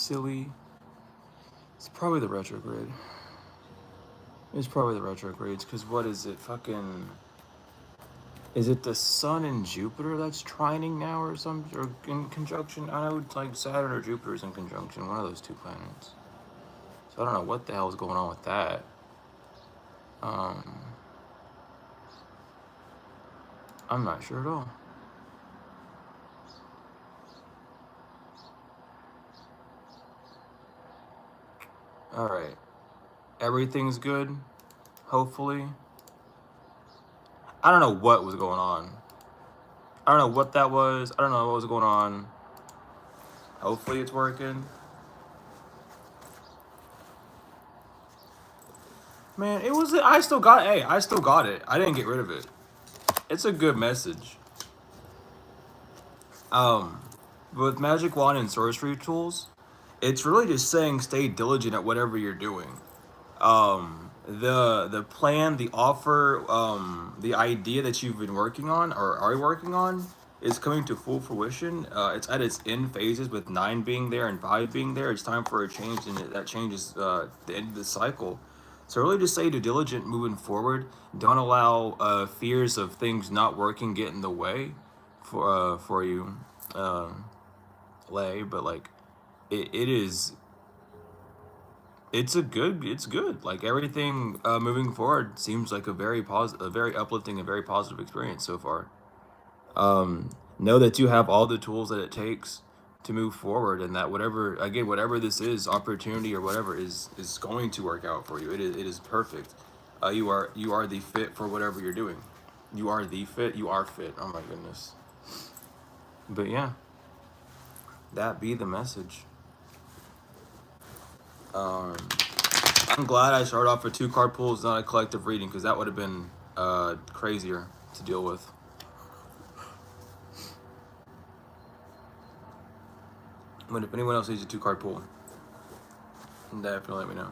silly. It's probably the retrograde. It's probably the retrogrades, because what is it? Fucking... Is it the Sun and Jupiter that's trining now or in conjunction? I know it's like Saturn or Jupiter's in conjunction, one of those two planets. So I don't know what the hell is going on with that. I'm not sure at all. Alright. Everything's good, hopefully. I don't know what was going on. I don't know what that was. I don't know what was going on. Hopefully it's working. Man, it was... I still got... Hey, I still got it. I didn't get rid of it. It's a good message. With magic wand and sorcery tools, it's really just saying stay diligent at whatever you're doing. The plan, the offer, the idea that you've been working on or are working on is coming to full fruition. It's at its end phases with 9 being there and 5 being there. It's time for a change, and that change is the end of the cycle. So really just stay diligent moving forward. Don't allow fears of things not working get in the way for you. But like it is, it's good. Like everything moving forward seems like a very uplifting and very positive experience so far. Know that you have all the tools that it takes to move forward, and that whatever this is, opportunity or whatever, is going to work out for you. It is perfect. You are the fit for whatever you're doing. You are the fit. You are fit. Oh my goodness. But yeah, that be the message. I'm glad I started off with 2 card pulls, not a collective reading, because that would have been crazier to deal with. But if anyone else needs a 2 card pull, definitely let me know.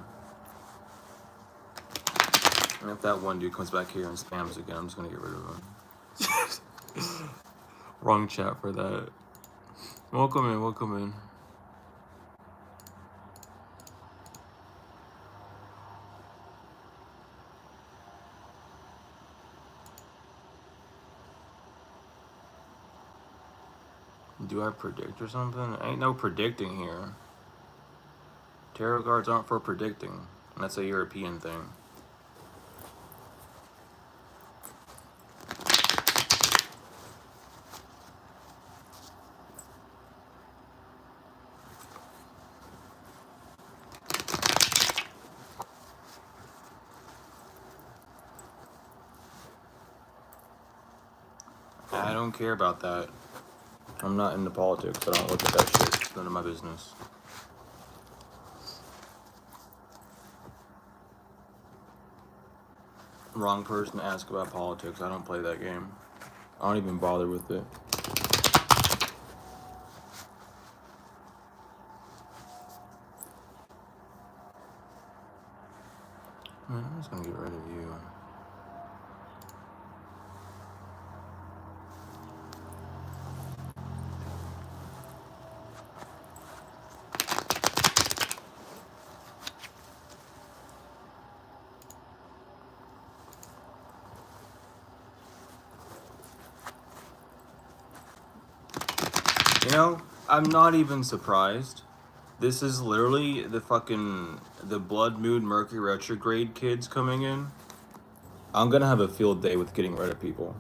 And if that one dude comes back here and spams again, I'm just gonna get rid of him. Wrong chat for that. Welcome in, welcome in. Do I predict or something? Ain't no predicting here. Tarot cards aren't for predicting. That's a European thing. I don't care about that. I'm not into politics. I don't look at that shit. It's none of my business. Wrong person to ask about politics. I don't play that game. I don't even bother with it. Man, I'm just gonna get rid of you. You know, I'm not even surprised. This is literally the Blood Moon Mercury retrograde kids coming in. I'm gonna have a field day with getting rid of people.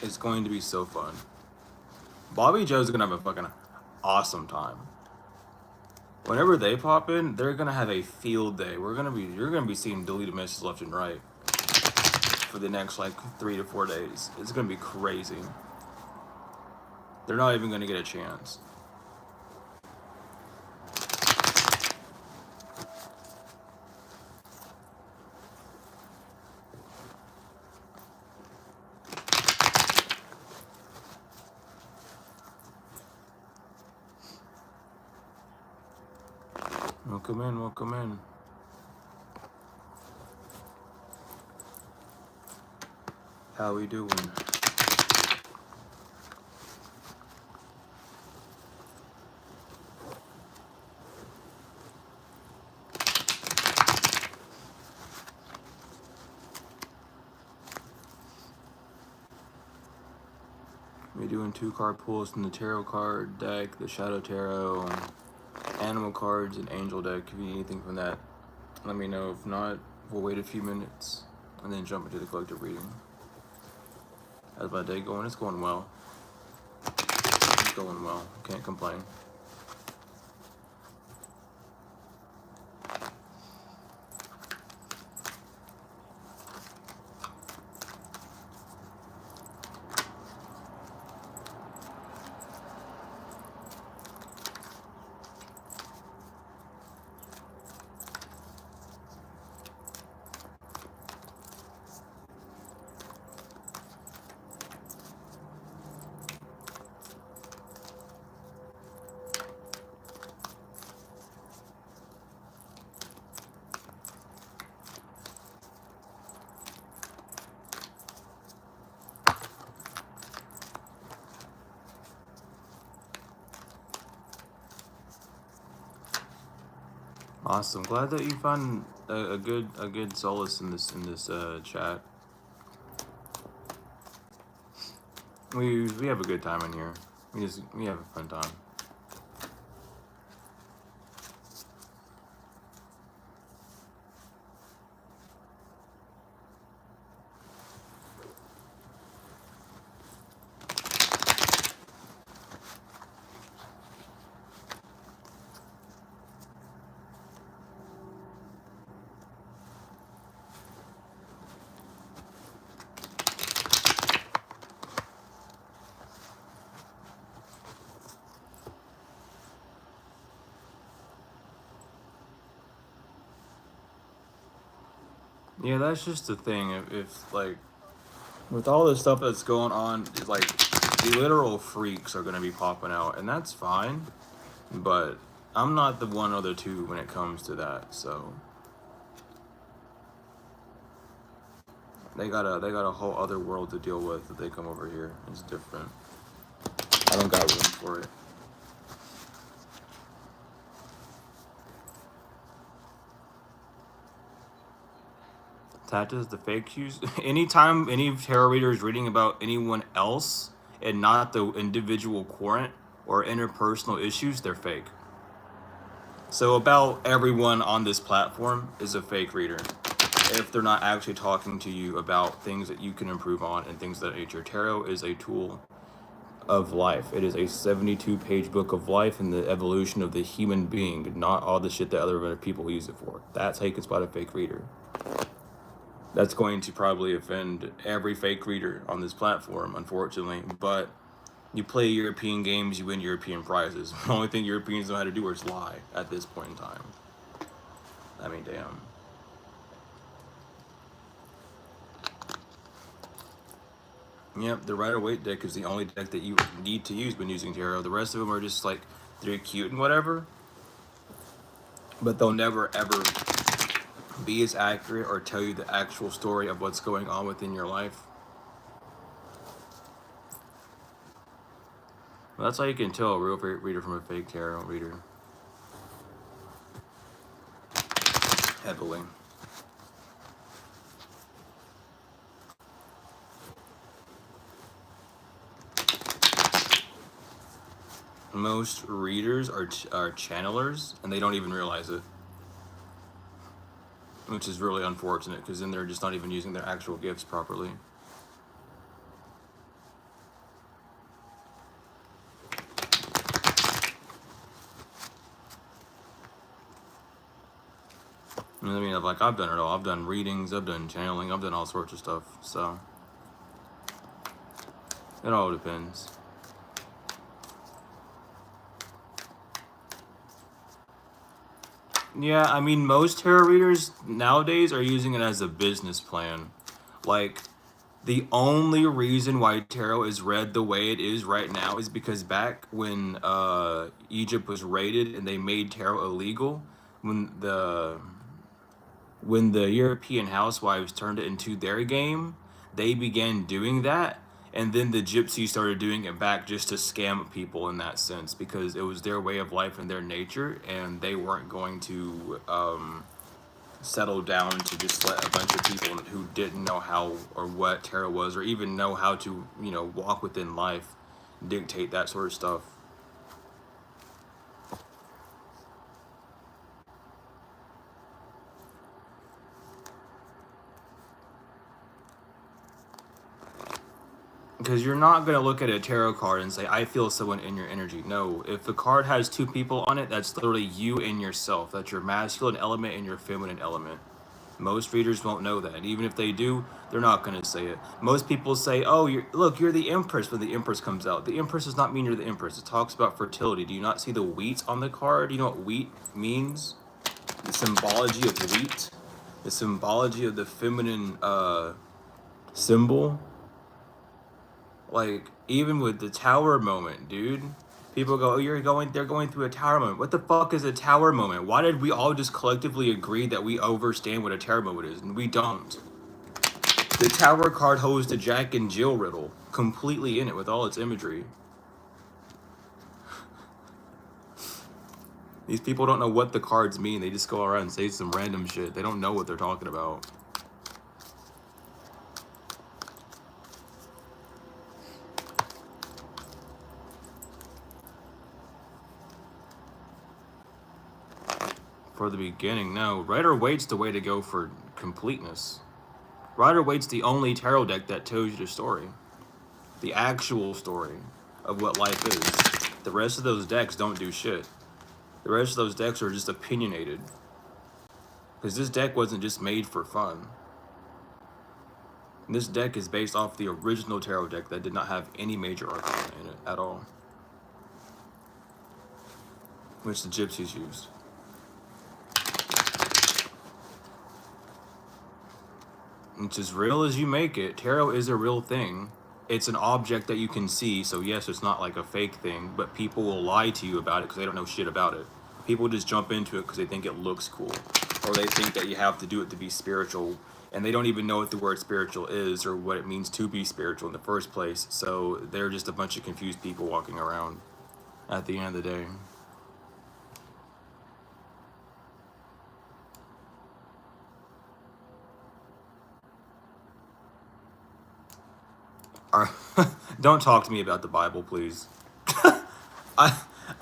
It's going to be so fun. Bobby Joe's gonna have a fucking awesome time. Whenever they pop in, they're gonna have a field day. You're gonna be seeing deleted messages left and right for the next like 3 to 4 days. It's gonna be crazy. They're not even gonna get a chance. Welcome in, welcome in. How we doing? doing 2-card pulls from the tarot card deck, the shadow tarot, animal cards, and angel deck. If you need anything from that, let me know. If not, we'll wait a few minutes and then jump into the collective reading. How's my day going? It's going well. It's going well. Can't complain. Awesome. Glad that you found a good solace in this chat. We have a good time in here. We have a fun time. Yeah, that's just the thing. If like, with all this stuff that's going on, like, the literal freaks are gonna be popping out, and that's fine. But I'm not the one or the two when it comes to that. So they got a whole other world to deal with if they come over here. It's different. I don't got room for it. Tatas, the fake use. Anytime any tarot reader is reading about anyone else and not the individual querent or interpersonal issues, they're fake. So about everyone on this platform is a fake reader if they're not actually talking to you about things that you can improve on and things that nature. Tarot is a tool of life. It is a 72-page book of life and the evolution of the human being, not all the shit that other people use it for. That's how you can spot a fake reader. That's going to probably offend every fake reader on this platform, unfortunately. But you play European games, you win European prizes. The only thing Europeans know how to do is lie at this point in time. I mean, damn. Yep, the Rider-Waite deck is the only deck that you need to use when using tarot. The rest of them are just like, they're cute and whatever, but they'll never ever be as accurate or tell you the actual story of what's going on within your life. Well, that's how you can tell a real reader from a fake tarot reader. Heavily. Most readers are channelers, and they don't even realize it. Which is really unfortunate, because then they're just not even using their actual gifts properly. I mean, I've done it all. I've done readings, I've done channeling, I've done all sorts of stuff, so it all depends. Yeah, I mean, most tarot readers nowadays are using it as a business plan. Like, the only reason why tarot is read the way it is right now is because back when Egypt was raided and they made tarot illegal, when the European housewives turned it into their game, they began doing that. And then the gypsies started doing it back just to scam people in that sense, because it was their way of life and their nature, and they weren't going to settle down to just let a bunch of people who didn't know how or what tarot was, or even know how to, walk within life, dictate that sort of stuff. Because you're not going to look at a tarot card and say, I feel someone in your energy. No, if the card has two people on it, that's literally you and yourself. That's your masculine element and your feminine element. Most readers won't know that. And even if they do, they're not going to say it. Most people say, oh, you're the Empress when the Empress comes out. The Empress does not mean you're the Empress. It talks about fertility. Do you not see the wheat on the card? Do you know what wheat means? The symbology of wheat. The symbology of the feminine symbol. Like, even with the tower moment, dude. People go, oh, they're going through a tower moment. What the fuck is a tower moment? Why did we all just collectively agree that we understand what a tower moment is? And we don't. The tower card holds the Jack and Jill riddle completely in it with all its imagery. These people don't know what the cards mean. They just go around and say some random shit. They don't know what they're talking about. For the beginning, no. Rider-Waite's the way to go for completeness. Rider-Waite's the only tarot deck that tells you the story. The actual story of what life is. The rest of those decks don't do shit. The rest of those decks are just opinionated. Because this deck wasn't just made for fun. This deck is based off the original tarot deck that did not have any major arcana in it at all. Which the gypsies used. It's as real as you make it. Tarot is a real thing. It's an object that you can see, so yes, it's not like a fake thing, but people will lie to you about it because they don't know shit about it. People just jump into it because they think it looks cool, or they think that you have to do it to be spiritual, and they don't even know what the word spiritual is or what it means to be spiritual in the first place, so they're just a bunch of confused people walking around at the end of the day. Don't talk to me about the Bible, please.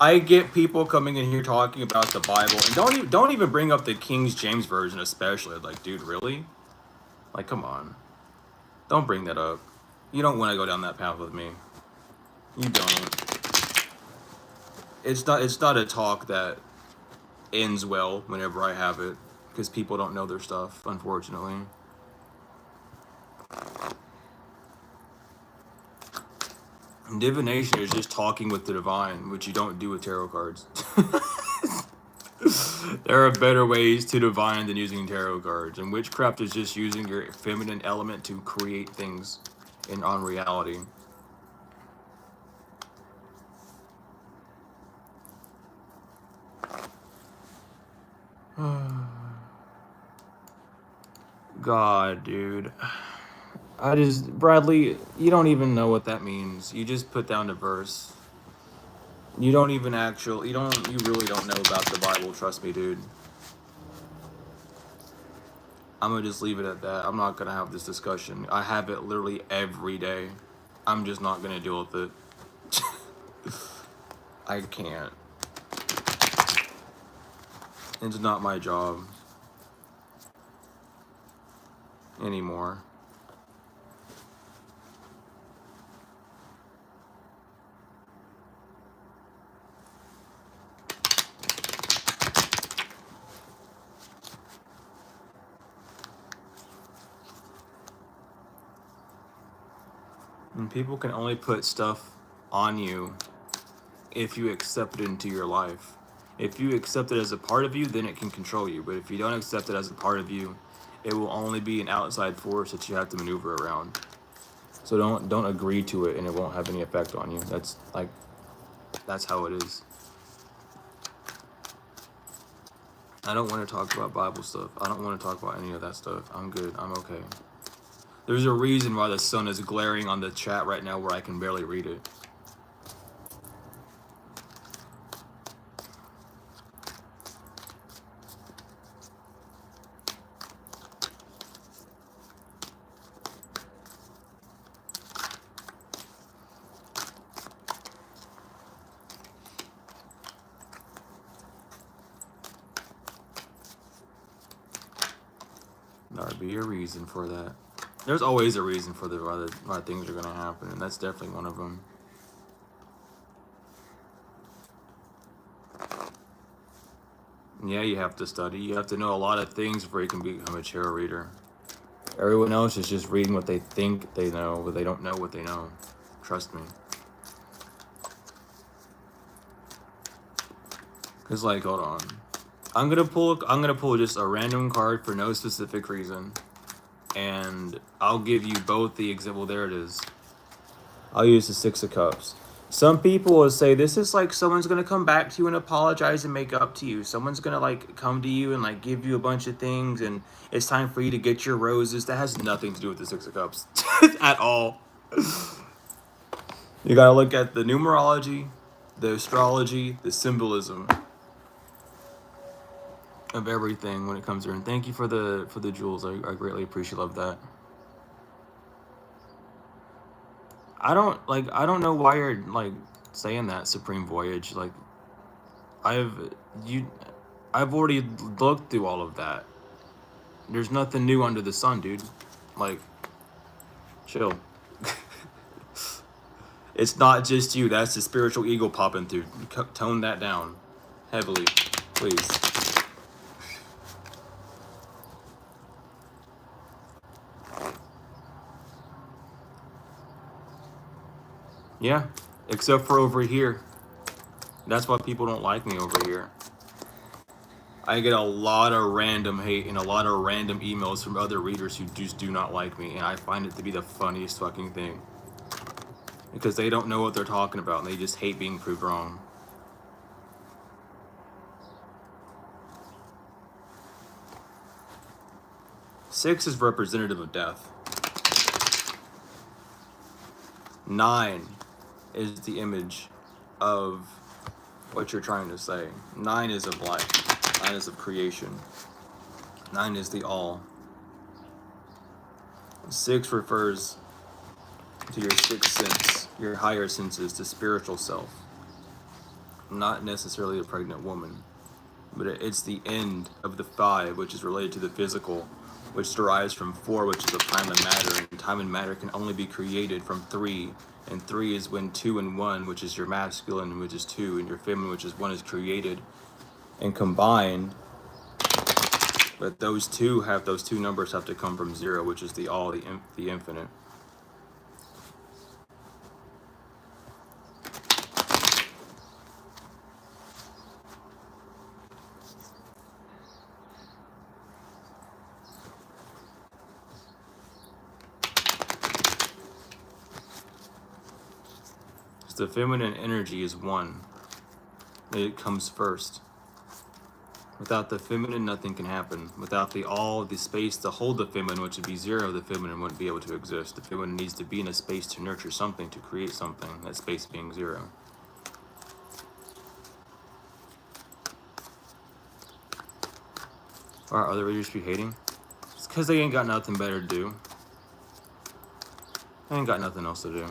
I get people coming in here talking about the Bible, and don't even bring up the King James version, especially. Like, dude, really? Like, come on. Don't bring that up. You don't want to go down that path with me. You don't. It's not a talk that ends well whenever I have it, because people don't know their stuff, unfortunately. Divination is just talking with the divine, which you don't do with tarot cards. There are better ways to divine than using tarot cards, and witchcraft is just using your feminine element to create things on reality. God, dude. Bradley, you don't even know what that means. You just put down the verse. You don't even you really don't know about the Bible, trust me, dude. I'm gonna just leave it at that. I'm not gonna have this discussion. I have it literally every day. I'm just not gonna deal with it. I can't. It's not my job anymore. And people can only put stuff on you if you accept it into your life. If you accept it as a part of you, then it can control you. But if you don't accept it as a part of you, it will only be an outside force that you have to maneuver around. So don't agree to it, and it won't have any effect on you. That's how it is. I don't want to talk about Bible stuff. I don't want to talk about any of that stuff. I'm good. I'm okay. There's a reason why the sun is glaring on the chat right now where I can barely read it. be a reason for that. There's always a reason for why things are gonna happen, and that's definitely one of them. Yeah, you have to study. You have to know a lot of things before you can become a tarot reader. Everyone else is just reading what they think they know, but they don't know what they know. Trust me. Cause like, hold on. I'm gonna pull just a random card for no specific reason. And I'll give you both the example. There it is. I'll use the Six of Cups. Some people will say this is like someone's gonna come back to you and apologize and make up to you. Someone's gonna like come to you and like give you a bunch of things, and it's time for you to get your roses. That has nothing to do with the Six of Cups at all. You gotta look at the numerology, the astrology, the symbolism of everything when it comes to. And thank you for the jewels. I greatly appreciate, love that. I don't know why you're like saying that, Supreme Voyage. Like I've already looked through all of that. There's nothing new under the sun, dude. Like, chill. It's not just you. That's the spiritual ego popping through. Tone that down heavily, please. Yeah, except for over here. That's why people don't like me over here. I get a lot of random hate and a lot of random emails from other readers who just do not like me, and I find it to be the funniest fucking thing. Because they don't know what they're talking about, and they just hate being proved wrong. Six is representative of death. 9 is the image of what you're trying to say. 9 is of life. 9 is of creation. 9 is the all. 6 refers to your sixth sense, your higher senses, the spiritual self. Not necessarily a pregnant woman, but it's the end of the 5, which is related to the physical, which derives from 4, which is of time and matter, and time and matter can only be created from 3, and 3 is when 2 and 1, which is your masculine, which is 2, and your feminine, which is 1, is created and combined. But those two numbers have to come from 0, which is the all, the infinite. The feminine energy is 1. It comes first. Without the feminine, nothing can happen. Without the all, the space to hold the feminine, which would be 0, the feminine wouldn't be able to exist. The feminine needs to be in a space to nurture something, to create something, that space being 0. Why are other readers be hating? It's because they ain't got nothing better to do. They ain't got nothing else to do.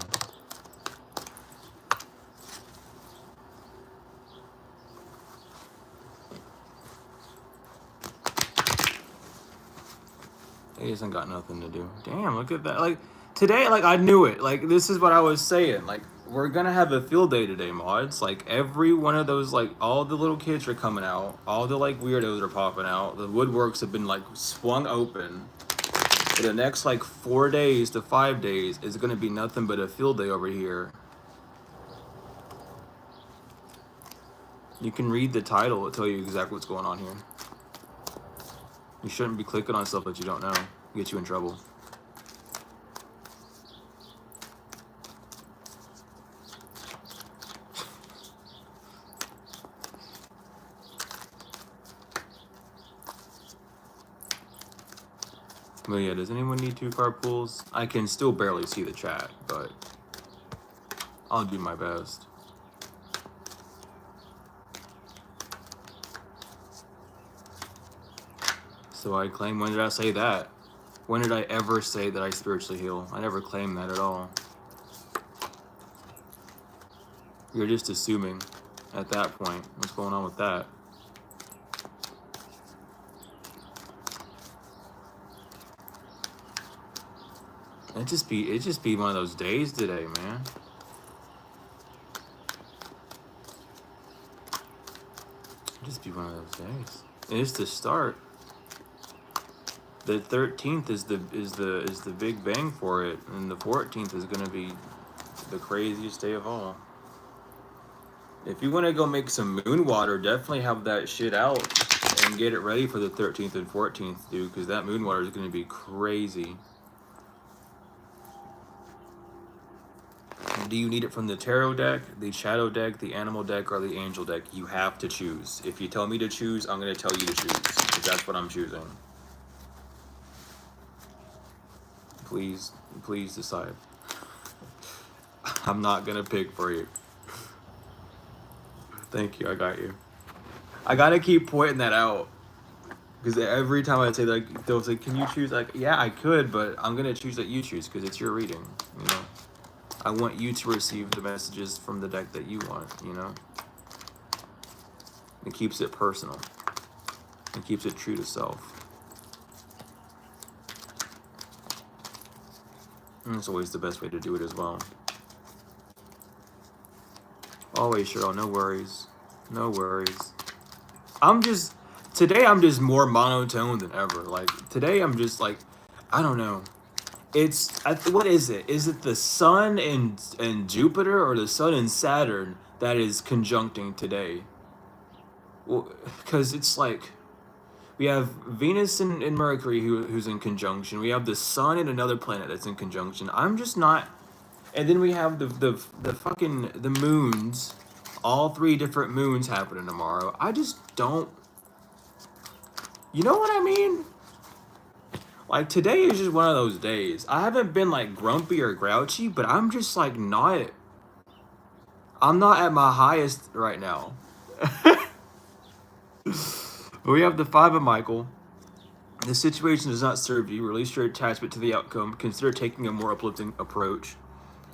He hasn't got nothing to do. Damn, look at that. Like, today, like, I knew it. Like, this is what I was saying. Like, we're gonna have a field day today, mods. Like, every one of those, like, all the little kids are coming out. All the, like, weirdos are popping out. The woodworks have been, like, swung open. For the next, like, 4 days to 5 days is gonna be nothing but a field day over here. You can read the title. It'll tell you exactly what's going on here. You shouldn't be clicking on stuff that you don't know. Get you in trouble. But yeah, does anyone need 2 card pulls? I can still barely see the chat, but I'll do my best. So I claim, when did I say that? When did I ever say that I spiritually heal? I never claimed that at all. You're just assuming at that point. What's going on with that? It just be one of those days today, man. Just be one of those days. It's the start. The 13th is the big bang for it, and the 14th is gonna be the craziest day of all. If you want to go make some moon water, definitely have that shit out and get it ready for the 13th and 14th, dude, because that moon water is gonna be crazy. Do you need it from the tarot deck, the shadow deck, the animal deck, or the angel deck? You have to choose. If you tell me to choose, I'm going to tell you to choose, because that's what I'm choosing. Please decide. I'm not going to pick for you. Thank you, I got you. I got to keep pointing that out, because every time I say, like, they'll say, can you choose? Like, yeah, I could, but I'm going to choose that you choose, because it's your reading, you know? I want you to receive the messages from the deck that you want, you know? It keeps it personal. It keeps it true to self. And it's always the best way to do it as well. Always, Cheryl, no worries. No worries. Today I'm just more monotone than ever. Like, today I'm just like, I don't know. What is it? Is it the sun and Jupiter, or the sun and Saturn that is conjuncting today? Well, because it's like we have Venus and Mercury who's in conjunction. We have the sun and another planet that's in conjunction. I'm just not. And then we have the fucking the moons, all 3 different moons happening tomorrow. I just don't. You know what I mean? Like, today is just one of those days. I haven't been, like, grumpy or grouchy, but I'm just, like, not... I'm not at my highest right now. But we have the 5 of Michael. The situation does not serve you. Release your attachment to the outcome. Consider taking a more uplifting approach.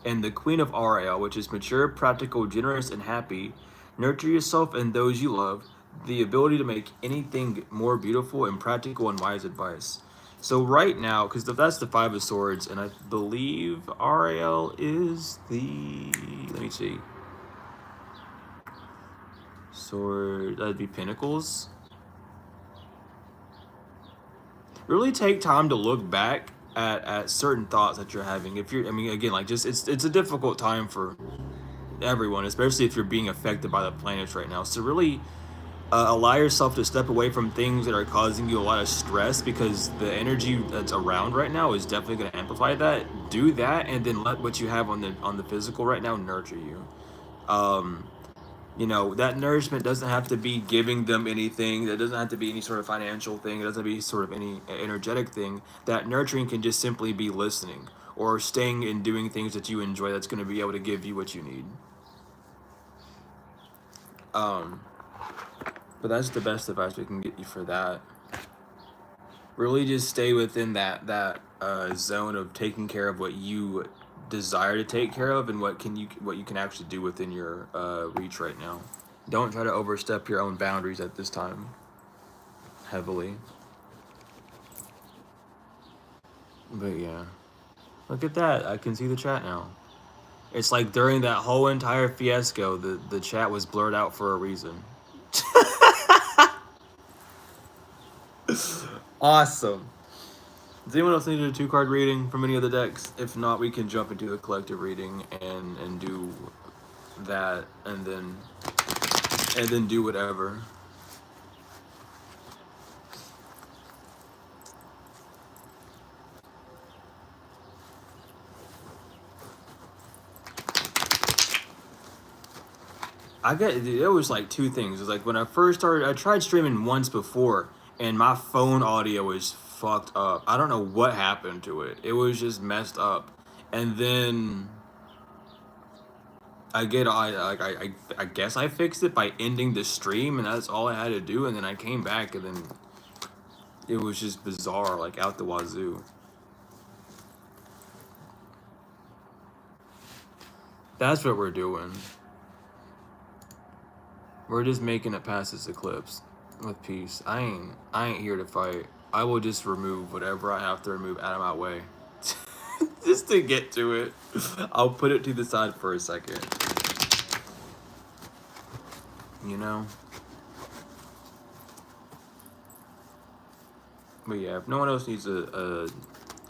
And the Queen of Ariel, which is mature, practical, generous, and happy. Nurture yourself and those you love. The ability to make anything more beautiful and practical and wise advice. So right now, because that's the 5 of Swords, and I believe Ariel is the... Let me see. Sword... That'd be Pentacles. Really take time to look back at certain thoughts that you're having. If you're... I mean, again, like, just... It's a difficult time for everyone, especially if you're being affected by the planets right now. So really... allow yourself to step away from things that are causing you a lot of stress, because the energy that's around right now is definitely going to amplify that. Do that, and then let what you have on the physical right now nurture you. You know, that nourishment doesn't have to be giving them anything. That doesn't have to be any sort of financial thing. It doesn't have to be sort of any energetic thing. That nurturing can just simply be listening, or staying and doing things that you enjoy that's going to be able to give you what you need. But that's the best advice we can get you for that. Really just stay within that zone of taking care of what you desire to take care of, and what you can actually do within your reach right now. Don't try to overstep your own boundaries at this time heavily. But yeah. Look at that. I can see the chat now. It's like during that whole entire fiasco, the chat was blurred out for a reason. Awesome. Does anyone else need a 2-card reading from any of the decks? If not, we can jump into the collective reading and do that, and then do whatever. It was like 2 things. It was like when I first started, I tried streaming once before, and my phone audio was fucked up. I don't know what happened to it. It was just messed up. And then I guess I fixed it by ending the stream, and that's all I had to do. And then I came back, and then it was just bizarre, like out the wazoo. That's what we're doing. We're just making it past this eclipse with peace. I ain't here to fight. I will just remove whatever I have to remove out of my way. Just to get to it. I'll put it to the side for a second. You know? But yeah, if no one else needs a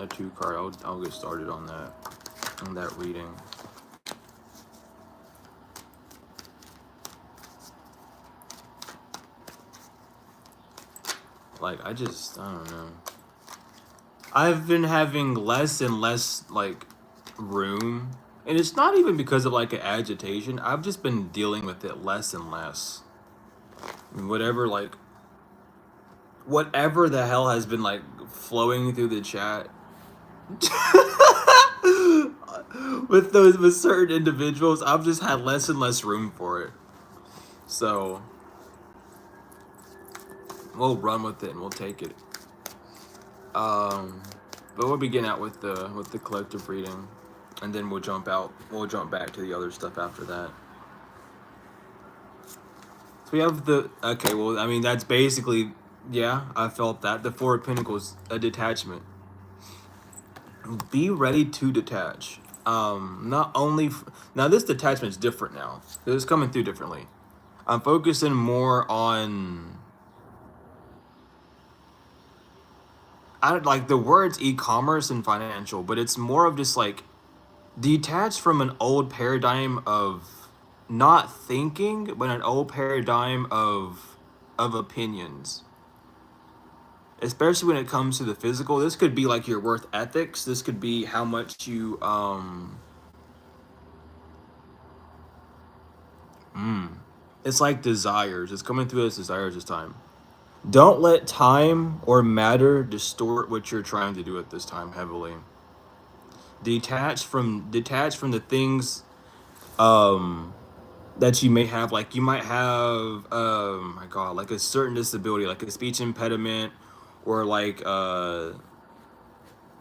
2 card, I'll get started on that reading. Like, I don't know. I've been having less and less, like, room. And it's not even because of, like, an agitation. I've just been dealing with it less and less. Whatever the hell has been, like, flowing through the chat. with certain individuals, I've just had less and less room for it. So we'll run with it and we'll take it. But we'll begin out with the collective reading, and then we'll jump back to the other stuff after that. So we have I mean, that's basically, yeah, I felt that. The Four of Pentacles, a detachment. Be ready to detach. Not only, now this detachment is different now. It's coming through differently. I'm focusing more on, I don't like the words e-commerce and financial, but it's more of just like detached from an old paradigm of not thinking, but an old paradigm of opinions. Especially when it comes to the physical. This could be like your worth ethics. This could be how much you it's like desires. It's coming through as desires this time. Don't let time or matter distort what you're trying to do at this time heavily. Detach from the things that you may have. Like you might have my god, like a certain disability, like a speech impediment, or like I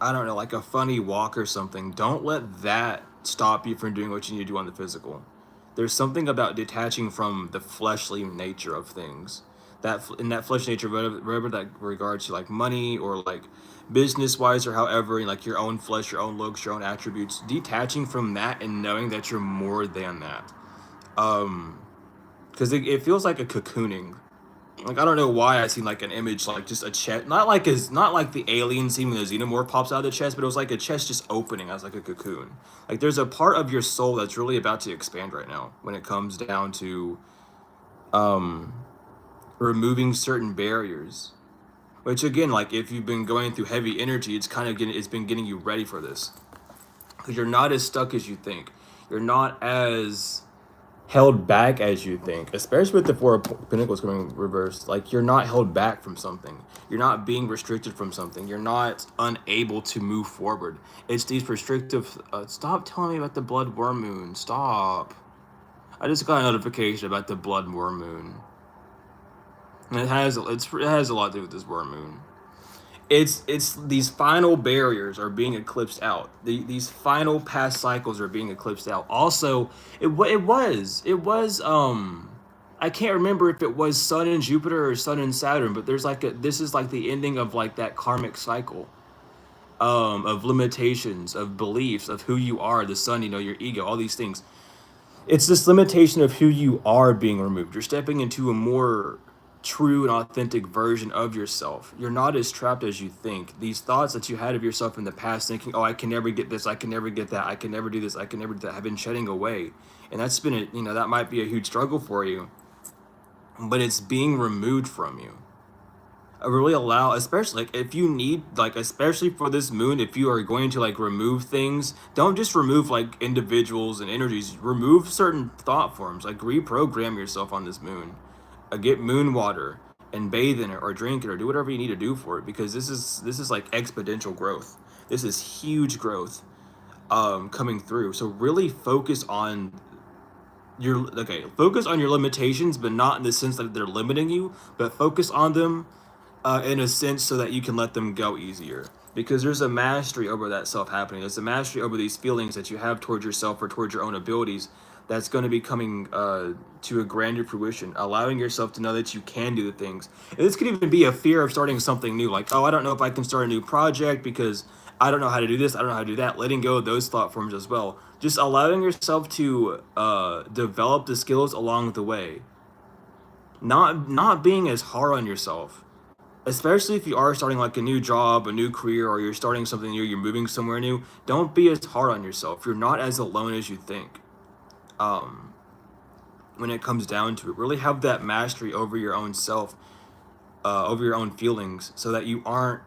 don't know, like a funny walk or something. Don't let that stop you from doing what you need to do on the physical. There's something about detaching from the fleshly nature of things. That in that flesh nature, whatever that regards to like money or like business wise or however, like your own flesh, your own looks, your own attributes, detaching from that and knowing that you're more than that. Because it feels like a cocooning. Like I don't know why I seen like an image like just a chest, not like the alien scene when the xenomorph pops out of the chest, but it was like a chest just opening as like a cocoon. Like there's a part of your soul that's really about to expand right now when it comes down to removing certain barriers. Which again, like if you've been going through heavy energy, it's been getting you ready for this. Because you're not as stuck as you think. You're not as held back as you think, especially with the Four of Pentacles coming reversed. Like you're not held back from something. You're not being restricted from something. You're not unable to move forward. It's these restrictive. Stop telling me about the blood worm moon. Stop. I just got a notification about the blood worm moon. And it has a lot to do with this worm moon. It's these final barriers are being eclipsed out. These final past cycles are being eclipsed out. Also, it was I can't remember if it was Sun and Jupiter or Sun and Saturn, but this is like the ending of like that karmic cycle of limitations, of beliefs, of who you are, the sun, your ego, all these things. It's this limitation of who you are being removed. You're stepping into a more true and authentic version of yourself. You're not as trapped as you think. These thoughts that you had of yourself in the past, thinking, oh, I can never get this, I can never get that, I can never do this, I can never do that, have been shedding away. And that's been that might be a huge struggle for you, but it's being removed from you. Really allow, especially like if you need, like especially for this moon, if you are going to like remove things, don't just remove like individuals and energies. Remove certain thought forms. Like reprogram yourself on this moon. Get moon water and bathe in it or drink it or do whatever you need to do for it, because this is like exponential growth. This is huge growth coming through. So really focus on your limitations, but not in the sense that they're limiting you, but focus on them in a sense so that you can let them go easier, because there's a mastery over that self happening. There's a mastery over these feelings that you have towards yourself or towards your own abilities that's going to be coming to a grander fruition, allowing yourself to know that you can do the things. And this could even be a fear of starting something new, like, oh, I don't know if I can start a new project because I don't know how to do this, I don't know how to do that. Letting go of those thought forms as well. Just allowing yourself to develop the skills along the way. Not being as hard on yourself, especially if you are starting like a new job, a new career, or you're starting something new, you're moving somewhere new. Don't be as hard on yourself. You're not as alone as you think. Um, when it comes down to it, really have that mastery over your own self, over your own feelings, so that you aren't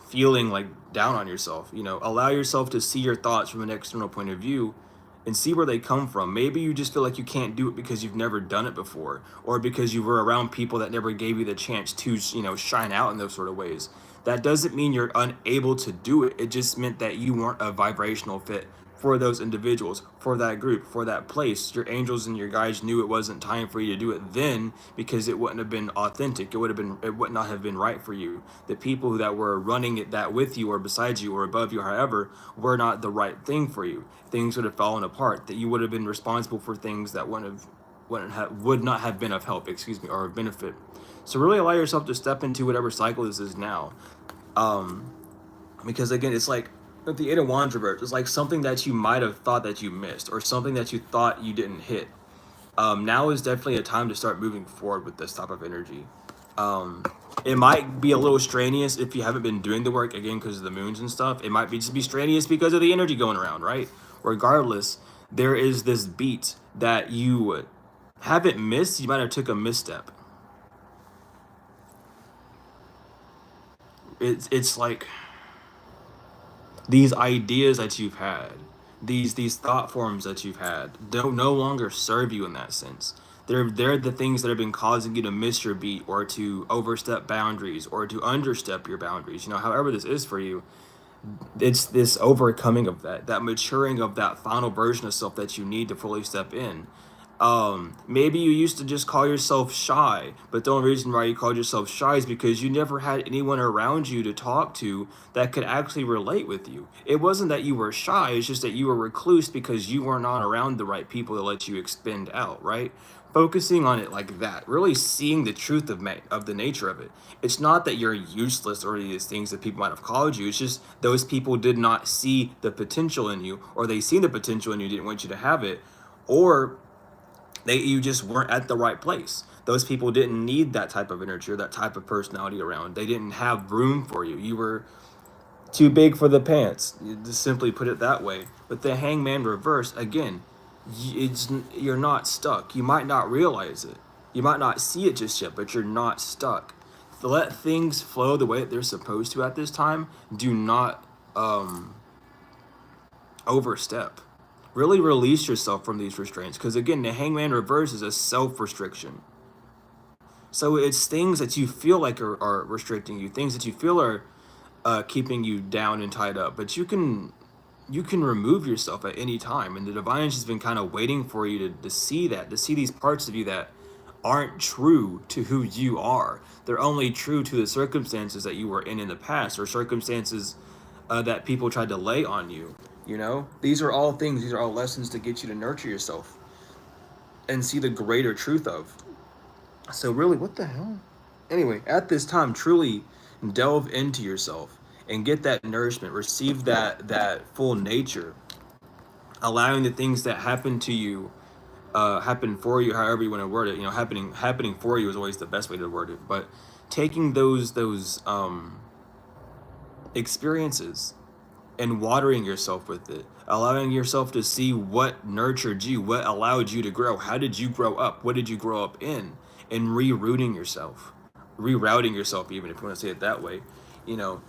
feeling like down on yourself. You know, allow yourself to see your thoughts from an external point of view and see where they come from. Maybe you just feel like you can't do it because you've never done it before, or because you were around people that never gave you the chance to, you know, shine out in those sort of ways. That doesn't mean you're unable to do it. It just meant that you weren't a vibrational fit for those individuals, for that group, for that place. Your angels and your guides knew it wasn't time for you to do it then, because it wouldn't have been authentic. It would not have been right for you. The people that were running it, that with you or beside you or above you, however, were not the right thing for you. Things would have fallen apart. That you would have been responsible for things that would not have been of help, excuse me, or of benefit. So really allow yourself to step into whatever cycle this is now. Because again, it's like with the Eight of Wands reverse, it's like something that you might have thought that you missed, or something that you thought you didn't hit. Now is definitely a time to start moving forward with this type of energy. It might be a little strenuous if you haven't been doing the work, again, because of the moons and stuff. It might be just be strenuous because of the energy going around, right? Regardless, there is this beat that you haven't missed. You might have took a misstep. It's like these ideas that you've had, these thought forms that you've had, don't no longer serve you in that sense. They're the things that have been causing you to miss your beat, or to overstep boundaries, or to understep your boundaries. You know, however this is for you, it's this overcoming of that maturing of that final version of self that you need to fully step in. Maybe you used to just call yourself shy, but the only reason why you called yourself shy is because you never had anyone around you to talk to that could actually relate with you. It wasn't that you were shy, it's just that you were recluse because you were not around the right people to let you expend out, right? Focusing on it like that, really seeing the truth of the nature of it. It's not that you're useless or any of these things that people might have called you. It's just those people did not see the potential in you, or they seen the potential in you, didn't want you to have it, or you just weren't at the right place. Those people didn't need that type of energy or that type of personality around. They didn't have room for you. You were too big for the pants. You just simply put it that way. But the Hangman reverse, again, you're not stuck. You might not realize it. You might not see it just yet, but you're not stuck. Let things flow the way that they're supposed to at this time. Do not overstep. Really release yourself from these restraints, because again, the Hangman reverse is a self-restriction. So it's things that you feel like are restricting you, things that you feel are keeping you down and tied up, but you can remove yourself at any time, and the divine's just been kind of waiting for you to see that, to see these parts of you that aren't true to who you are. They're only true to the circumstances that you were in the past, or circumstances that people tried to lay on you. You know, these are all things, these are all lessons to get you to nurture yourself and see the greater truth of. So really, what the hell? Anyway, at this time, truly delve into yourself and get that nourishment, receive that full nature, allowing the things that happen to you happen for you, however you want to word it. You know, happening for you is always the best way to word it. But taking those experiences and watering yourself with it, allowing yourself to see what nurtured you, what allowed you to grow, how did you grow up, what did you grow up in, and rerouting yourself, even if you want to say it that way. You know,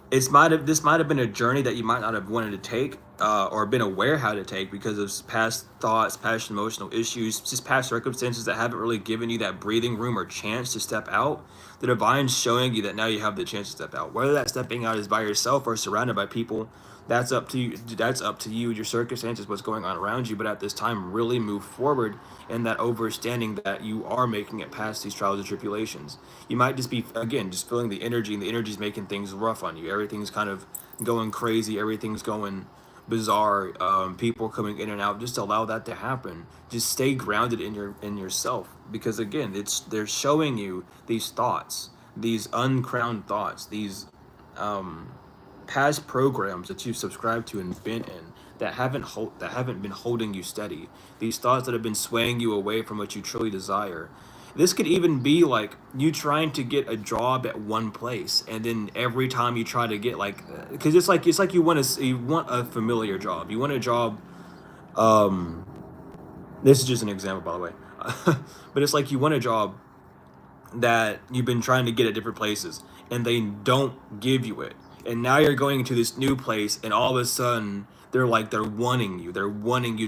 this might have been a journey that you might not have wanted to take, or been aware how to take, because of past thoughts, past emotional issues, just past circumstances that haven't really given you that breathing room or chance to step out. The divine's showing you that now you have the chance to step out. Whether that stepping out is by yourself or surrounded by people, that's up to you. That's up to you, your circumstances, what's going on around you. But at this time, really move forward in that understanding that you are making it past these trials and tribulations. You might just be, again, just feeling the energy, and the energy's making things rough on you. Everything's kind of going crazy. Everything's going bizarre. People coming in and out. Just allow that to happen. Just stay grounded in yourself, because again, they're showing you these thoughts, these uncrowned thoughts, these past programs that you've subscribed to and been in that haven't been holding you steady. These thoughts that have been swaying you away from what you truly desire. This could even be like you trying to get a job at one place, and then every time you try to get like, because it's like you want a familiar job. You want a job. This is just an example, by the way, but it's like you want a job that you've been trying to get at different places, and they don't give you it, and now you're going to this new place, and all of a sudden they're wanting you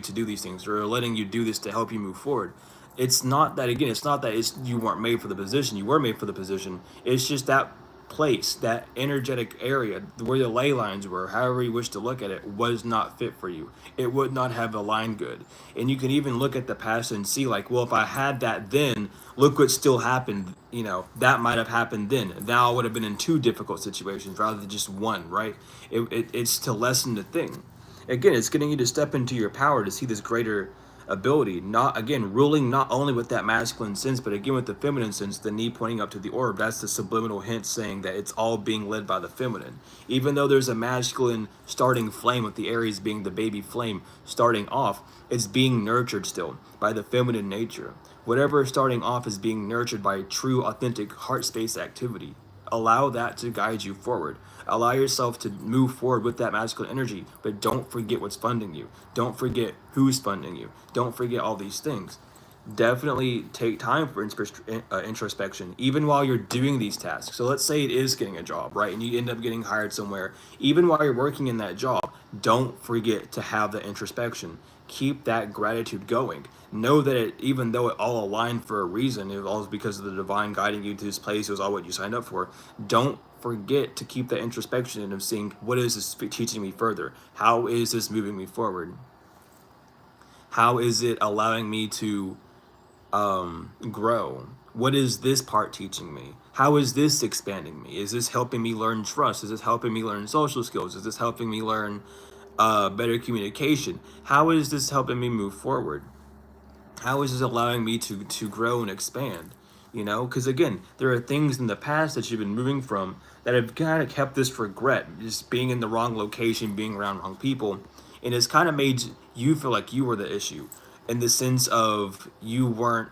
to do these things, or letting you do this to help you move forward. It's not that, again, it's not that you weren't made for the position. You were made for the position. It's just that place, that energetic area where the ley lines were, however you wish to look at it, was not fit for you. It would not have aligned good. And you can even look at the past and see, like, well, if I had that then, look what still happened. That might have happened then. Now I would have been in two difficult situations rather than just one, right? It's to lessen the thing. Again, it's getting you to step into your power to see this greater ability, not, again, ruling not only with that masculine sense, but again with the feminine sense, the knee pointing up to the orb. That's the subliminal hint saying that it's all being led by the feminine. Even though there's a masculine starting flame, with the Aries being the baby flame starting off, it's being nurtured still by the feminine nature. Whatever is starting off is being nurtured by true, authentic heart space activity. Allow that to guide you forward. Allow yourself to move forward with that masculine energy, but don't forget what's funding you. Don't forget who's funding you. Don't forget all these things. Definitely take time for introspection, even while you're doing these tasks. So let's say it is getting a job, right? And you end up getting hired somewhere. Even while you're working in that job, don't forget to have the introspection. Keep that gratitude going. Know that even though it all aligned for a reason, it all was because of the divine guiding you to this place, it was all what you signed up for. Don't forget to keep that introspection and of seeing, what is this teaching me further? How is this moving me forward? How is it allowing me to grow? What is this part teaching me? How is this expanding me? Is this helping me learn trust? Is this helping me learn social skills? Is this helping me learn better communication? How is this helping me move forward? How is this allowing me to grow and expand? Because again, there are things in the past that you've been moving from that have kind of kept this regret, just being in the wrong location, being around wrong people, and it's kind of made you feel like you were the issue, in the sense of you weren't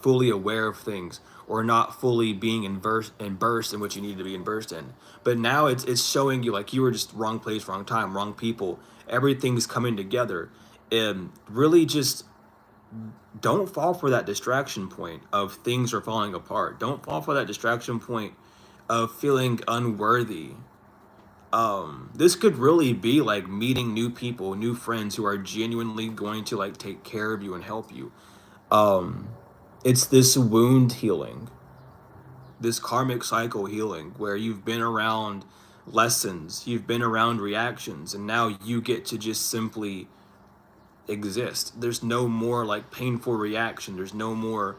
fully aware of things, or not fully being immersed in what you need to be immersed in. But now it's showing you like you were just wrong place, wrong time, wrong people. Everything's coming together, and really just don't fall for that distraction point of things are falling apart. Don't fall for that distraction point of feeling unworthy. This could really be like meeting new people, new friends who are genuinely going to like take care of you and help you. It's this wound healing, this karmic cycle healing, where you've been around lessons, you've been around reactions, and now you get to just simply exist. There's no more like painful reaction. There's no more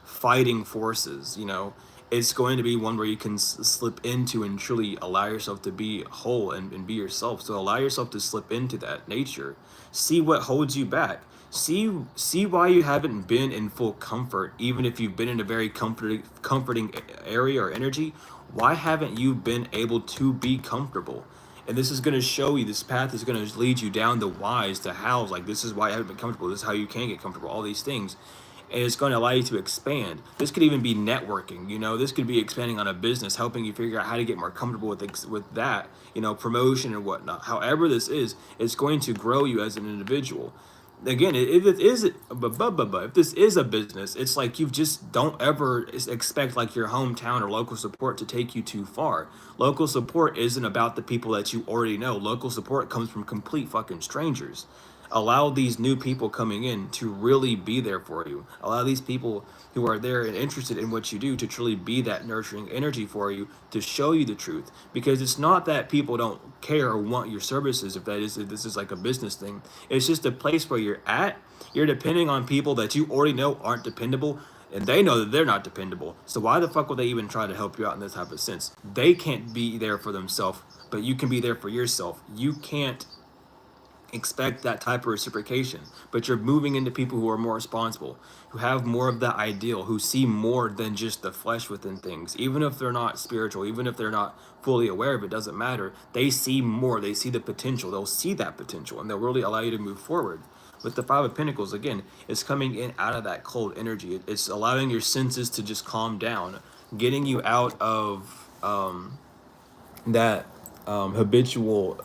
fighting forces. It's going to be one where you can slip into and truly allow yourself to be whole and be yourself. So allow yourself to slip into that nature. See what holds you back. See why you haven't been in full comfort, even if you've been in a very comforting area or energy. Why haven't you been able to be comfortable? And this is going to show you, this path is going to lead you down the whys to hows. Like, this is why I haven't been comfortable. This is how you can get comfortable. All these things. And it's going to allow you to expand. This could even be networking. This could be expanding on a business, helping you figure out how to get more comfortable with that, promotion and whatnot. However this is, it's going to grow you as an individual. Again, if this is a business, it's like you just don't ever expect like your hometown or local support to take you too far. Local support isn't about the people that you already know. Local support comes from complete fucking strangers. Allow these new people coming in to really be there for you. Allow these people who are there and interested in what you do to truly be that nurturing energy for you, to show you the truth. Because it's not that people don't care or want your services, if this is like a business thing. It's just a place where you're at. You're depending on people that you already know aren't dependable, and they know that they're not dependable. So why the fuck would they even try to help you out in this type of sense? They can't be there for themselves, but you can be there for yourself. You can't expect that type of reciprocation, but you're moving into people who are more responsible, who have more of that ideal, who see more than just the flesh within things. Even if they're not spiritual, even if they're not fully aware of it, doesn't matter. They see more, they see the potential, they'll see that potential, and they'll really allow you to move forward. With the Five of Pentacles, again, it's coming in out of that cold energy. It's allowing your senses to just calm down, getting you out of that habitual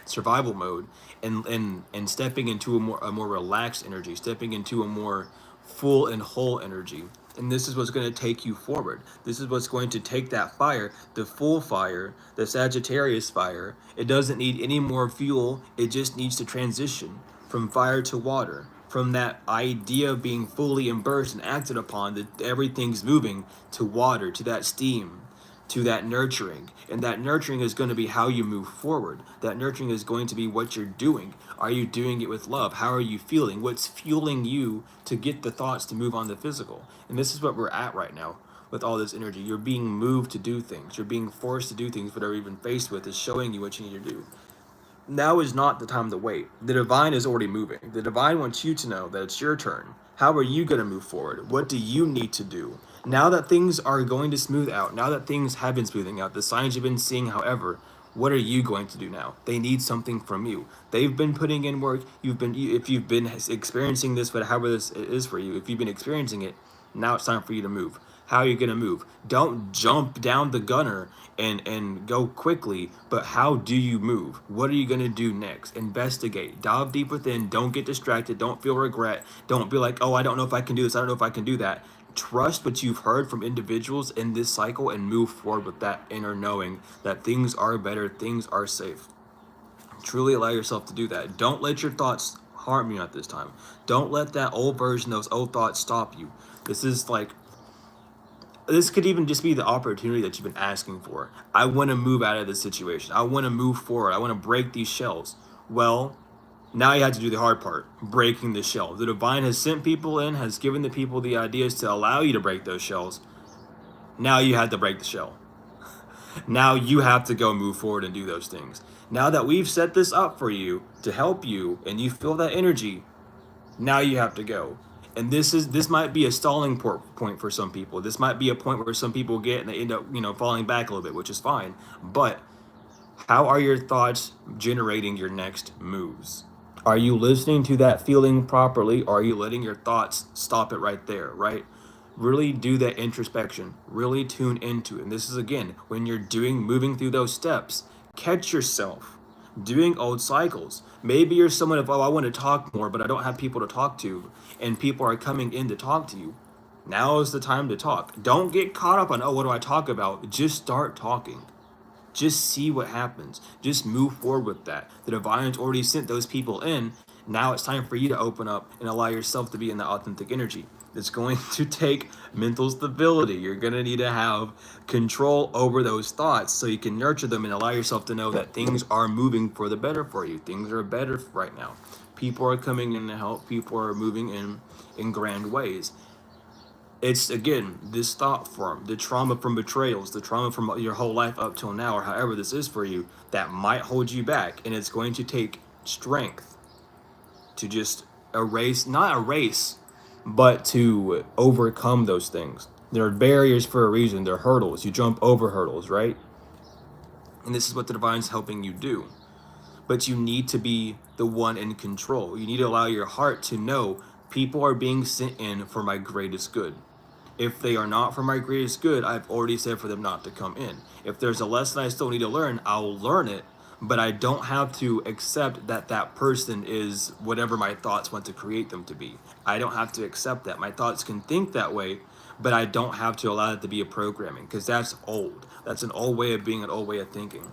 survival mode, and stepping into a more relaxed energy, stepping into a more full and whole energy. And this is what's going to take you forward. This is what's going to take that fire, the full fire, the Sagittarius fire. It doesn't need any more fuel. It just needs to transition from fire to water, from that idea of being fully immersed and acted upon, that everything's moving, to water, to that steam, to that nurturing. And that nurturing is going to be how you move forward. That nurturing is going to be what you're doing. Are you doing it with love? How are you feeling? What's fueling you to get the thoughts to move on the physical? And this is what we're at right now with all this energy. You're being moved to do things. You're being forced to do things, whatever you're even faced with is showing you what you need to do. Now is not the time to wait. The divine is already moving. The divine wants you to know that it's your turn. How are you going to move forward? What do you need to do? Now that things are going to smooth out, now that things have been smoothing out, the signs you've been seeing, however, what are you going to do now? They need something from you. They've been putting in work. If you've been experiencing this, but however this is for you, if you've been experiencing it, now it's time for you to move. How are you going to move? Don't jump down the gunner and go quickly, but how do you move? What are you going to do next? Investigate. Dive deep within. Don't get distracted. Don't feel regret. Don't be like, oh, I don't know if I can do this. I don't know if I can do that. Trust what you've heard from individuals in this cycle and move forward with that inner knowing that things are better, things are safe. Truly allow yourself to do that. Don't let your thoughts harm you at this time. Don't let that old version, those old thoughts stop you. This could even just be the opportunity that you've been asking for. I want to move out of this situation. I want to move forward. I want to break these shells. Well, now you have to do the hard part, breaking the shell. The divine has sent people in, has given the people the ideas to allow you to break those shells. Now you have to break the shell. Now you have to go move forward and do those things. Now that we've set this up for you to help you and you feel that energy, now you have to go. And this might be a stalling point for some people. This might be a point where some people get and they end up, falling back a little bit, which is fine. But how are your thoughts generating your next moves? Are you listening to that feeling properly, or are you letting your thoughts stop it right there, right? Really do that introspection. Really tune into it. And this is, again, when you're moving through those steps, catch yourself doing old cycles. Maybe you're someone of, oh, I want to talk more, but I don't have people to talk to, and people are coming in to talk to you. Now is the time to talk. Don't get caught up on, oh, what do I talk about? Just start talking. Just see what happens. Just move forward with that. The divine's already sent those people in. Now it's time for you to open up and allow yourself to be in the authentic energy. It's going to take mental stability. You're going to need to have control over those thoughts so you can nurture them and allow yourself to know that things are moving for the better for you. Things are better right now. People are coming in to help. People are moving in grand ways. It's, again, this thought form, the trauma from betrayals, the trauma from your whole life up till now, or however this is for you, that might hold you back. And it's going to take strength to just not erase, but to overcome those things. There are barriers for a reason. They're hurdles. You jump over hurdles, right? And this is what the divine's helping you do. But you need to be the one in control. You need to allow your heart to know people are being sent in for my greatest good. If they are not for my greatest good, I've already said for them not to come in. If there's a lesson I still need to learn, I'll learn it, but I don't have to accept that that person is whatever my thoughts want to create them to be. I don't have to accept that. My thoughts can think that way, but I don't have to allow it to be a programming, because that's old. That's an old way of being, an old way of thinking.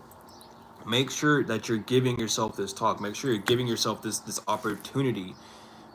Make sure that you're giving yourself this talk. Make sure you're giving yourself this opportunity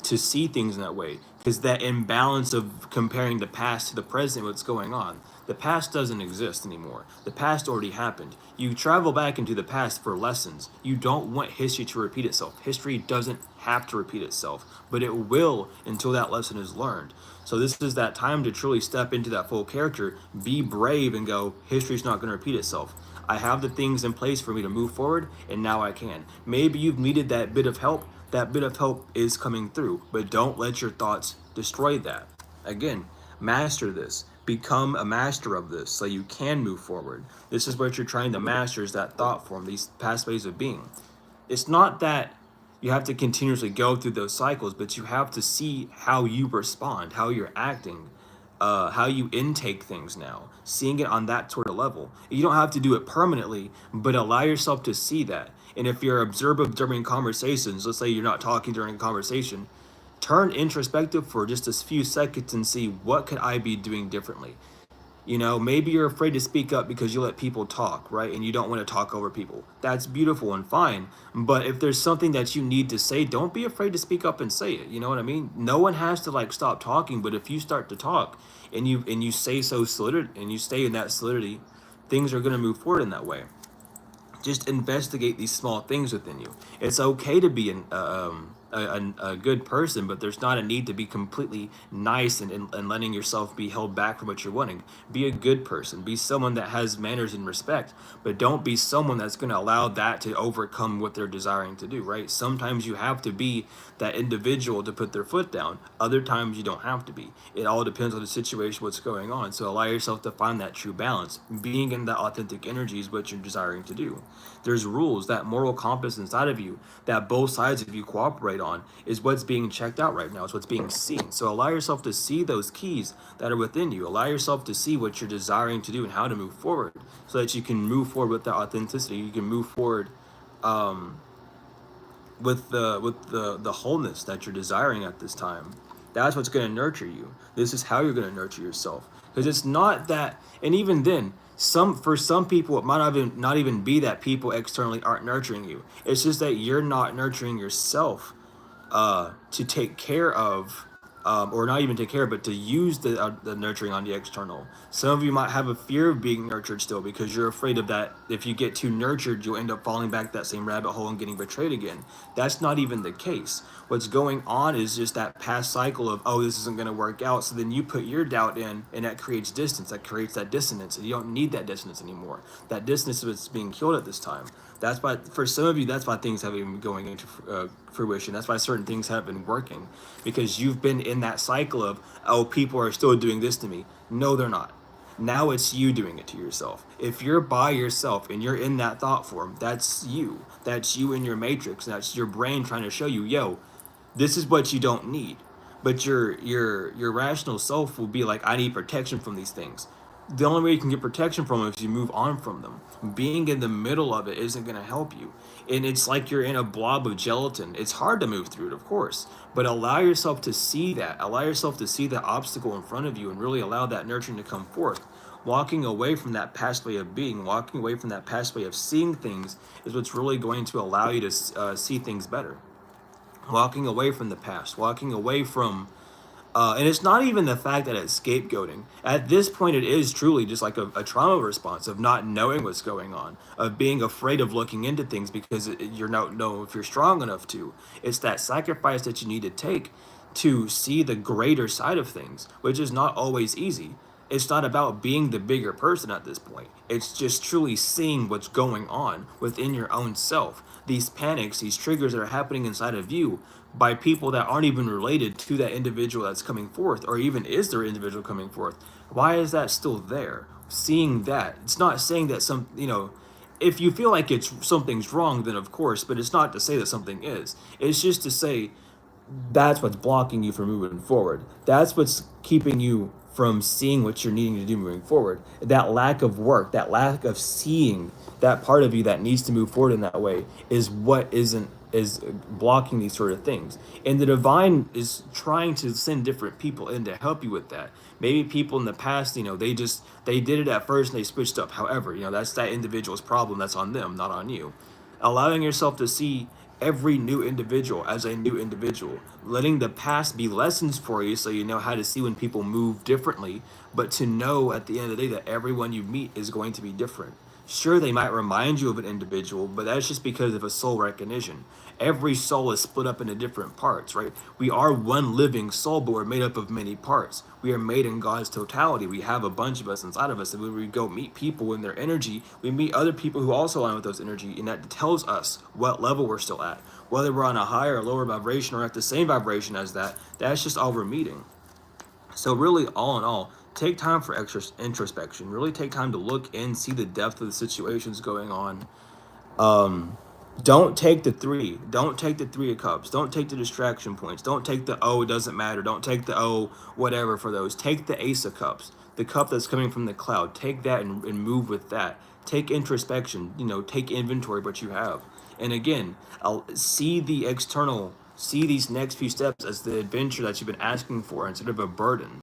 to see things in that way, because that imbalance of comparing the past to the present, what's going on. The past doesn't exist anymore. The past already happened. You travel back into the past for lessons. You don't want history to repeat itself. History doesn't have to repeat itself, but it will until that lesson is learned. So this is that time to truly step into that full character, be brave, and go, history's not going to repeat itself. I have the things in place for me to move forward, and now I can. Maybe you've needed that bit of help. That bit of help is coming through, but don't let your thoughts destroy that. Again, master this. Become a master of this so you can move forward. This is what you're trying to master, is that thought form, these past ways of being. It's not that you have to continuously go through those cycles, but you have to see how you respond, how you're acting, how you intake things now, seeing it on that sort of level. You don't have to do it permanently, but allow yourself to see that. And if you're observant during conversations, let's say you're not talking during a conversation, turn introspective for just a few seconds and see, what could I be doing differently? You know, maybe you're afraid to speak up because you let people talk, right? And you don't want to talk over people. That's beautiful and fine. But if there's something that you need to say, don't be afraid to speak up and say it. You know what I mean? No one has to like stop talking, but if you start to talk and you say so solid and you stay in that solidity, things are going to move forward in that way. Just investigate these small things within you. It's okay to be a good person, but there's not a need to be completely nice and letting yourself be held back from what you're wanting. Be a good person. Be someone that has manners and respect, but don't be someone that's going to allow that to overcome what they're desiring to do, right? Sometimes you have to be that individual to put their foot down. Other times you don't have to be. It all depends on the situation, what's going on. So allow yourself to find that true balance. Being in that authentic energy is what you're desiring to do. There's rules, that moral compass inside of you that both sides of you cooperate on is what's being checked out right now. It's what's being seen. So allow yourself to see those keys that are within you. Allow yourself to see what you're desiring to do and how to move forward, so that you can move forward with that authenticity. You can move forward with the wholeness that you're desiring at this time. That's what's going to nurture you. This is how you're going to nurture yourself. Because it's not that, and even then, for some people, it might not even be that people externally aren't nurturing you. It's just that you're not nurturing yourself to take care of, or not even take care of, but to use the nurturing on the external. Some of you might have a fear of being nurtured still because you're afraid of that. If you get too nurtured, you'll end up falling back that same rabbit hole and getting betrayed again. That's not even the case. What's going on is just that past cycle of, oh, this isn't going to work out. So then you put your doubt in, and that creates distance. That creates that dissonance. And you don't need that dissonance anymore. That dissonance is being killed at this time. That's why, for some of you, that's why things haven't been going into fruition. That's why certain things haven't been working, because you've been in that cycle of, oh, people are still doing this to me. No, they're not. Now it's you doing it to yourself. If you're by yourself and you're in that thought form, that's you. That's you in your matrix. That's your brain trying to show you, yo, this is what you don't need. But your rational self will be like, I need protection from these things. The only way you can get protection from them is you move on from them. Being in the middle of it isn't going to help you. And it's like you're in a blob of gelatin. It's hard to move through it, of course. But allow yourself to see that. Allow yourself to see the obstacle in front of you and really allow that nurturing to come forth. Walking away from that past way of being, walking away from that past way of seeing things is what's really going to allow you to see things better. Walking away from the past, walking away from and it's not even the fact that it's scapegoating. At this point, it is truly just like a trauma response of not knowing what's going on, of being afraid of looking into things because you're not know if you're strong enough to. It's that sacrifice that you need to take to see the greater side of things, which is not always easy. It's not about being the bigger person at this point. It's just truly seeing what's going on within your own self. These panics, these triggers that are happening inside of you by people that aren't even related to that individual that's coming forth, or even is there individual coming forth. Why is that still there? Seeing that. It's not saying that if you feel like something's wrong, then of course, but it's not to say that something is. It's just to say that's what's blocking you from moving forward. That's what's keeping you from seeing what you're needing to do moving forward. That lack of work, that lack of seeing that part of you that needs to move forward in that way is what is blocking these sort of things. And the divine is trying to send different people in to help you with that. Maybe people in the past, they did it at first and they switched up. However, that's that individual's problem. That's on them, not on you. Allowing yourself to see every new individual as a new individual, letting the past be lessons for you so you know how to see when people move differently, but to know at the end of the day that everyone you meet is going to be different. Sure, they might remind you of an individual, but that's just because of a soul recognition. Every soul is split up into different parts, right? We are one living soul, but we're made up of many parts. We are made in God's totality. We have a bunch of us inside of us. And when we go meet people in their energy, we meet other people who also align with those energy, and that tells us what level we're still at. Whether we're on a higher or lower vibration or at the same vibration as that, that's just all we're meeting. So really, all in all, take time for extra introspection. Really take time to look and see the depth of the situations going on. Don't take the three. Don't take the three of cups. Don't take the distraction points. Don't take the oh, it doesn't matter. Don't take the oh, whatever for those. Take the ace of cups, the cup that's coming from the cloud. Take that and move with that. Take introspection. Take inventory of what you have. And again, I'll see the external, see these next few steps as the adventure that you've been asking for instead of a burden.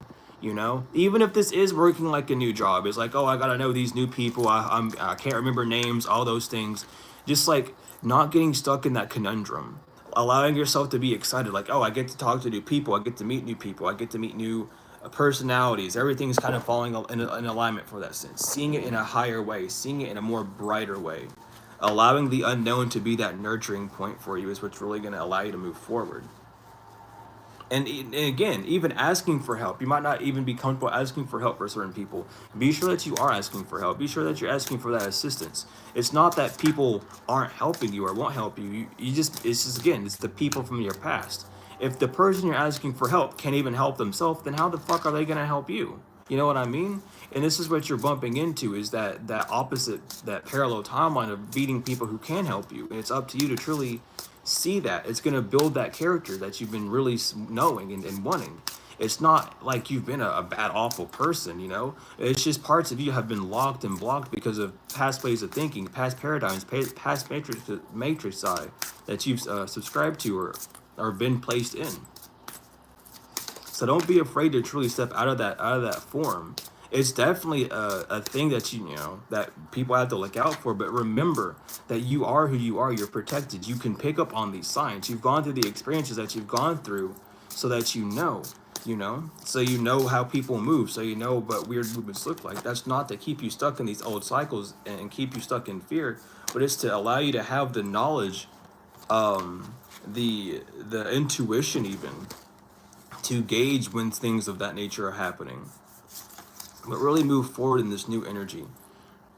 Even if this is working like a new job, it's like, oh, I gotta know these new people. I can't remember names, all those things. Just like not getting stuck in that conundrum, allowing yourself to be excited. Like, oh, I get to talk to new people. I get to meet new people. I get to meet new personalities. Everything's kind of falling in alignment for that sense. Seeing it in a higher way, seeing it in a more brighter way. Allowing the unknown to be that nurturing point for you is what's really going to allow you to move forward. And again, even asking for help, you might not even be comfortable asking for help for certain people. Be sure that you are asking for help. Be sure that you're asking for that assistance. It's not that people aren't helping you or won't help you. It's just, again, it's the people from your past. If the person you're asking for help can't even help themselves, then how the fuck are they going to help you? You know what I mean? And this is what you're bumping into, is that opposite, that parallel timeline of meeting people who can help you. And it's up to you to truly see that. It's going to build that character that you've been really knowing and wanting. It's not like you've been a bad, awful person. It's just parts of you have been locked and blocked because of past ways of thinking, past paradigms, past matrix side that you've subscribed to or been placed in. So don't be afraid to truly step out of that form. It's definitely a thing that that people have to look out for. But remember that you are who you are. You're protected. You can pick up on these signs. You've gone through the experiences that you've gone through, so that so you know how people move. So you know what weird movements look like. That's not to keep you stuck in these old cycles and keep you stuck in fear, but it's to allow you to have the knowledge, the intuition even, to gauge when things of that nature are happening. But really move forward in this new energy.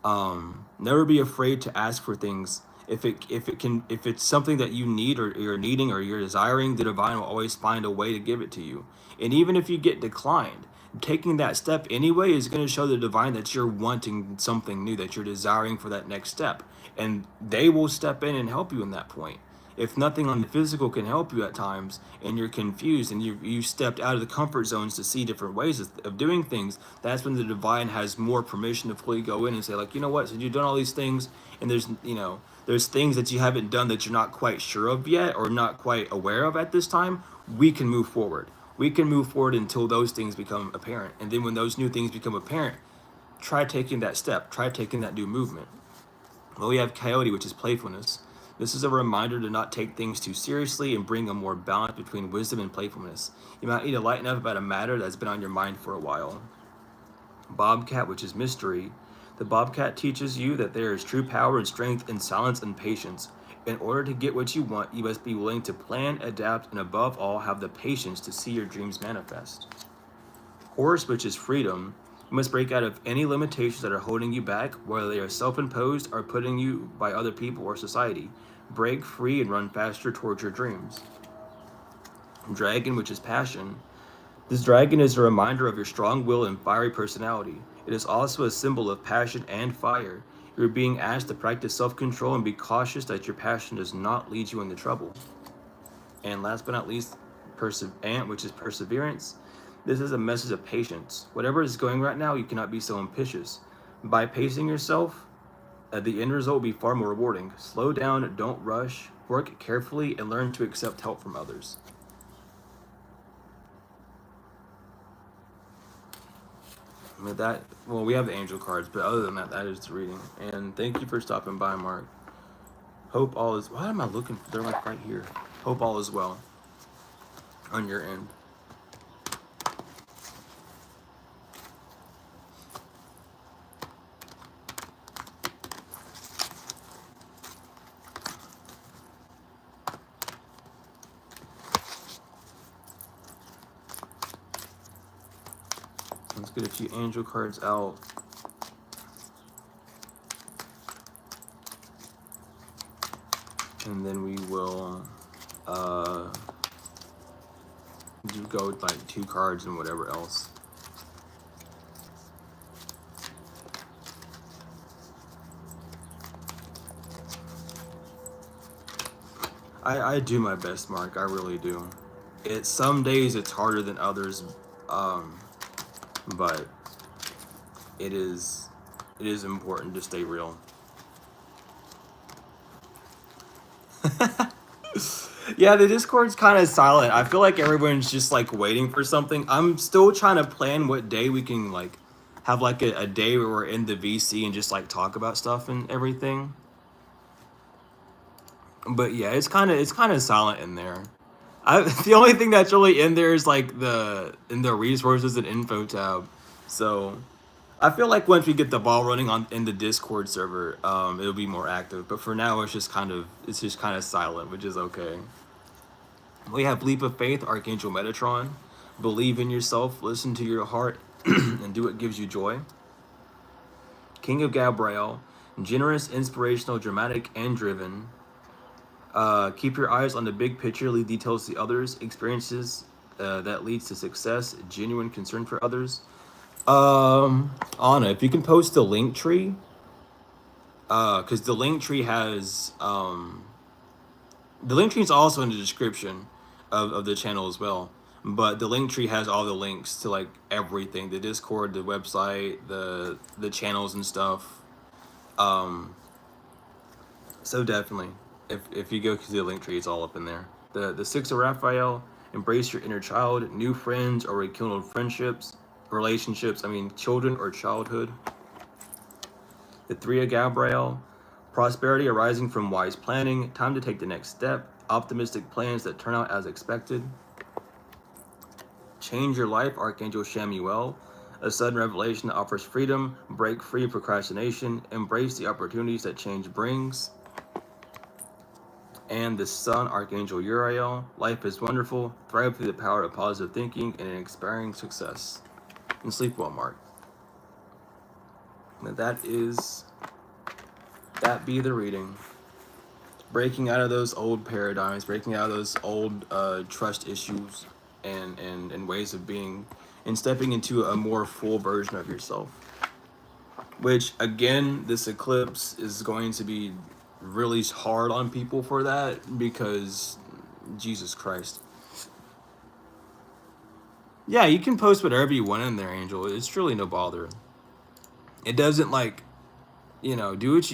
Never be afraid to ask for things. If it's something that you need or you're needing or you're desiring, the divine will always find a way to give it to you. And even if you get declined, taking that step anyway is going to show the divine that you're wanting something new, that you're desiring for that next step. And they will step in and help you in that point. If nothing on the physical can help you at times, and you're confused and you stepped out of the comfort zones to see different ways of doing things, that's when the divine has more permission to fully go in and say, like, you know what, so you've done all these things, and there's things that you haven't done that you're not quite sure of yet or not quite aware of at this time. We can move forward. We can move forward until those things become apparent. And then when those new things become apparent, try taking that step. Try taking that new movement. Well, we have Coyote, which is playfulness. This is a reminder to not take things too seriously and bring a more balance between wisdom and playfulness. You might need to lighten up about a matter that's been on your mind for a while. Bobcat, which is mystery. The Bobcat teaches you that there is true power and strength in silence and patience. In order to get what you want, you must be willing to plan, adapt, and above all, have the patience to see your dreams manifest. Horse, which is freedom. You must break out of any limitations that are holding you back, whether they are self-imposed or put on you by other people or society. Break free and run faster towards your dreams. Dragon, which is passion. This dragon is a reminder of your strong will and fiery personality. It is also a symbol of passion and fire. You are being asked to practice self-control and be cautious that your passion does not lead you into trouble. And last but not least, Ant, which is perseverance. This is a message of patience. Whatever is going right now, you cannot be so ambitious. By pacing yourself, the end result will be far more rewarding. Slow down, don't rush, work carefully, and learn to accept help from others. With that, well, we have the angel cards, but other than that, that is the reading. And thank you for stopping by, Mark. Hope all is. What am I looking for? They're like right here. Hope all is well on your end. Let's get a few angel cards out. And then we will go with like 2 cards and whatever else. I do my best, Mark. I really do. Some days it's harder than others, but it is important to stay real. Yeah, the Discord's kind of silent. I feel like everyone's just like waiting for something. I'm still trying to plan what day we can like have like a day where we're in the VC and just like talk about stuff and everything. But yeah, it's kind of silent in there. The only thing that's really in there is like in the resources and info tab. So I feel like once we get the ball running in the Discord server, it'll be more active. But for now, it's just kind of silent, which is okay. We have Leap of Faith, Archangel Metatron. Believe in yourself, listen to your heart, and do what gives you joy. King of Gabriel, generous, inspirational, dramatic, and driven. Keep your eyes on the big picture, leave details to others, experiences that leads to success, genuine concern for others. Anna, if you can post the link tree, because the link tree has the link tree is also in the description of the channel as well. But the link tree has all the links to like everything: the Discord, the website, the channels and stuff. So definitely, if you go to the link tree, it's all up in there. The 6 of Raphael, embrace your inner child, new friends or rekindled relationships. I mean, children or childhood. The 3 of Gabriel, prosperity arising from wise planning, time to take the next step, optimistic plans that turn out as expected. Change your life, Archangel Shamuel, a sudden revelation that offers freedom, break free of procrastination, embrace the opportunities that change brings. And the Sun, Archangel Uriel, life is wonderful, thrive through the power of positive thinking and an inspiring success. And sleep well, Mark. And that be the reading. Breaking out of those old paradigms, breaking out of those old trust issues and ways of being, and stepping into a more full version of yourself. Which, again, this eclipse is going to be really hard on people for that, because Jesus Christ. Yeah, you can post whatever you want in there, Angel. It's truly no bother. It doesn't like, do what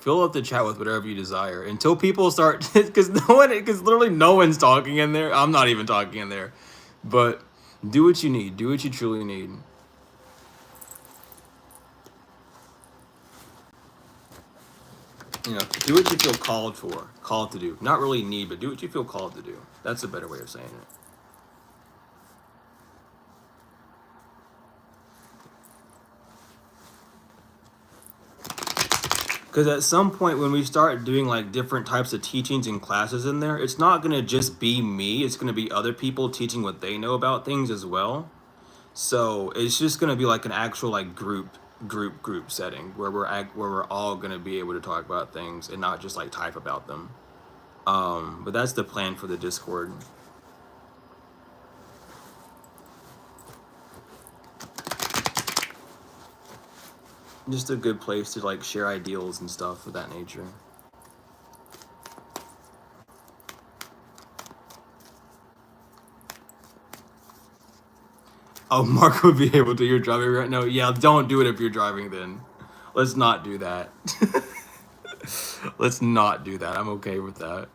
fill up the chat with whatever you desire until people start, because literally no one's talking in there. I'm not even talking in there, but do what you need. Do what you truly need. Do what you feel called to do. Not really need, but do what you feel called to do. That's a better way of saying it. Because at some point when we start doing like different types of teachings and classes in there, it's not going to just be me. It's going to be other people teaching what they know about things as well. So it's just going to be like an actual like group setting where we're all going to be able to talk about things and not just like type about them. But that's the plan for the Discord. Just a good place to like share ideals and stuff of that nature. Oh, Mark would be able to. You're driving right now. Yeah, don't do it if you're driving then. Let's not do that. Let's not do that. I'm okay with that.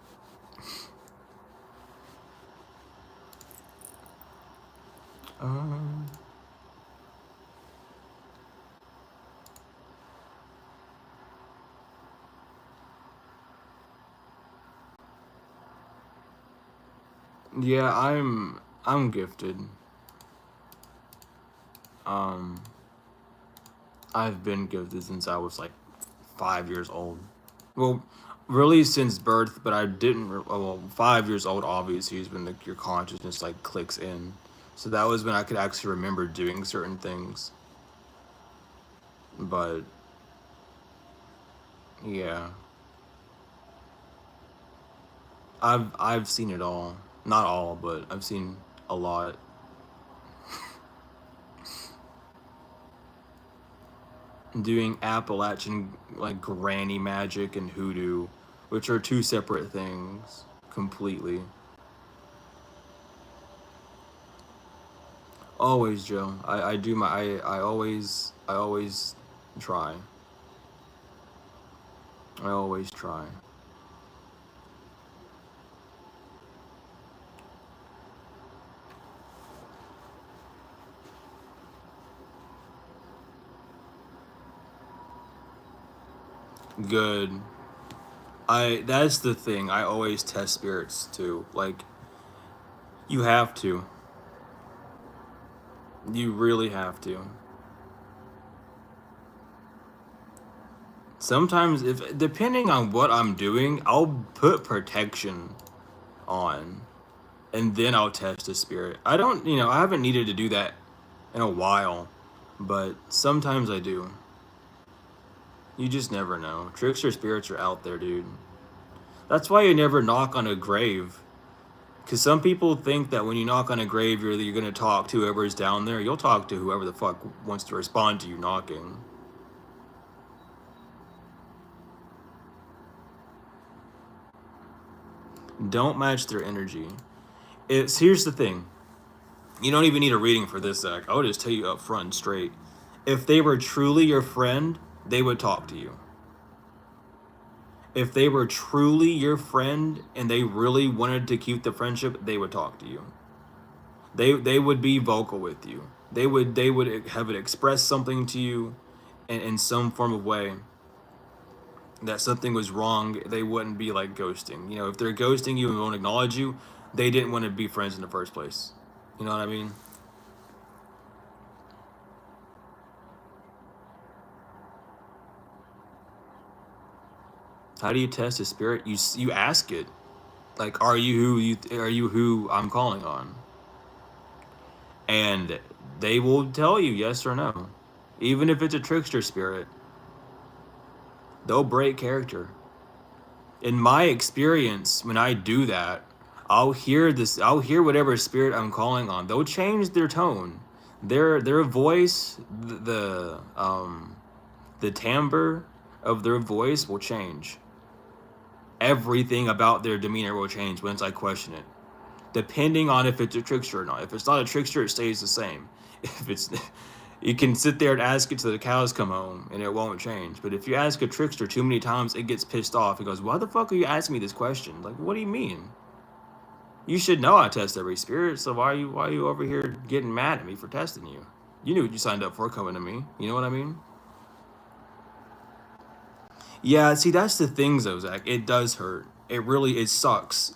Yeah, I'm gifted. I've been gifted since I was like 5 years old. Well, really since birth, but I didn't. Well, 5 years old obviously is when your consciousness like clicks in. So that was when I could actually remember doing certain things. But yeah, I've seen it all. Not all, but I've seen a lot. Doing Appalachian like granny magic and hoodoo, which are two separate things completely. Always, Joe. I do my I always try. I always try. Good. I that's the thing. I always test spirits too. Like you have to. You really have to. Sometimes if depending on what I'm doing, I'll put protection on and then I'll test a spirit. I don't, I haven't needed to do that in a while, but sometimes I do. You just never know. Trickster spirits are out there, dude. That's why you never knock on a grave. Because some people think that when you knock on a grave, you're going to talk to whoever's down there. You'll talk to whoever the fuck wants to respond to you knocking. Don't match their energy. Here's the thing. You don't even need a reading for this, Zach. I would just tell you up front and straight. If they were truly your friend, they would talk to you. If they were truly your friend and they really wanted to keep the friendship, they would talk to you. They would be vocal with you. They would have it express something to you in some form of way that something was wrong. They wouldn't be like ghosting. If they're ghosting you and won't acknowledge you, they didn't want to be friends in the first place. You know what I mean? How do you test a spirit? You ask it. Like, are you who I'm calling on? And they will tell you yes or no. Even if it's a trickster spirit, they'll break character. In my experience, when I do that, I'll hear whatever spirit I'm calling on. They'll change their tone. Their voice, the timbre of their voice will change. Everything about their demeanor will change once I question it. Depending on if it's a trickster or not. If it's not a trickster, it stays the same. If it's, you can sit there and ask it till the cows come home, and it won't change. But if you ask a trickster too many times, it gets pissed off. It goes, "Why the fuck are you asking me this question? Like, what do you mean? You should know I test every spirit. So why are you over here getting mad at me for testing you? You knew what you signed up for coming to me. You know what I mean?" Yeah, see, that's the thing, though, Zach. It does hurt. It sucks.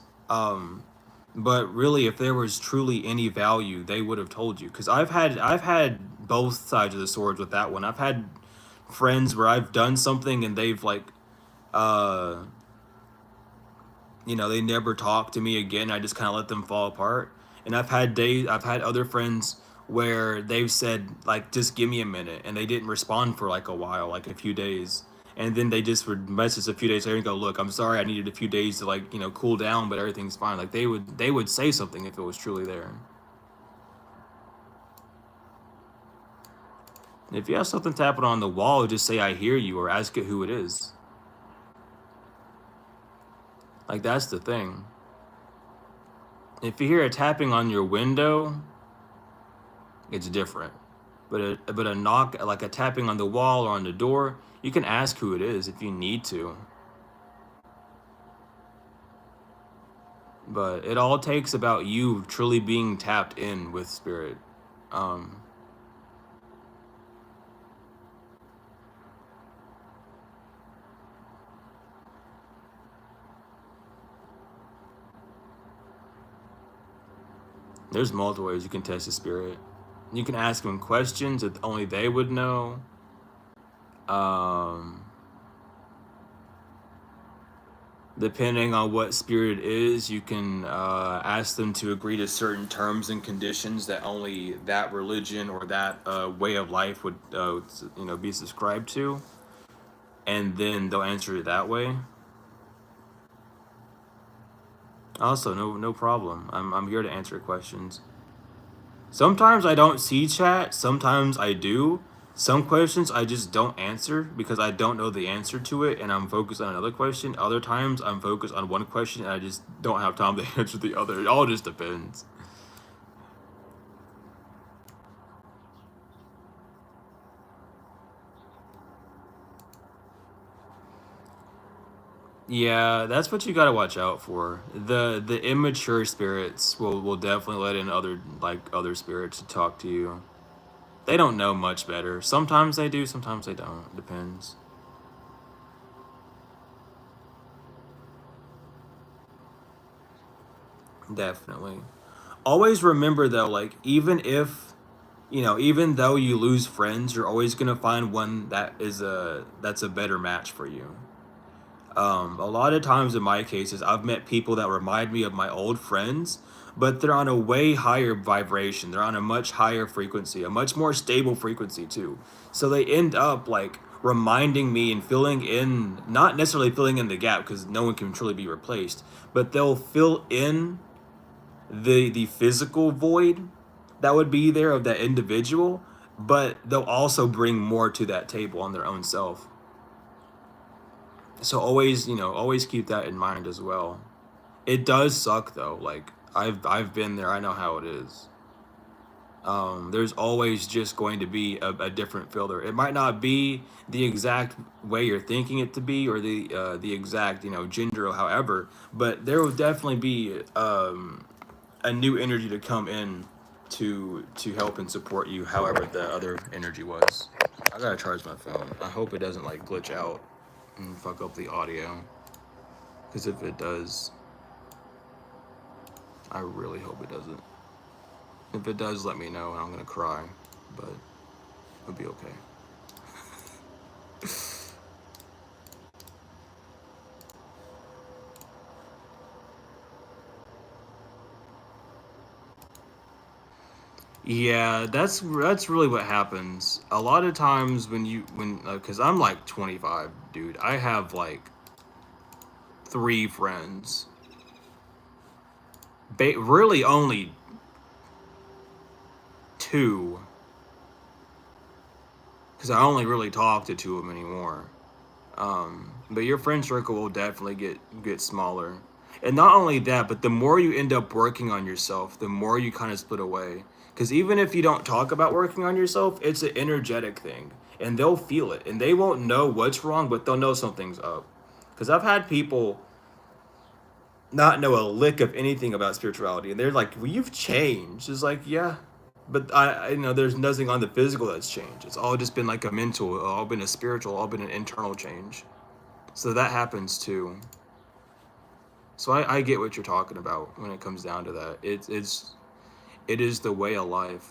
But really, if there was truly any value, they would have told you. Because I've had both sides of the swords with that one. I've had friends where I've done something and they've like, uh, they never talk to me again. I just kind of let them fall apart. And I've had other friends where they've said like, just give me a minute, and they didn't respond for like a while, like a few days. And then they just would message a few days later and go, "Look, I'm sorry, I needed a few days to like, cool down, but everything's fine." Like they would say something if it was truly there. If you have something tapping on the wall, just say "I hear you" or ask it who it is. Like that's the thing. If you hear a tapping on your window, it's different. But a knock, like a tapping on the wall or on the door, you can ask who it is if you need to. But it all takes about you truly being tapped in with spirit. Um, There's multiple ways you can test a spirit. You can ask them questions that only they would know. Um, Depending on what spirit it is, you can ask them to agree to certain terms and conditions that only that religion or that way of life would, be subscribed to, and then they'll answer it that way. Also, no problem. I'm here to answer questions. Sometimes I don't see chat. Sometimes I do. Some questions I just don't answer because I don't know the answer to it and I'm focused on another question. Other times I'm focused on one question and I just don't have time to answer the other. It all just depends. Yeah, that's what you gotta watch out for. The immature spirits will definitely let in other spirits to talk to you. They don't know much better. Sometimes they do, sometimes they don't. Depends. Definitely. Always remember though, like even though you lose friends, you're always gonna find one that's a better match for you. A lot of times in my cases, I've met people that remind me of my old friends, but they're on a way higher vibration. They're on a much higher frequency, a much more stable frequency too. So they end up like reminding me and filling in, not necessarily filling in the gap because no one can truly be replaced, but they'll fill in the physical void that would be there of that individual, but they'll also bring more to that table on their own self. So always, always keep that in mind as well. It does suck though. Like I've been there. I know how it is. There's always just going to be a different filter. It might not be the exact way you're thinking it to be, or the exact gender or however, but there will definitely be a new energy to come in to help and support you. However, the other energy was. I gotta charge my phone. I hope it doesn't like glitch out and fuck up the audio. Because if it does, I really hope it doesn't. If it does, let me know and I'm gonna cry. But it'll be okay. Yeah, that's really what happens. A lot of times when cuz I'm like 25, dude. I have like 3 friends. Really only 2 cuz I only really talk to 2 of them anymore. But your friend circle will definitely get smaller. And not only that, but the more you end up working on yourself, the more you kind of split away. Because even if you don't talk about working on yourself, it's an energetic thing. And they'll feel it. And they won't know what's wrong, but they'll know something's up. Because I've had people not know a lick of anything about spirituality. And they're like, well, you've changed. It's like, yeah. But there's nothing on the physical that's changed. It's all just been like a mental, all been a spiritual, all been an internal change. So that happens too. So I get what you're talking about when it comes down to that. It is the way of life.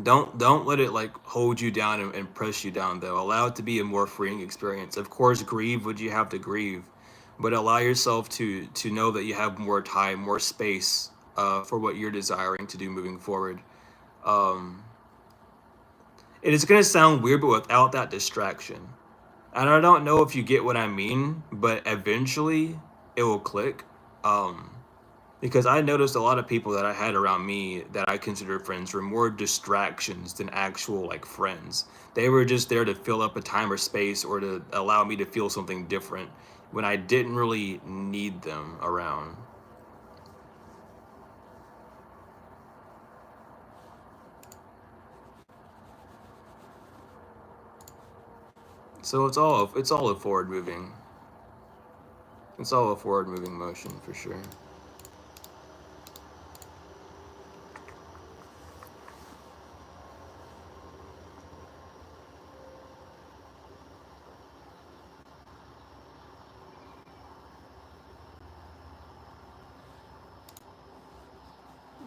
Don't let it like hold you down and press you down though. Allow it to be a more freeing experience. Of course, grieve what you have to grieve, but allow yourself to know that you have more time, more space for what you're desiring to do moving forward. Um, it is gonna sound weird, but without that distraction. And I don't know if you get what I mean, but eventually it will click. Um, because I noticed a lot of people that I had around me that I considered friends were more distractions than actual like friends. They were just there to fill up a time or space or to allow me to feel something different when I didn't really need them around. So it's all a forward moving. It's all a forward moving motion for sure.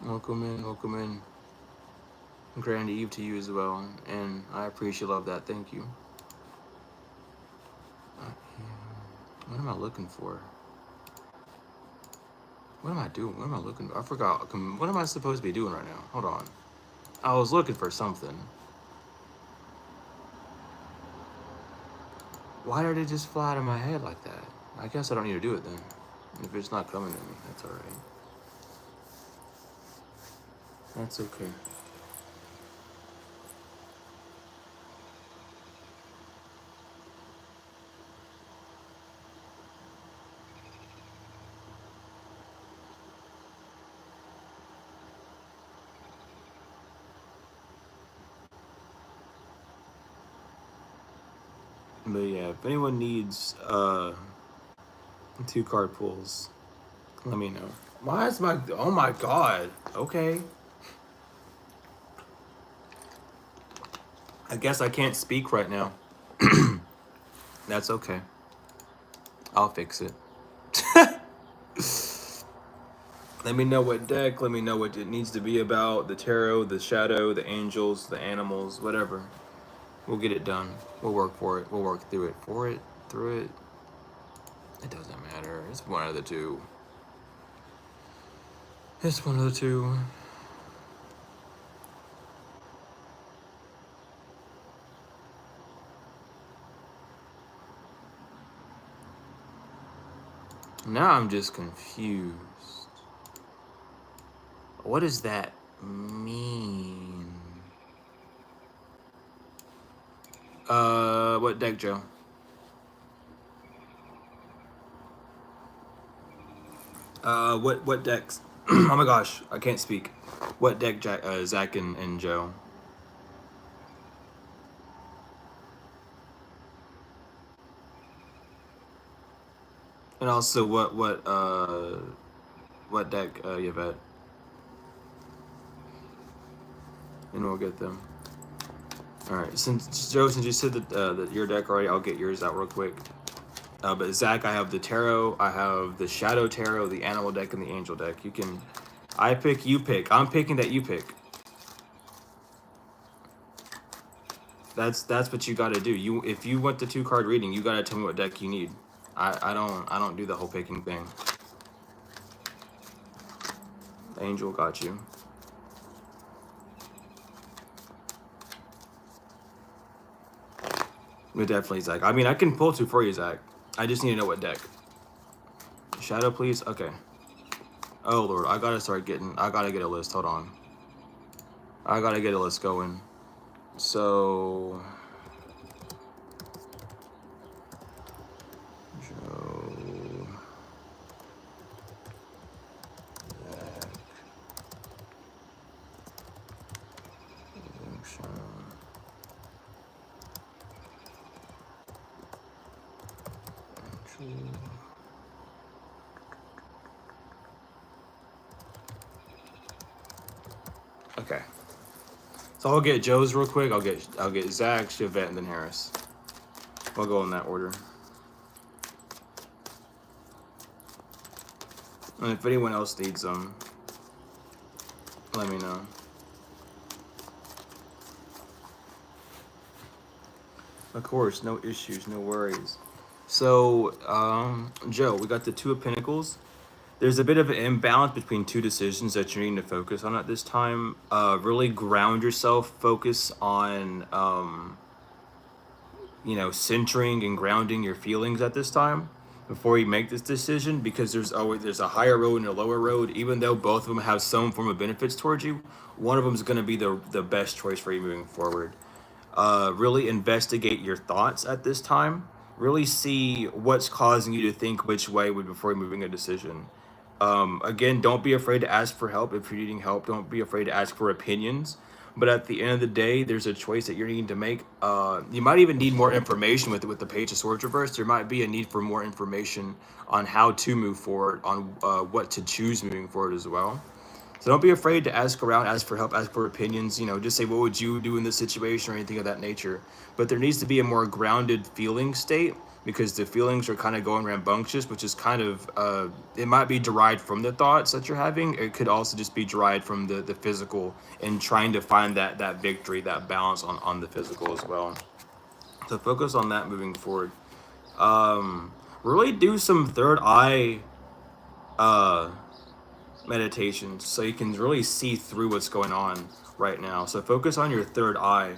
Welcome in, welcome in. Grand Eve to you as well, and I appreciate love that. Thank you. What am I looking for? What am I doing? What am I looking for? I forgot. What am I supposed to be doing right now? Hold on. I was looking for something. Why did it just fly out of my head like that? I guess I don't need to do it then. If it's not coming to me, that's alright. That's okay. But yeah, if anyone needs 2 card pulls, let me know. Why is my... Oh my god. Okay. I guess I can't speak right now. That's okay. I'll fix it. Let me know what deck, let me know what it needs to be about. The tarot, the shadow, the angels, the animals, whatever. We'll get it done. We'll work for it. We'll work through it. Through it. It doesn't matter. It's one of the two. It's one of the two. Now I'm just confused. What does that mean? What deck, Joe? What decks? Oh my gosh, I can't speak. What deck, Zach and Joe? And also, what deck, Yvette? And we'll get them. All right, since Joe, since you said that your deck already, I'll get yours out real quick. But Zach, I have the tarot, I have the shadow tarot, the animal deck, and the angel deck. You can, I pick, you pick. I'm picking that you pick. That's what you got to do. If you want the 2 card reading, you got to tell me what deck you need. I don't do the whole picking thing. The angel got you. But definitely, Zach. I mean, I can pull 2 for you, Zach. I just need to know what deck. Shadow, please? Okay. Oh, Lord. I gotta get a list. Hold on. I gotta get a list going. So... Joe... Zach... Okay. So I'll get Joe's real quick. I'll get Zach's, Yvette, and then Harris. We'll go in that order. And if anyone else needs them, let me know. Of course, no issues, no worries. So, Joe, we got the 2 of Pentacles. There's a bit of an imbalance between 2 decisions that you're needing to focus on at this time. Really ground yourself, focus on, you know, centering and grounding your feelings at this time before you make this decision, because there's a higher road and a lower road. Even though both of them have some form of benefits towards you, one of them is going to be the best choice for you moving forward. Really investigate your thoughts at this time. Really see what's causing you to think which way before moving a decision. Again, don't be afraid to ask for help. If you're needing help, don't be afraid to ask for opinions. But at the end of the day, there's a choice that you're needing to make. You might even need more information with the Page of Swords reversed. There might be a need for more information on how to move forward, on what to choose moving forward as well. So don't be afraid to ask around, ask for help, ask for opinions. You know, just say, what would you do in this situation or anything of that nature. But there needs to be a more grounded feeling state because the feelings are kind of going rambunctious, which is kind of, it might be derived from the thoughts that you're having. It could also just be derived from the physical and trying to find that victory, that balance on the physical as well. So focus on that moving forward. Really do some third eye uh, meditations so you can really see through what's going on right now. So focus on your third eye.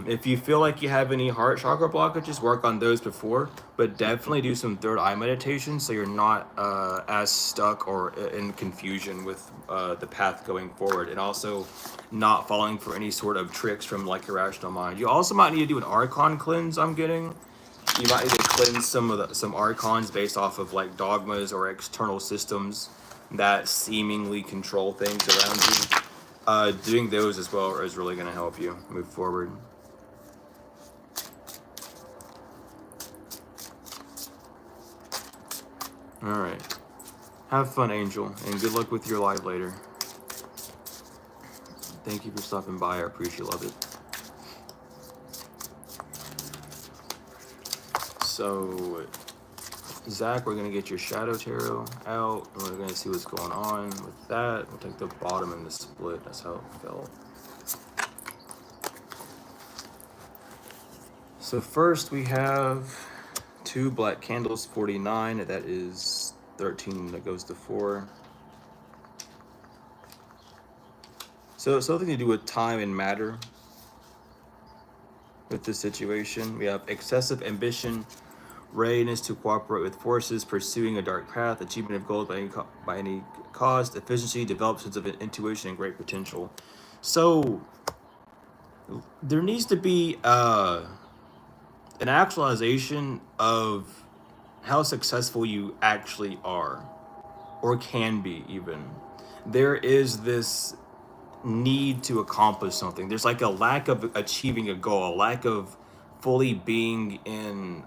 If you feel like you have any heart chakra blockages, work on those before, but definitely do some third eye meditation so you're not as stuck or in confusion with the path going forward, and also not falling for any sort of tricks from like your rational mind. You also might need to do an archon cleanse. I'm getting. You might need to cleanse some archons based off of like dogmas or external systems that seemingly control things around you. Doing those as well is really going to help you move forward. All right. Have fun, Angel, and good luck with your live later. Thank you for stopping by. I appreciate it. So, Zach, we're going to get your Shadow Tarot out, and we're going to see what's going on with that. We'll take the bottom and the split. That's how it felt. So first we have 2 black candles, 49. That is 13 that goes to 4. So it's something to do with time and matter with this situation. We have excessive ambition, readiness to cooperate with forces, pursuing a dark path, achievement of goals by any cost, efficiency, develop sense of intuition, and great potential. So there needs to be an actualization of how successful you actually are, or can be even. There is this need to accomplish something. There's like a lack of achieving a goal, a lack of fully being in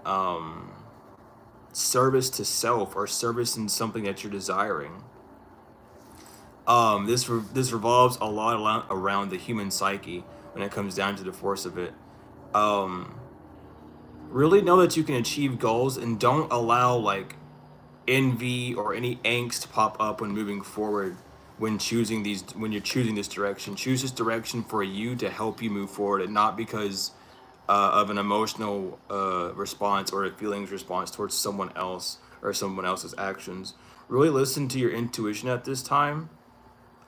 service to self or service in something that you're desiring. This revolves a lot around the human psyche when it comes down to the force of it. Really know that you can achieve goals, and don't allow like envy or any angst to pop up when moving forward. When you're choosing this direction, choose this direction for you to help you move forward, and not because of an emotional response or a feelings response towards someone else or someone else's actions. Really listen to your intuition at this time.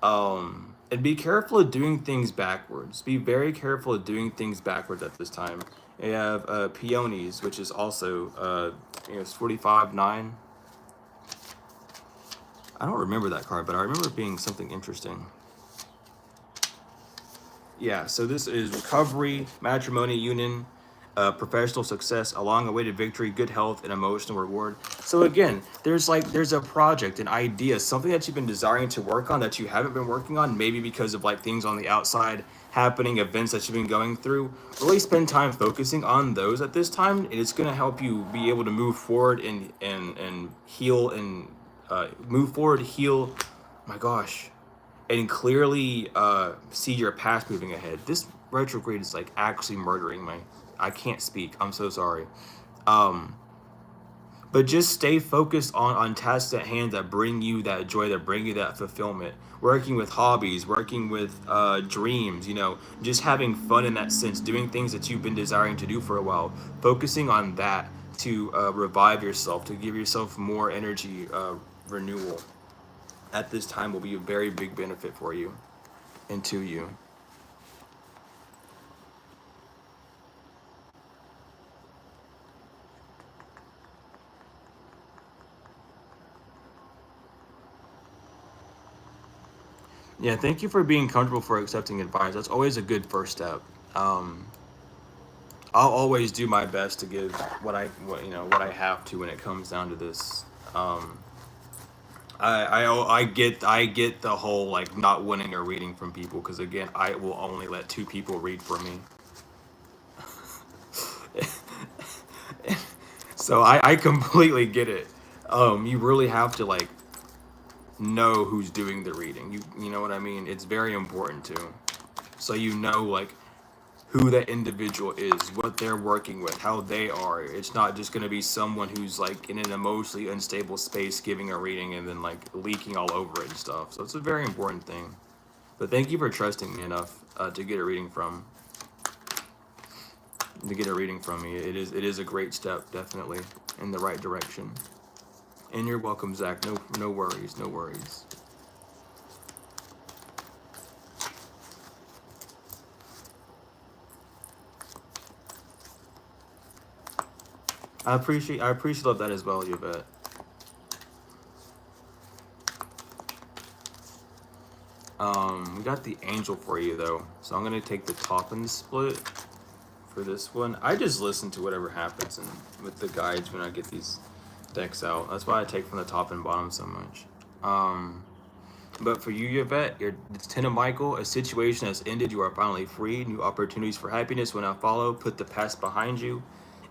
And be careful of doing things backwards. Be very careful of doing things backwards at this time. You have peonies, which is also it's 45-9. I don't remember that card, but I remember it being something interesting. Yeah, so this is recovery, matrimony, union, professional success, a long-awaited victory, good health, and emotional reward. So again, there's a project, an idea, something that you've been desiring to work on that you haven't been working on, maybe because of like things on the outside happening, events that you've been going through. Really spend time focusing on those at this time, and it's going to help you be able to move forward and heal and move forward, heal. My gosh. And clearly see your past moving ahead. This retrograde is like actually murdering my. I can't speak. I'm so sorry. But just stay focused on tasks at hand that bring you that joy, that bring you that fulfillment. Working with hobbies, working with dreams, just having fun in that sense, doing things that you've been desiring to do for a while. Focusing on that to revive yourself, to give yourself more energy, renewal. At this time will be a very big benefit for you and to you. Yeah, thank you for being comfortable for accepting advice. That's always a good first step. I'll always do my best to give what I have to when it comes down to this. I get the whole like not winning or reading from people, because again, I will only let 2 people read for me. So I completely get it. You really have to like know who's doing the reading. You know what I mean? It's very important too. So you know like who that individual is, what they're working with, how they are. It's not just going to be someone who's like in an emotionally unstable space giving a reading and then like leaking all over it and stuff. So it's a very important thing. But thank you for trusting me enough to get a reading from me. It is a great step, definitely in the right direction. And you're welcome, Zach. No worries, no worries. I appreciate that as well, Yvette. We got the angel for you though, so I'm gonna take the top and the split for this one. I just listen to whatever happens and with the guides when I get these decks out. That's why I take from the top and bottom so much. But for you, Yvette, it's Ten of Michael. A situation has ended. You are finally free. New opportunities for happiness will now follow. Put the past behind you.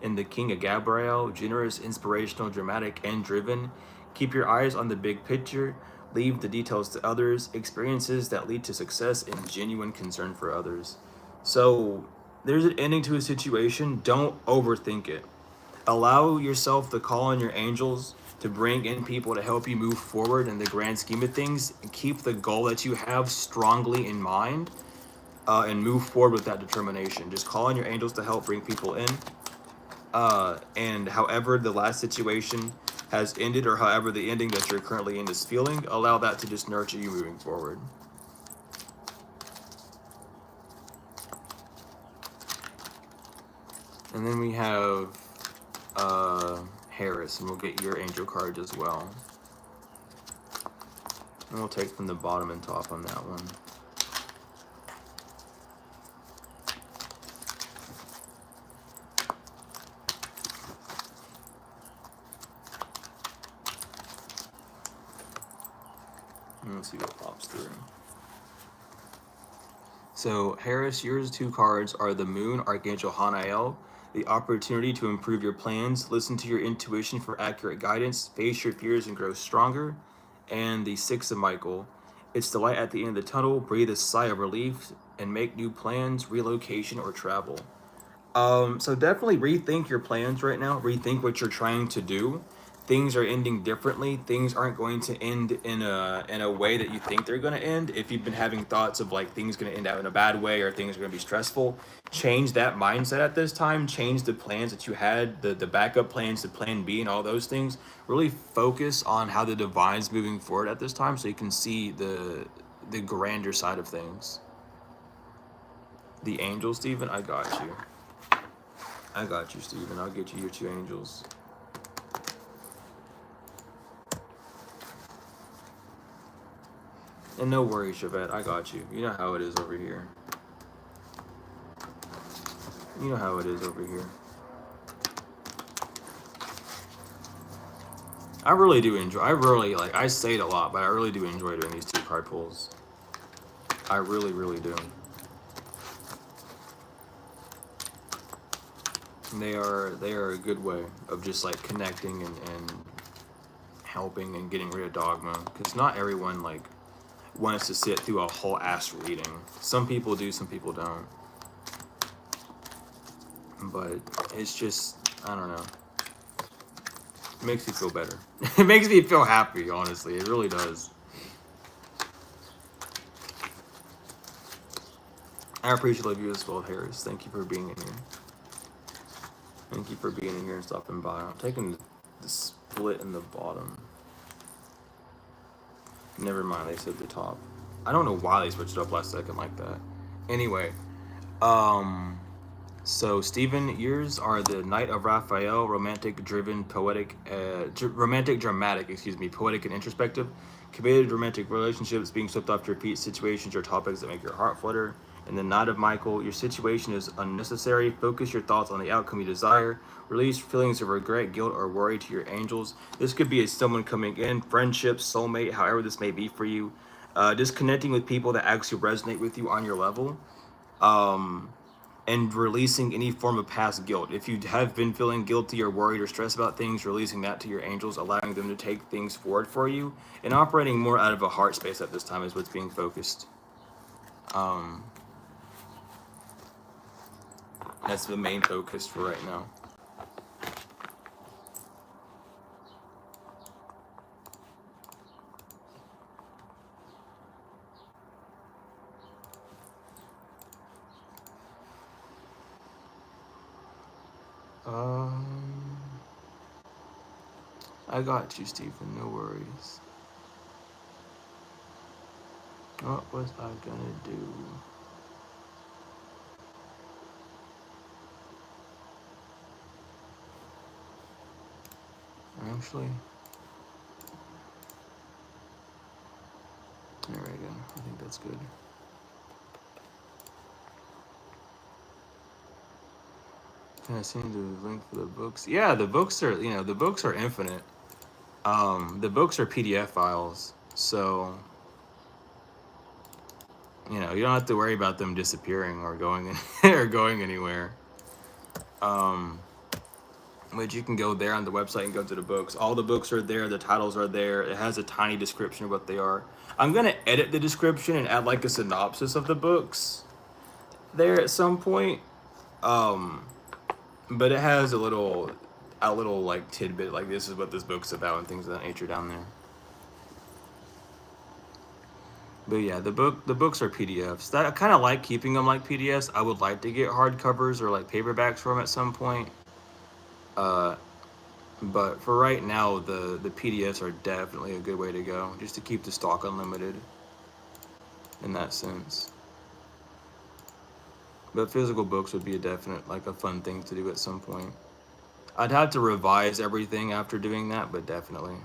And the King of Gabriel, generous, inspirational, dramatic, and driven. Keep your eyes on the big picture. Leave the details to others. Experiences that lead to success and genuine concern for others. So there's an ending to a situation. Don't overthink it. Allow yourself to call on your angels to bring in people to help you move forward in the grand scheme of things. And keep the goal that you have strongly in mind and move forward with that determination. Just call on your angels to help bring people in. And however the last situation has ended, or however the ending that you're currently in is feeling, allow that to just nurture you moving forward. And then we have Harris, and we'll get your angel cards as well. And we'll take from the bottom and top on that one. Let's see what pops through. So, Harris, yours two cards are the Moon, Archangel Hanael, the opportunity to improve your plans, listen to your intuition for accurate guidance, face your fears and grow stronger, and the Six of Michael. It's the light at the end of the tunnel, breathe a sigh of relief, and make new plans, relocation, or travel. So definitely rethink your plans right now. Rethink what you're trying to do. Things are ending differently. Things aren't going to end in a way that you think they're going to end. If you've been having thoughts of like things going to end out in a bad way or things are going to be stressful, change that mindset at this time. Change the plans that you had, the backup plans, the plan B, and all those things. Really focus on how the divine's moving forward at this time, so you can see the grander side of things. The angel, Stephen, I got you. I got you, Steven. I'll get you your two angels. And no worries, Chevette. I got you. You know how it is over here. You know how it is over here. I really do enjoy. I say it a lot, but I really do enjoy doing these two card pulls. I really, really do. They are a good way of just like connecting and helping and getting rid of dogma, because not everyone like wants to sit through a whole ass reading. Some people do, some people don't. But it's just, I don't know. It makes me feel better. It makes me feel happy, honestly. It really does. I appreciate you as well, Harris. Thank you for being in here. Thank you for being in here and stopping by. I'm taking the split in the bottom. Never mind, they said the top. I don't know why they switched it up last second like that. Anyway, so Stephen, yours are the Knight of Raphael, romantic, driven, poetic, romantic, dramatic, poetic and introspective, committed romantic relationships, being swept off your feet, situations or topics that make your heart flutter. And the Knight of Michael, your situation is unnecessary. Focus your thoughts on the outcome you desire. Release feelings of regret, guilt, or worry to your angels. This could be someone coming in, friendship, soulmate, however this may be for you. Just connecting with people that actually resonate with you on your level. and releasing any form of past guilt. If you have been feeling guilty or worried or stressed about things, releasing that to your angels, allowing them to take things forward for you, and operating more out of a heart space at this time is what's being focused. That's the main focus for right now. I got you, Stephen. No worries. What was I gonna do? Actually, there we go. I think that's good. Can I send the link for the books? Yeah, the books are, the books are infinite. The books are PDF files, so you don't have to worry about them disappearing or going or going anywhere. But you can go there on the website and go to the books. All the books are there. The titles are there. It has a tiny description of what they are. I'm gonna edit the description and add like a synopsis of the books there at some point. But it has a little like tidbit, like this is what this book's about and things of that nature down there. But yeah, the books are PDFs. I kind of like keeping them like PDFs. I would like to get hardcovers or like paperbacks for them at some point. But for right now, the PDFs are definitely a good way to go, just to keep the stock unlimited in that sense. But physical books would be a definite, like a fun thing to do at some point. I'd have to revise everything after doing that, but definitely.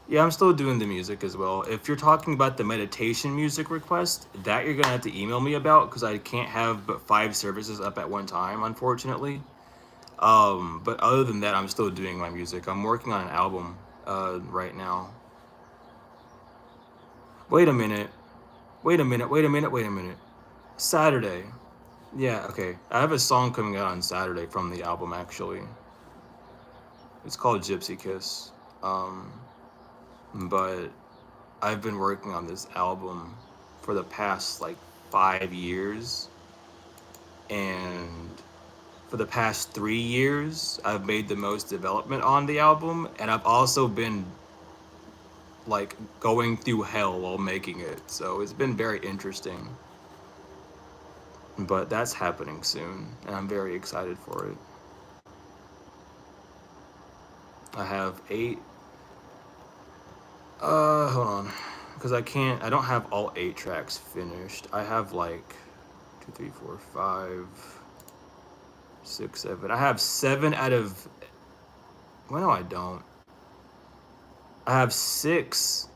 Yeah, I'm still doing the music as well. If you're talking about the meditation music request, that you're gonna have to email me about, because I can't have but 5 services up at one time, unfortunately. But other than that, I'm still doing my music. I'm working on an album right now. Wait a minute. Saturday. Yeah, okay. I have a song coming out on Saturday from the album, actually. It's called Gypsy Kiss. But I've been working on this album for the past like 5 years, and for the past 3 years I've made the most development on the album, and I've also been like going through hell while making it, so it's been very interesting. But that's happening soon, and I'm very excited for it. I have 8 hold on, because I don't have all 8 tracks finished. I have like 2, 3, 4, 5, 6, 7. I have 7 out of, well, no, I don't. I have 6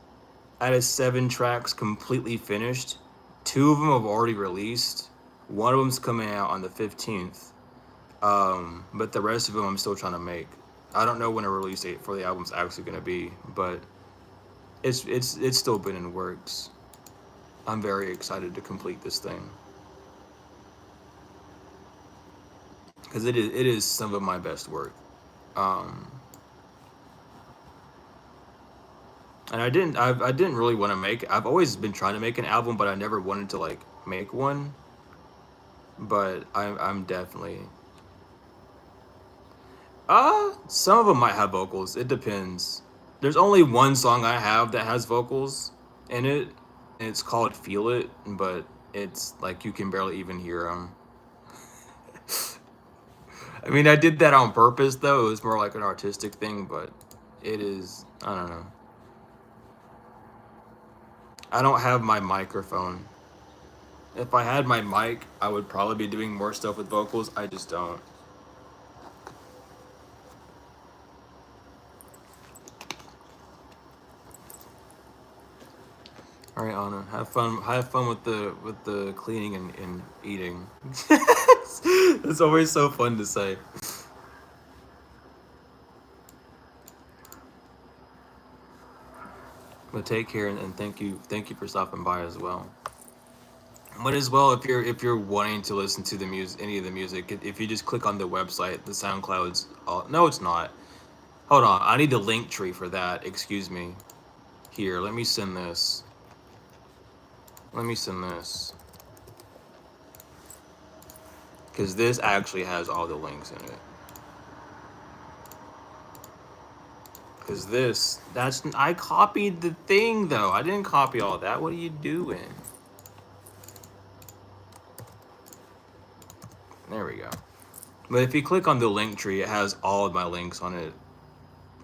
out of 7 tracks completely finished. 2 of them have already released. One of them's coming out on the 15th. But the rest of them I'm still trying to make. I don't know when a release date for the album's actually gonna be, but it's still been in the works. I'm very excited to complete this thing, because it is some of my best work. And I didn't really want to make. I've always been trying to make an album, but I never wanted to like make one. But I'm definitely. Some of them might have vocals. It depends. There's only one song I have that has vocals in it, and it's called "Feel It," but it's like you can barely even hear them. I mean, I did that on purpose though. It was more like an artistic thing, but it is. I don't know. I don't have my microphone. If I had my mic, I would probably be doing more stuff with vocals. I just don't. All right, Anna, have fun. Have fun with the cleaning and eating. It's always so fun to say. But take care, and thank you for stopping by as well. Might as well if you're wanting to listen to the music, any of the music. If you just click on the website, the SoundCloud's. All, no, it's not. Hold on, I need the link tree for that. Excuse me. Here, let me send this. Let me send this. Because this actually has all the links in it. Because I copied the thing though. I didn't copy all that. What are you doing? There we go. But if you click on the link tree, it has all of my links on it.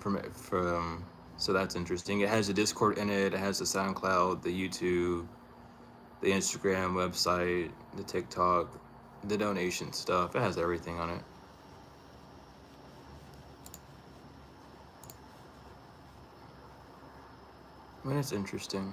From so that's interesting. It has the Discord in it. It has the SoundCloud, the YouTube, the Instagram website, the TikTok, the donation stuff. It has everything on it. I mean, it's interesting.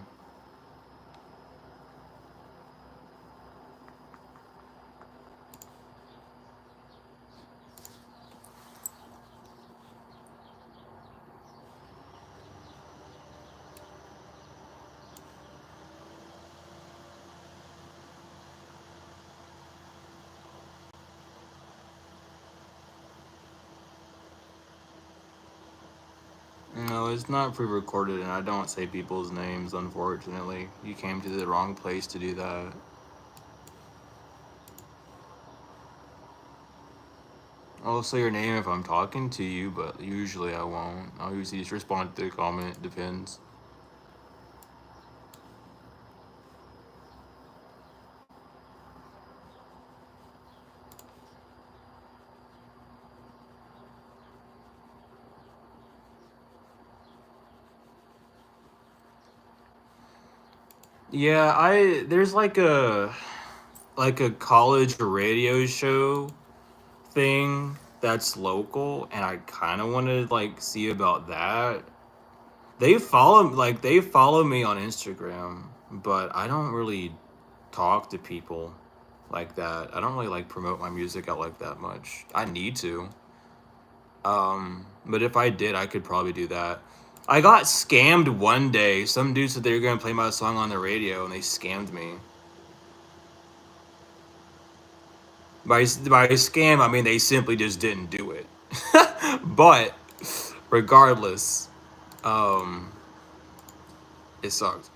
No, it's not pre-recorded, and I don't say people's names, unfortunately. You came to the wrong place to do that. I'll say your name if I'm talking to you, but usually I won't. I'll usually just respond to the comment. Depends. Yeah, there's like a college radio show thing that's local, and I kind of want to like see about that. They follow me on Instagram, but I don't really talk to people like that. I don't really like promote my music out like that much. I need to. But if I did, I could probably do that. I got scammed one day. Some dude said they were gonna play my song on the radio, and they scammed me. By scam, I mean they simply just didn't do it. But regardless, um, it sucked.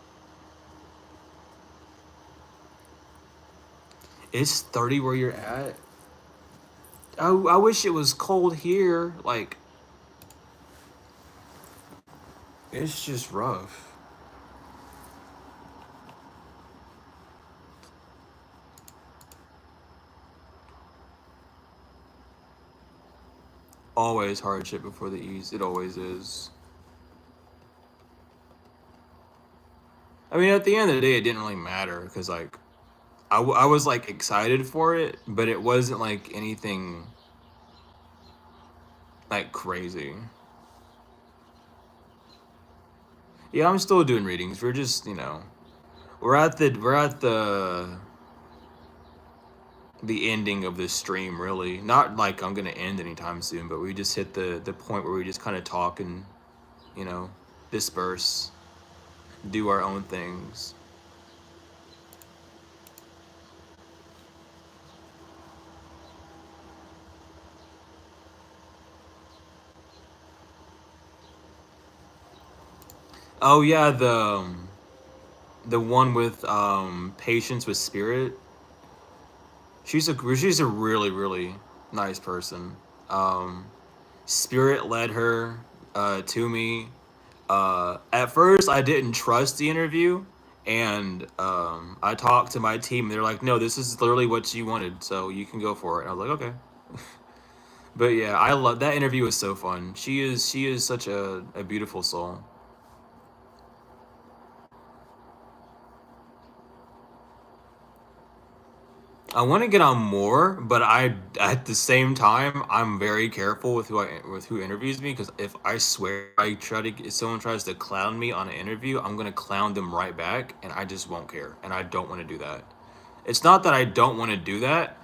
It's 30 where you're at. I wish it was cold here. Like, it's just rough. Always hardship before the ease. It always is. I mean, at the end of the day, it didn't really matter because, like, I was, like, excited for it, but it wasn't, like, anything, like, crazy. Yeah, I'm still doing readings. We're just, we're at the ending of this stream, really. Not like I'm gonna end anytime soon, but we just hit the point where we just kind of talk and, you know, disperse, do our own things. Oh yeah, the one with patience with spirit. She's a really really nice person. Um, Spirit led her to me. At first, I didn't trust the interview, and I talked to my team. And they're like, "No, this is literally what you wanted, so you can go for it." And I was like, "Okay." But yeah, I love that interview. Was so fun. She is such a beautiful soul. I want to get on more, but I at the same time I'm very careful with who interviews me because if I swear I try to if someone tries to clown me on an interview, I'm gonna clown them right back, and I just won't care, and I don't want to do that. It's not that I don't want to do that.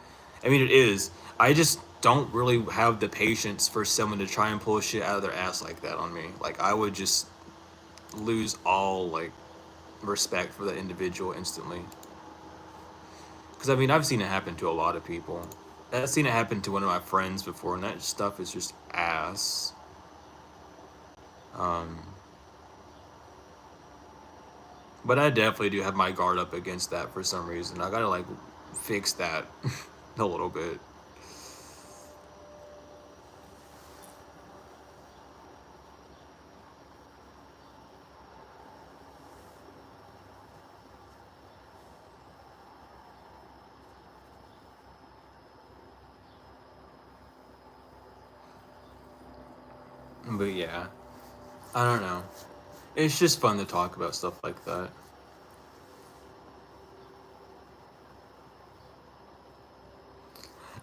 I mean it is. I just don't really have the patience for someone to try and pull shit out of their ass like that on me. Like I would just lose all like respect for the individual instantly. Because I mean, I've seen it happen to a lot of people. I've seen it happen to one of my friends before, and that stuff is just ass. Um, but I definitely do have my guard up against that for some reason. I gotta like fix that a little bit. But yeah, I don't know. It's just fun to talk about stuff like that.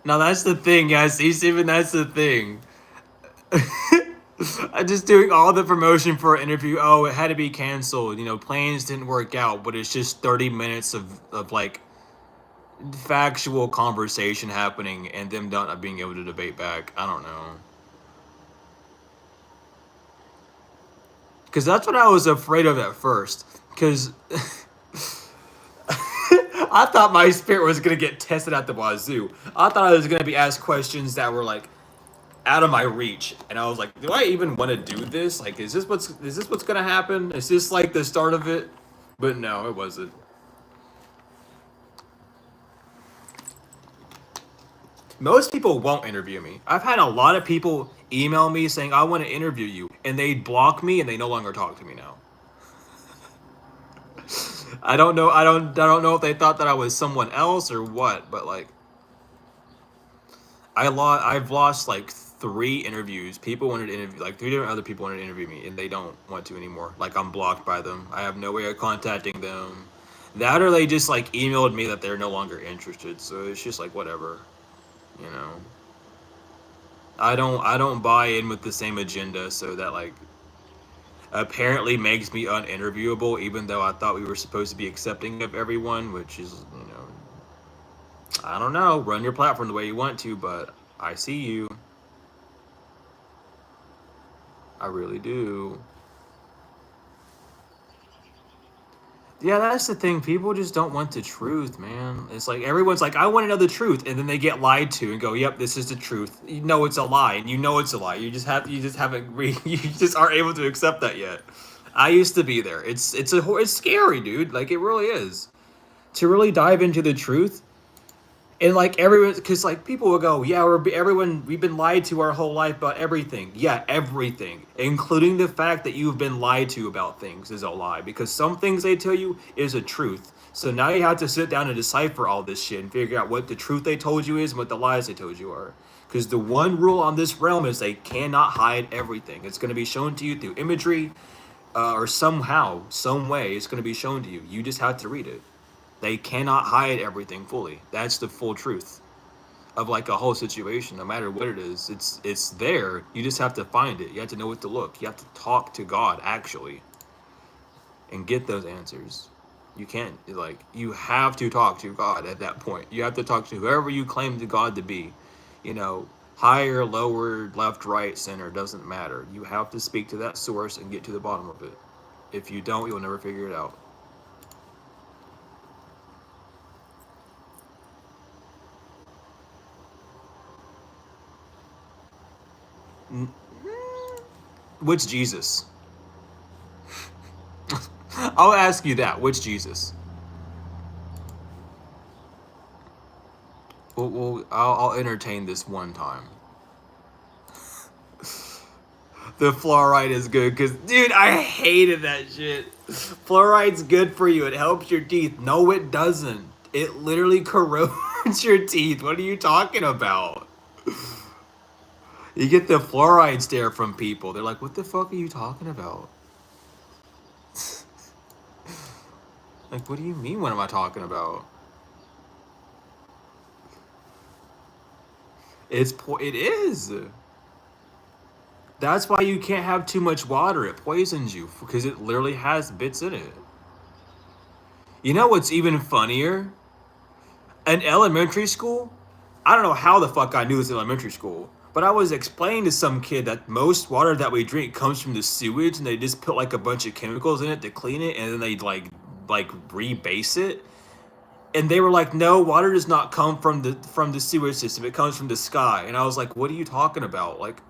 Now that's the thing, guys. Even that's the thing. I'm just doing all the promotion for an interview. Oh, it had to be canceled. You know, plans didn't work out, but it's just 30 minutes of like factual conversation happening and them not being able to debate back. I don't know. Because that's what I was afraid of at first. Because I thought my spirit was going to get tested at the wazoo. I thought I was going to be asked questions that were like out of my reach, and I was like, do I even want to do this? Like, is this what's gonna happen? Is this like the start of it? But no, it wasn't. Most people won't interview me. I've had a lot of people email me saying I want to interview you, and they block me and they no longer talk to me now. I don't know. I don't know if they thought that I was someone else or what, but like I've lost like 3 interviews. People wanted to interview, like 3 different other people wanted to interview me, and they don't want to anymore. Like I'm blocked by them. I have no way of contacting them. That or they just like emailed me that they're no longer interested. So it's just like whatever, you know. I don't buy in with the same agenda, so that like apparently makes me uninterviewable, even though I thought we were supposed to be accepting of everyone, which is, you know, I don't know, run your platform the way you want to, but I see you. I really do. Yeah, that's the thing. People just don't want the truth, man. It's like everyone's like, I want to know the truth, and then they get lied to and go, "Yep, this is the truth." You know it's a lie, and you know it's a lie. You just haven't you just aren't able to accept that yet. I used to be there. It's scary, dude. Like it really is. To really dive into the truth, and like everyone, because like people will go, yeah, we've been lied to our whole life about everything. Yeah, everything, including the fact that you've been lied to about things is a lie. Because some things they tell you is a truth. So now you have to sit down and decipher all this shit and figure out what the truth they told you is and what the lies they told you are. Because the one rule on this realm is they cannot hide everything. It's going to be shown to you through imagery, or somehow, some way, it's going to be shown to you. You just have to read it. They cannot hide everything fully. That's the full truth of like a whole situation, no matter what it is. It's there. You just have to find it. You have to know what to look. You have to talk to God actually and get those answers. You can't like you have to talk to God at that point. You have to talk to whoever you claim to God to be. You know, higher, lower, left, right, center, doesn't matter. You have to speak to that source and get to the bottom of it. If you don't, you'll never figure it out. Which Jesus? I'll ask you that. Which Jesus? I'll entertain this one time. The fluoride is good because, dude, I hated that shit. Fluoride's good for you. It helps your teeth. No, it doesn't. It literally corrodes your teeth. What are you talking about? You get the fluoride stare from people. They're like, what the fuck are you talking about? Like, what do you mean? What am I talking about? It is. That's why you can't have too much water. It poisons you because it literally has bits in it. You know what's even funnier? In elementary school, I don't know how the fuck I knew this in elementary school, but I was explaining to some kid that most water that we drink comes from the sewage, and they just put like a bunch of chemicals in it to clean it, and then they like rebase it. And they were like, no, water does not come from the sewage system. It comes from the sky. And I was like, what are you talking about? Like,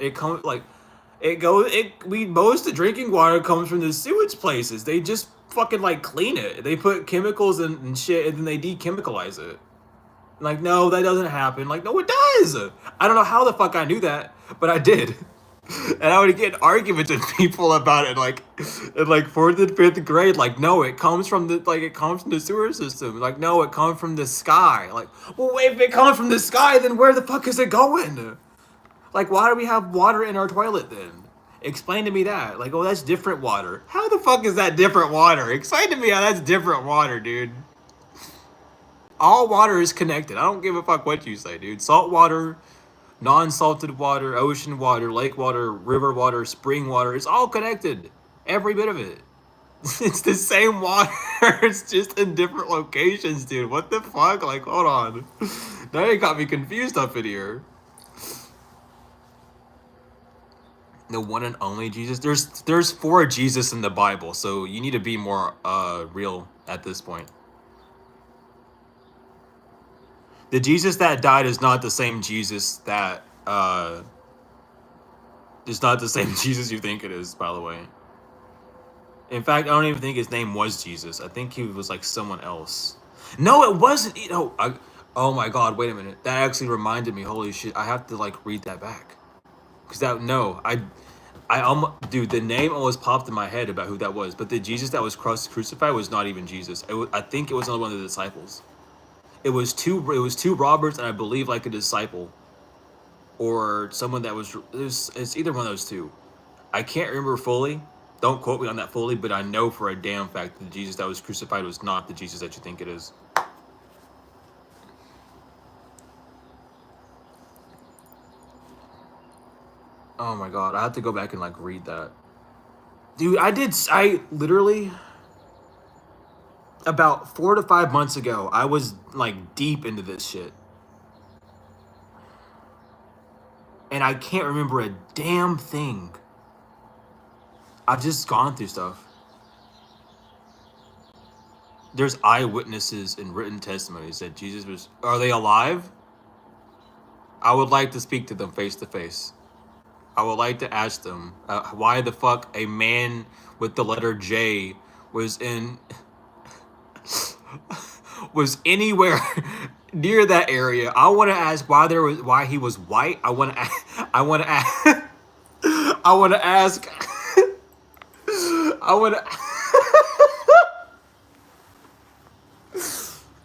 it comes like it goes. Most of the drinking water comes from the sewage places. They just fucking like clean it. They put chemicals and shit, and then they dechemicalize it. Like, no, that doesn't happen. Like, no, it does. I don't know how the fuck I knew that, but I did. And I would get arguments with people about it, like, in like fourth and fifth grade. Like, no, it comes from the sewer system. Like, no, it comes from the sky. Like, well, if it comes from the sky, then where the fuck is it going? Like, why do we have water in our toilet then? Explain to me that. Like, oh, that's different water. How the fuck is that different water? Explain to me how that's different water, dude. All water is connected. I don't give a fuck what you say, dude. Salt water, non-salted water, ocean water, lake water, river water, spring water. It's all connected. Every bit of it. It's the same water. It's just in different locations, dude. What the fuck? Like, hold on. Now you got me confused up in here. The one and only Jesus. There's 4 Jesus in the Bible, so you need to be more real at this point. The Jesus that died is not the same Jesus that is not the same Jesus you think it is, by the way. In fact, I don't even think his name was Jesus. I think he was like someone else. No, it wasn't. Oh my God! Wait a minute. That actually reminded me. Holy shit! I have to like read that back. Cause I almost, dude. The name almost popped in my head about who that was. But the Jesus that was crucified was not even Jesus. I think it was another one of the disciples. It was two robbers and I believe like a disciple, or someone that it's either one of those two. I can't remember fully. Don't quote me on that fully, but I know for a damn fact that the Jesus that was crucified was not the Jesus that you think it is. Oh my God, I have to go back and like read that. Dude, I literally about 4 to 5 months ago, I was like deep into this shit. And I can't remember a damn thing. I've just gone through stuff. There's eyewitnesses and written testimonies that Jesus was... Are they alive? I would like to speak to them face to face. I would like to ask them why the fuck a man with the letter J was anywhere near that area. I want to ask why he was white. I want to ask. I want to ask.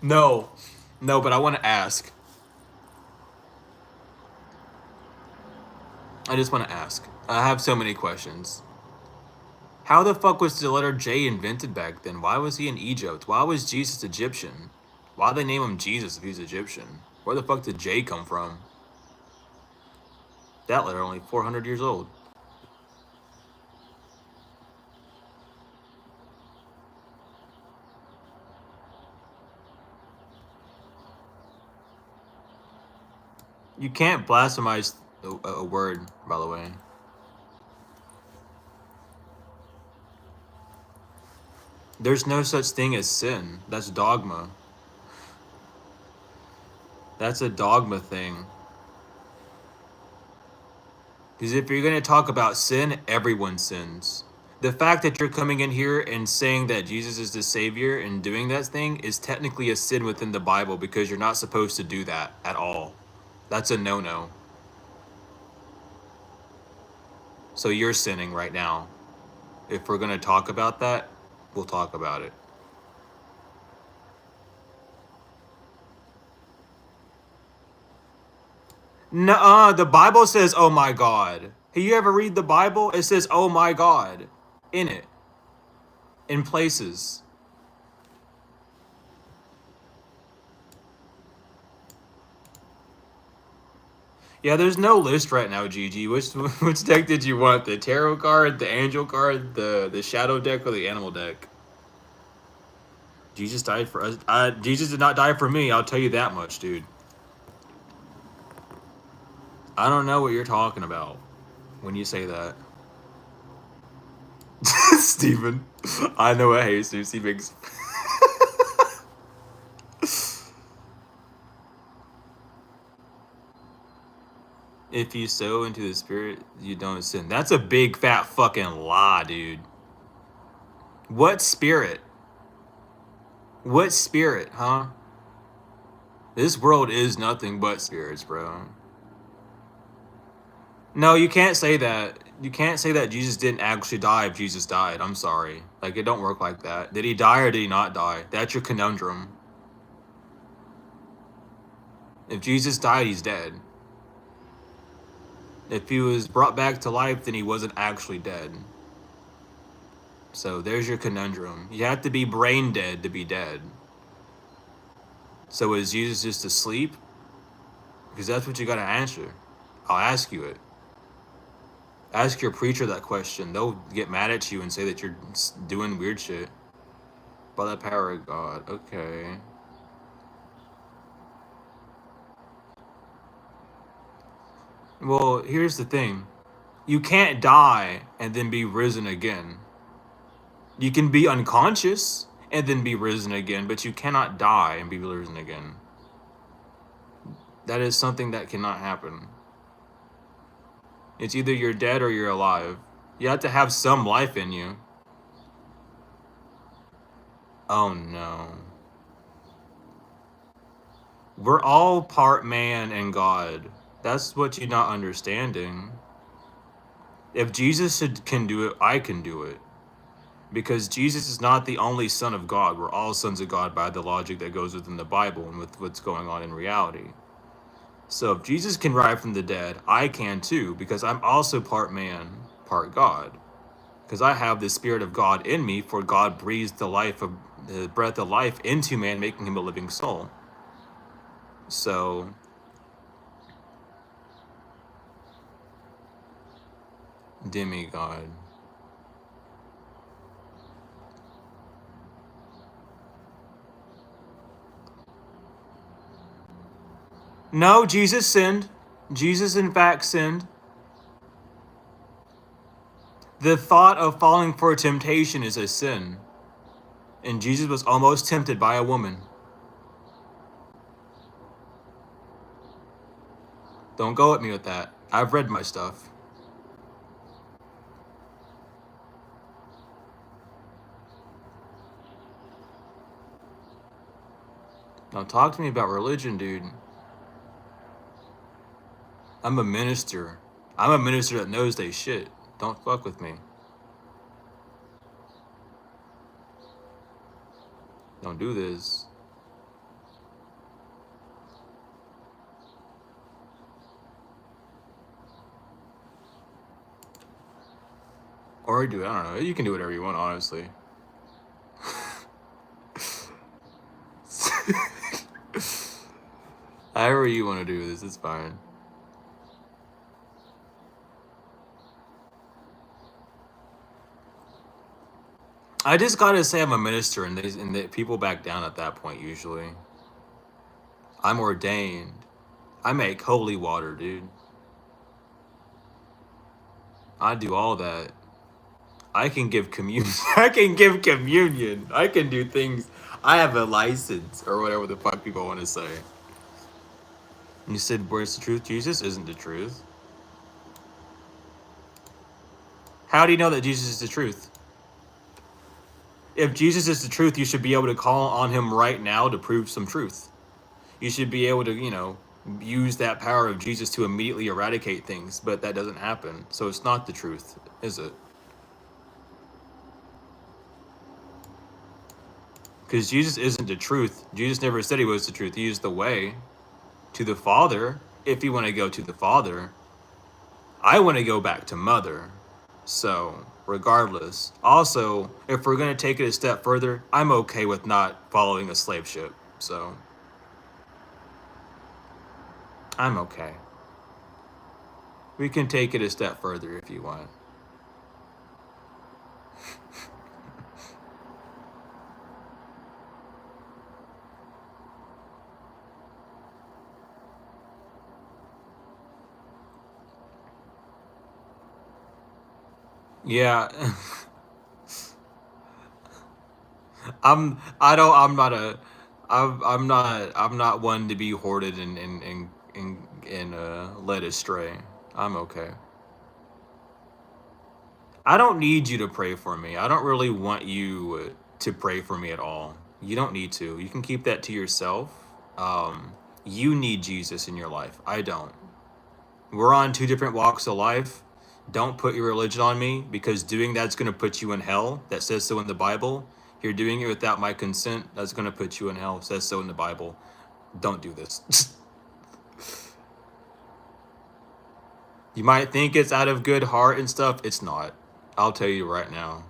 No, but I want to ask. I just want to ask. I have so many questions. How the fuck was the letter J invented back then? Why was he in Egypt? Why was Jesus Egyptian? Why'd they name him Jesus if he's Egyptian? Where the fuck did J come from? That letter only 400 years old. You can't blasphemize a word, by the way. There's no such thing as sin. That's dogma. That's a dogma thing. Because if you're going to talk about sin, everyone sins. The fact that you're coming in here and saying that Jesus is the Savior and doing that thing is technically a sin within the Bible because you're not supposed to do that at all. That's a no-no. So you're sinning right now. If we're going to talk about that, we'll talk about it. Nuh-uh, the Bible says, oh my God. Have you ever read the Bible? It says, oh my God, in it. In places. Yeah, there's no list right now, Gigi. Which deck did you want? The tarot card, the angel card, the shadow deck, or the animal deck? Jesus died for us. Jesus did not die for me, I'll tell you that much, dude. I don't know what you're talking about when you say that. Steven, I know what Jesus, he makes... If you sow into the spirit, you don't sin. That's a big fat fucking lie, dude. What spirit? What spirit, huh? This world is nothing but spirits, bro. No, you can't say that. You can't say that Jesus didn't actually die if Jesus died. I'm sorry. Like, it don't work like that. Did he die or did he not die? That's your conundrum. If Jesus died, he's dead. If he was brought back to life, then he wasn't actually dead. So there's your conundrum. You have to be brain dead to be dead. So is Jesus just asleep? Because that's what you gotta answer. I'll ask you it. Ask your preacher that question. They'll get mad at you and say that you're doing weird shit. By the power of God. Okay. Well, here's the thing. You can't die and then be risen again. You can be unconscious and then be risen again, but you cannot die and be risen again. That is something that cannot happen. It's either you're dead or you're alive. You have to have some life in you. Oh no. We're all part man and God. That's what you're not understanding. If Jesus can do it, I can do it. Because Jesus is not the only son of God. We're all sons of God by the logic that goes within the Bible and with what's going on in reality. So if Jesus can rise from the dead, I can too, because I'm also part man, part God. Because I have the Spirit of God in me, for God breathes the breath of life into man, making him a living soul. So demigod. No, Jesus sinned. Jesus in fact sinned. The thought of falling for temptation is a sin. And Jesus was almost tempted by a woman. Don't go at me with that. I've read my stuff. Don't talk to me about religion, dude. I'm a minister. I'm a minister that knows they shit. Don't fuck with me. Don't do this. Or do it. I don't know. You can do whatever you want, honestly. However you want to do this, it's fine. I just gotta say I'm a minister, and they people back down at that point usually. I'm ordained. I make holy water, dude. I do all that. I can give communion. I can give communion. I can do things. I have a license, or whatever the fuck people want to say. You said, where's the truth? Jesus isn't the truth. How do you know that Jesus is the truth? If Jesus is the truth, you should be able to call on him right now to prove some truth. You should be able to, use that power of Jesus to immediately eradicate things, but that doesn't happen. So it's not the truth, is it? Because Jesus isn't the truth. Jesus never said he was the truth. He is the way to the Father, if you want to go to the Father. I want to go back to Mother. So, regardless. Also, if we're going to take it a step further, I'm okay with not following a slave ship. So, I'm okay. We can take it a step further if you want. Yeah. I'm not one to be hoarded and and led astray. I'm okay. I don't need you to pray for me. I don't really want you to pray for me at all. You don't need to. You can keep that to yourself. You need Jesus in your life. I don't. We're on two different walks of life. Don't put your religion on me, because doing that's going to put you in hell. That says so in the Bible. You're doing it without my consent. That's going to put you in hell. It says so in the Bible. Don't do this. You might think it's out of good heart and stuff. It's not. I'll tell you right now.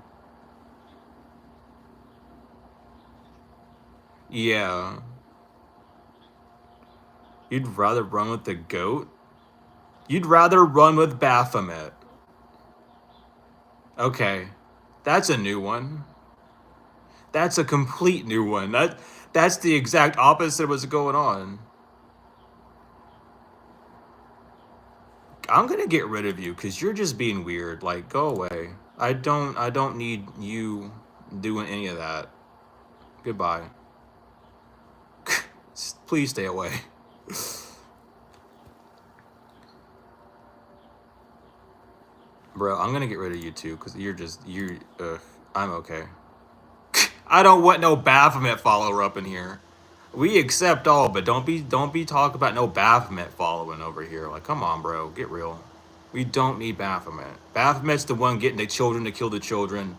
Yeah. You'd rather run with the goat? You'd rather run with Baphomet. Okay. That's a new one. That's a complete new one. That's the exact opposite of what's going on. I'm gonna get rid of you because you're just being weird. Like, go away. I don't need you doing any of that. Goodbye. Please stay away. Bro, I'm gonna get rid of you too, because I'm okay. I don't want no Baphomet follower up in here. We accept all, but don't be talking about no Baphomet following over here. Like, come on, bro, get real. We don't need Baphomet. Baphomet's the one getting the children to kill the children.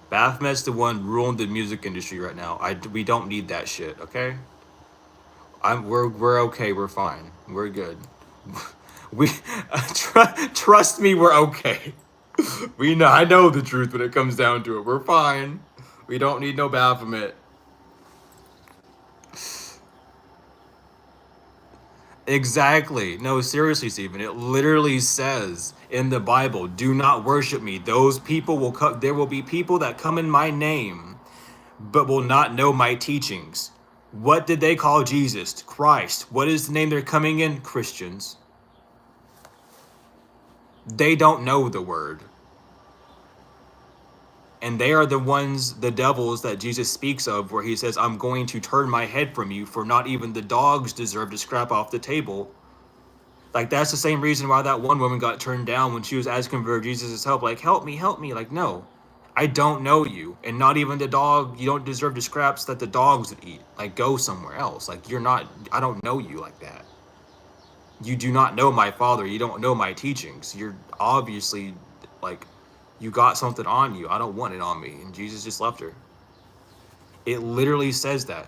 Baphomet's the one ruling the music industry right now. We don't need that shit, okay? We're okay. We're fine. We're good. We trust me. We're okay. I know the truth when it comes down to it. We're fine. We don't need no Baphomet. Exactly. No, seriously, Stephen. It literally says in the Bible, "Do not worship me." Those people will come. There will be people that come in my name, but will not know my teachings. What did they call Jesus? Christ. What is the name they're coming in? Christians. They don't know the word. And they are the ones, the devils that Jesus speaks of, where he says, "I'm going to turn my head from you, for not even the dogs deserve to scrap off the table." Like, that's the same reason why that one woman got turned down when she was asking for Jesus' help. Like, help me, help me. Like, no, I don't know you. And not even the dog, you don't deserve the scraps that the dogs would eat. Like, go somewhere else. Like, I don't know you like that. You do not know my Father. You don't know my teachings. You're obviously, like, you got something on you. I don't want it on me. And Jesus just left her. It literally says that.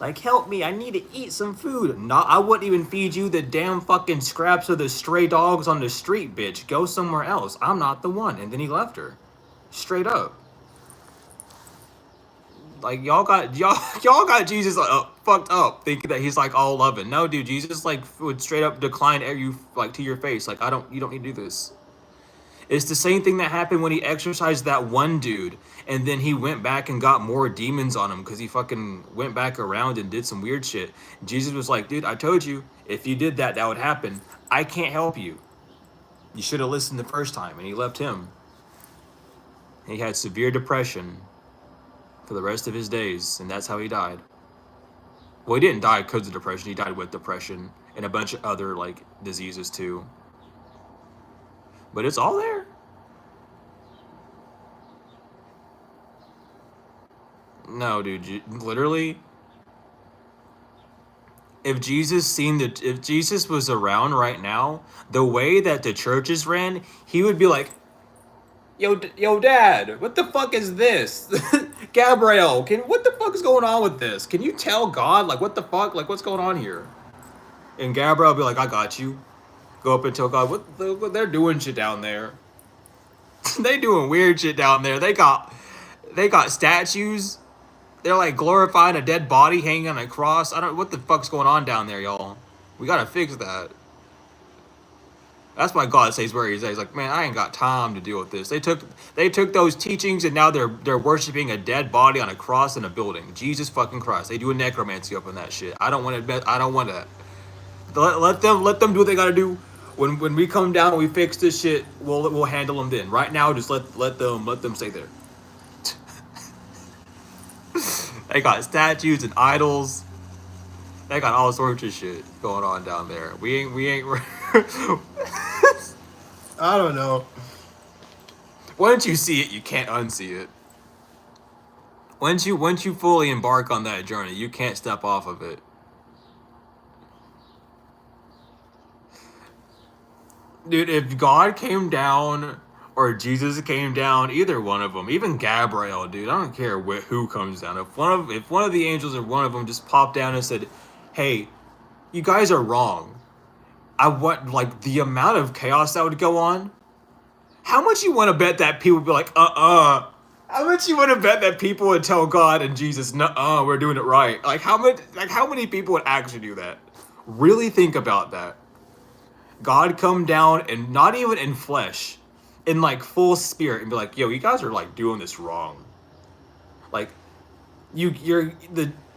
Like, help me, I need to eat some food. No, I wouldn't even feed you the damn fucking scraps of the stray dogs on the street, bitch. Go somewhere else. I'm not the one. And then he left her. Straight up. Like, y'all got Jesus fucked up, thinking that he's like all loving. No, dude, Jesus like would straight up decline you like to your face. Like, you don't need to do this. It's the same thing that happened when he exorcised that one dude, and then he went back and got more demons on him because he fucking went back around and did some weird shit. Jesus was like, dude, I told you, if you did that, that would happen. I can't help you. You should have listened the first time. And he left him. And he had severe depression for the rest of his days, and that's how he died. Well, he didn't die because of depression. He died with depression and a bunch of other, like, diseases too. But it's all there. No, dude, literally, if Jesus was around right now, the way that the churches ran, he would be like, yo, Dad, what the fuck is this? Gabrielle, what the fuck is going on with this? Can you tell God, like, what the fuck, like, what's going on here? And Gabrielle would be like, I got you. Go up and tell God, what they're doing shit down there. They doing weird shit down there. They got statues. They're like glorifying a dead body hanging on a cross. What the fuck's going on down there, y'all? We gotta fix that. That's why God says where he's at. He's like, man, I ain't got time to deal with this. They took those teachings and now they're worshiping a dead body on a cross in a building. Jesus fucking Christ. They do a necromancy up in that shit. I don't want to. Let them do what they gotta do. When we come down and we fix this shit, we'll handle them then. Right now, just let them stay there. They got statues and idols. They got all sorts of shit going on down there. We ain't. I don't know. Once you see it, you can't unsee it. Once you fully embark on that journey, you can't step off of it. Dude, if God came down or Jesus came down, either one of them, even Gabriel, dude, I don't care who comes down. If one of the angels or one of them just popped down and said, "Hey, you guys are wrong," I want like the amount of chaos that would go on. How much you want to bet that people would be like, How much you want to bet that people would tell God and Jesus, "Nuh-uh, we're doing it right"? Like how many people would actually do that? Really think about that. God come down and not even in flesh, in like full spirit, and be like, "Yo, you guys are like doing this wrong. Like, you're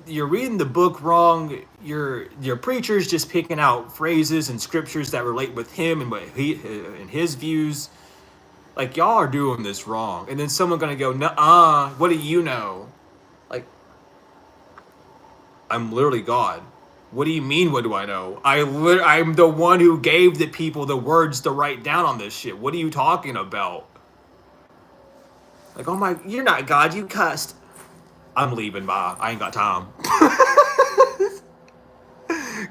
reading the book wrong. Your preacher's just picking out phrases and scriptures that relate with him and what he and his views. Like, y'all are doing this wrong." And then someone gonna go, "Nuh-uh, what do you know?" Like, I'm literally God. What do you mean, what do I know? I'm the one who gave the people the words to write down on this shit. What are you talking about? Like, oh my, you're not God, you cussed. I'm leaving, bye. I ain't got time.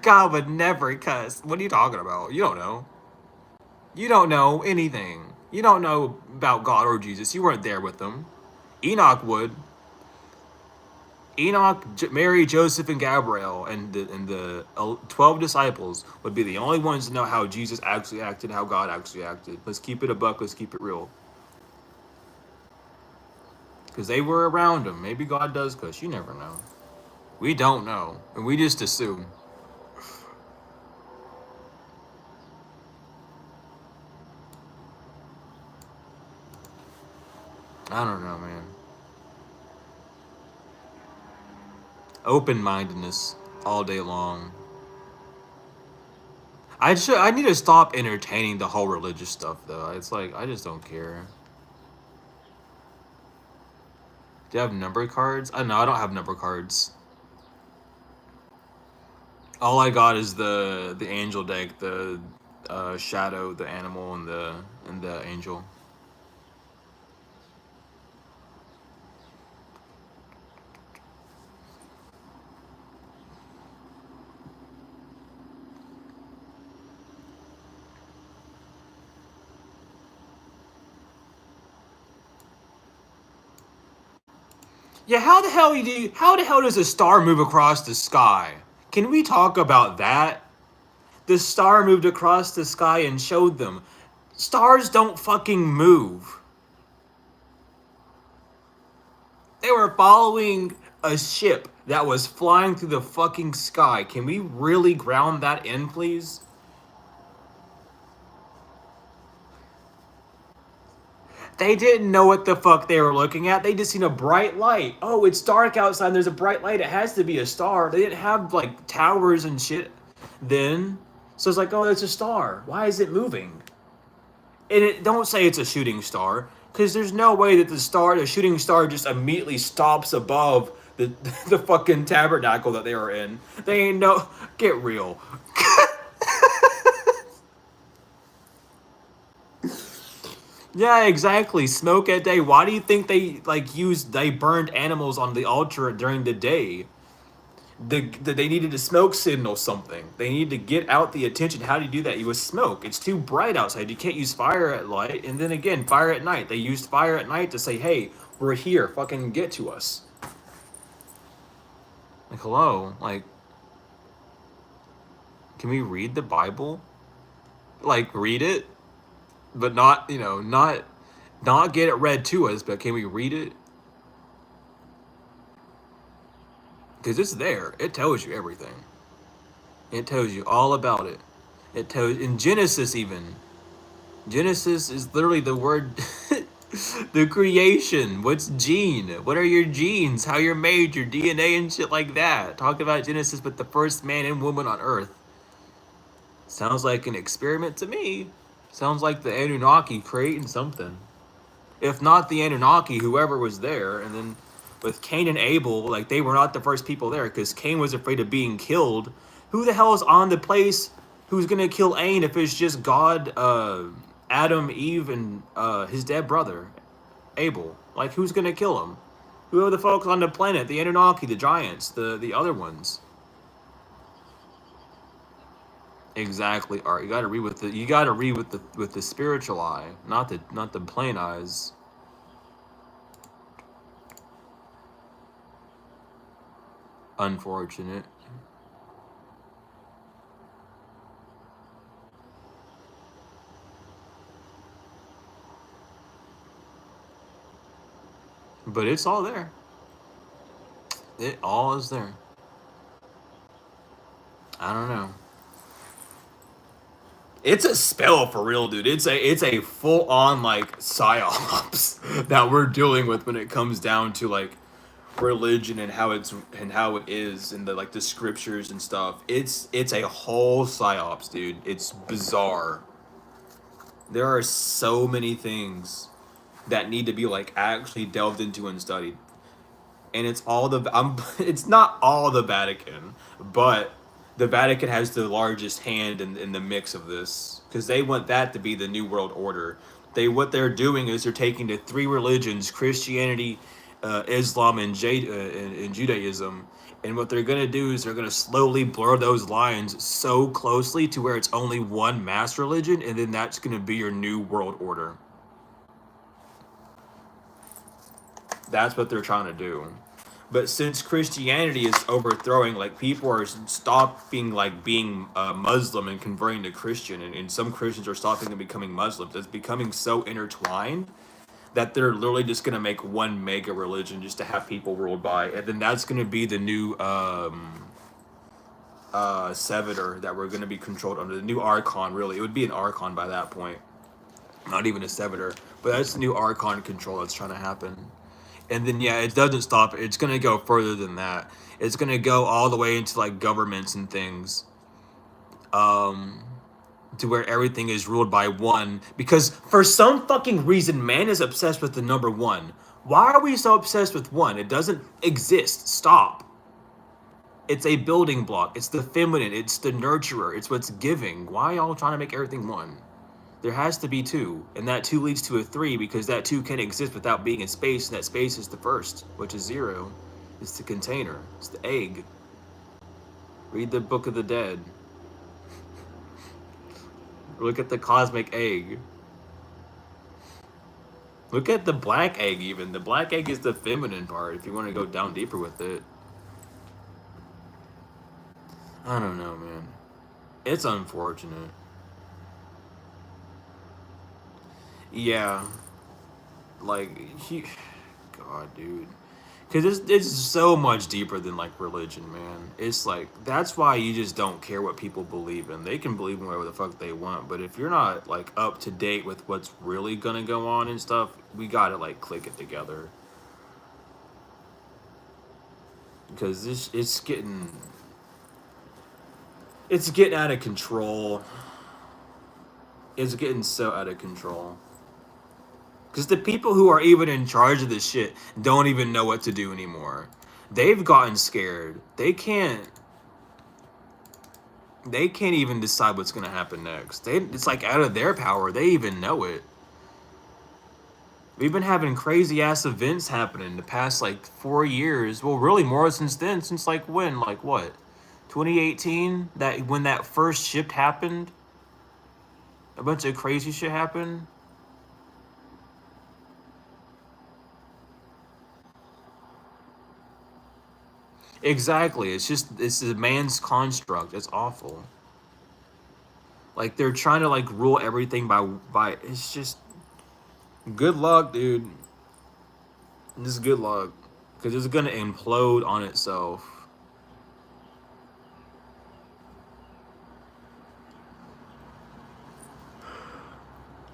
God would never cuss. What are you talking about? You don't know. You don't know anything. You don't know about God or Jesus. You weren't there with them. Enoch would. Enoch, Mary, Joseph, and Gabriel, and the 12 disciples would be the only ones to know how Jesus actually acted, how God actually acted. Let's keep it a buck. Let's keep it real. Because they were around him. Maybe God does cuss. You never know. We don't know. And we just assume. I don't know, man. Open-mindedness all day long. I need to stop entertaining the whole religious stuff, though. It's like, I just don't care. Do you have number cards? No, I don't have number cards. All I got is the angel deck, the shadow, the animal, and the angel. Yeah, how the hell does a star move across the sky? Can we talk about that? The star moved across the sky and showed them. Stars don't fucking move. They were following a ship that was flying through the fucking sky. Can we really ground that in, please? They didn't know what the fuck they were looking at. They just seen a bright light. Oh, it's dark outside. There's a bright light. It has to be a star. They didn't have like towers and shit then. So it's like, oh, it's a star. Why is it moving? And don't say it's a shooting star, because there's no way that the shooting star, just immediately stops above the the fucking tabernacle that they were in. They ain't no. Get real. Yeah, exactly. Smoke at day. Why do you think they burned animals on the altar during the day? They needed to smoke signal something. They needed to get out the attention. How do you do that? You with smoke. It's too bright outside. You can't use fire at light. And then again, fire at night. They used fire at night to say, "Hey, we're here. Fucking get to us." Like, hello. Like, can we read the Bible? Like, read it, but not, not get it read to us. But can we read it? Because it's there. It tells you everything. It tells you all about it. It tells in Genesis even. Genesis is literally the word, the creation. What's gene? What are your genes? How you're made, your DNA and shit like that. Talk about Genesis with the first man and woman on Earth. Sounds like an experiment to me. Sounds like the Anunnaki creating something. If not the Anunnaki, whoever was there, and then with Cain and Abel, like they were not the first people there because Cain was afraid of being killed. Who the hell is on the place who's gonna kill Cain if it's just God, Adam, Eve, and his dead brother, Abel? Like who's gonna kill him? Who are the folks on the planet? The Anunnaki, the giants, the other ones. Exactly, Art. You gotta read with the spiritual eye, not the plain eyes. Unfortunate. But it's all there. It all is there. I don't know. It's a spell for real, dude. It's a full on like psyops that we're dealing with when it comes down to like religion and how it is and the like the scriptures and stuff. It's a whole psyops, dude. It's bizarre. There are so many things that need to be like actually delved into and studied. And it's all it's not all the Vatican, but the Vatican has the largest hand in the mix of this because they want that to be the new world order. What they're doing is they're taking the three religions, Christianity, Islam, and Judaism, and what they're gonna do is they're gonna slowly blur those lines so closely to where it's only one mass religion, and then that's gonna be your new world order. That's what they're trying to do. But since Christianity is overthrowing, like people are stopping like being Muslim and converting to Christian, and some Christians are stopping and becoming Muslims. It's becoming so intertwined that they're literally just gonna make one mega religion just to have people ruled by, and then that's gonna be the new Sevator that we're gonna be controlled under, the new Archon. Really, it would be an Archon by that point, not even a Sevator, but that's the new Archon control that's trying to happen. And then yeah, it doesn't stop. It's gonna go further than that. It's gonna go all the way into like governments and things, to where everything is ruled by one. Because for some fucking reason, man is obsessed with the number one. Why are we so obsessed with one? It doesn't exist. Stop. It's a building block. It's the feminine. It's the nurturer. It's what's giving. Why y'all trying to make everything one? There has to be two, and that two leads to a three because that two can't exist without being in space, and that space is the first, which is zero. It's the container. It's the egg. Read the Book of the Dead. Look at the cosmic egg. Look at the black egg even. The black egg is the feminine part if you want to go down deeper with it. I don't know, man. It's unfortunate. Yeah. Like, God, dude. Because it's so much deeper than, like, religion, man. It's like, that's why you just don't care what people believe in. They can believe in whatever the fuck they want, but if you're not, like, up to date with what's really gonna go on and stuff, we gotta, like, click it together. Because it's getting out of control. It's getting so out of control. Because the people who are even in charge of this shit don't even know what to do anymore. They've gotten scared. They can't even decide what's gonna happen next. It's like out of their power. They even know it. We've been having crazy ass events happening the past like 4 years. Well, really more since then. Since like when? Like what? 2018? That when that first shift happened? A bunch of crazy shit happened. Exactly. It's a man's construct. It's awful. Like they're trying to like rule everything by it's just good luck, dude. This is good luck. Cause it's gonna implode on itself.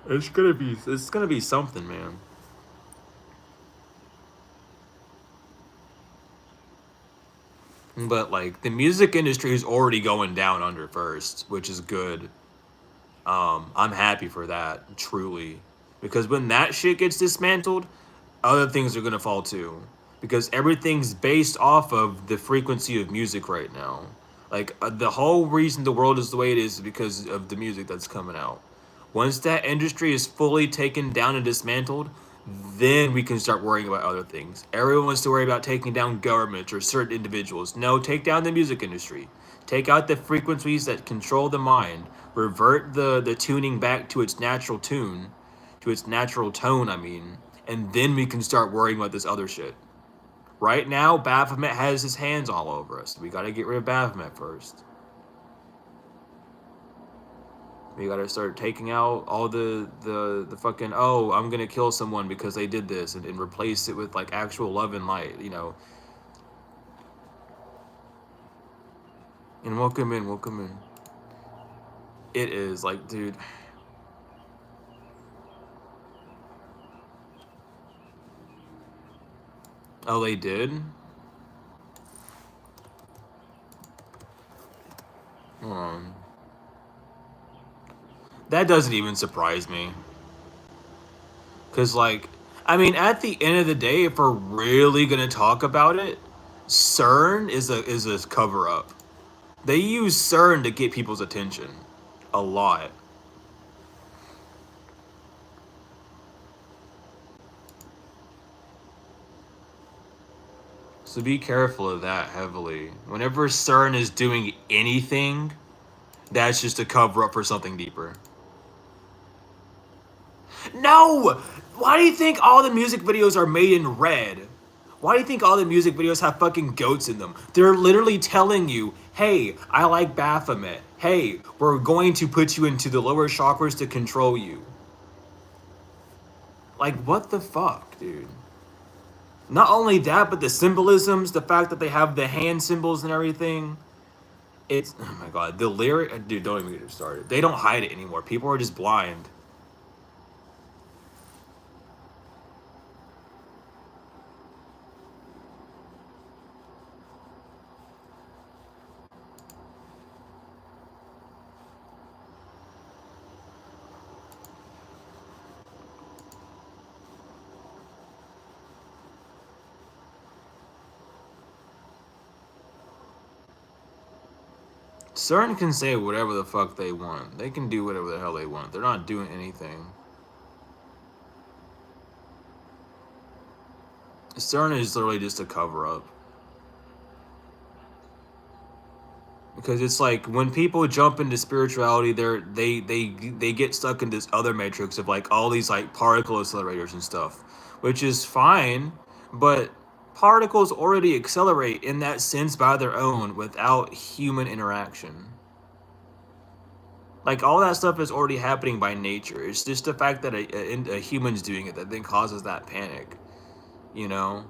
It's gonna be something, man. But like the music industry is already going down under first, which is good. I'm happy for that, truly. Because when that shit gets dismantled, other things are gonna fall too. because everything's based off of the frequency of music right now. Like the whole reason the world is the way it is because of the music that's coming out. Once that industry is fully taken down and dismantled, then we can start worrying about other things. Everyone wants to worry about taking down governments or certain individuals. No, take down the music industry. Take out the frequencies that control the mind. Revert the tuning back to its natural tune, to its natural tone, I mean. And then we can start worrying about this other shit. Right now, Baphomet has his hands all over us. We gotta get rid of Baphomet first. We gotta start taking out all the fucking, oh, I'm gonna kill someone because they did this, and replace it with like actual love and light, you know. And welcome in, welcome in. It is like, dude. Oh, they did? Hold on. That doesn't even surprise me. Cause like, I mean, at the end of the day, if we're really gonna talk about it, CERN is a cover up. They use CERN to get people's attention, a lot. So be careful of that heavily. Whenever CERN is doing anything, that's just a cover up for something deeper. No! Why do you think all the music videos are made in red? Why do you think all the music videos have fucking goats in them? They're literally telling you, hey, I like Baphomet. Hey, we're going to put you into the lower chakras to control you. Like, what the fuck, dude? Not only that, but the symbolisms, the fact that they have the hand symbols and everything. It's, oh my god, the lyric, dude, don't even get it started. They don't hide it anymore. People are just blind. CERN can say whatever the fuck they want. They can do whatever the hell they want. They're not doing anything. CERN is literally just a cover up. Because it's like when people jump into spirituality, they get stuck in this other matrix of like all these like particle accelerators and stuff, which is fine, but particles already accelerate in that sense by their own without human interaction. Like all that stuff is already happening by nature. It's just the fact that a human's doing it that then causes that panic. You know,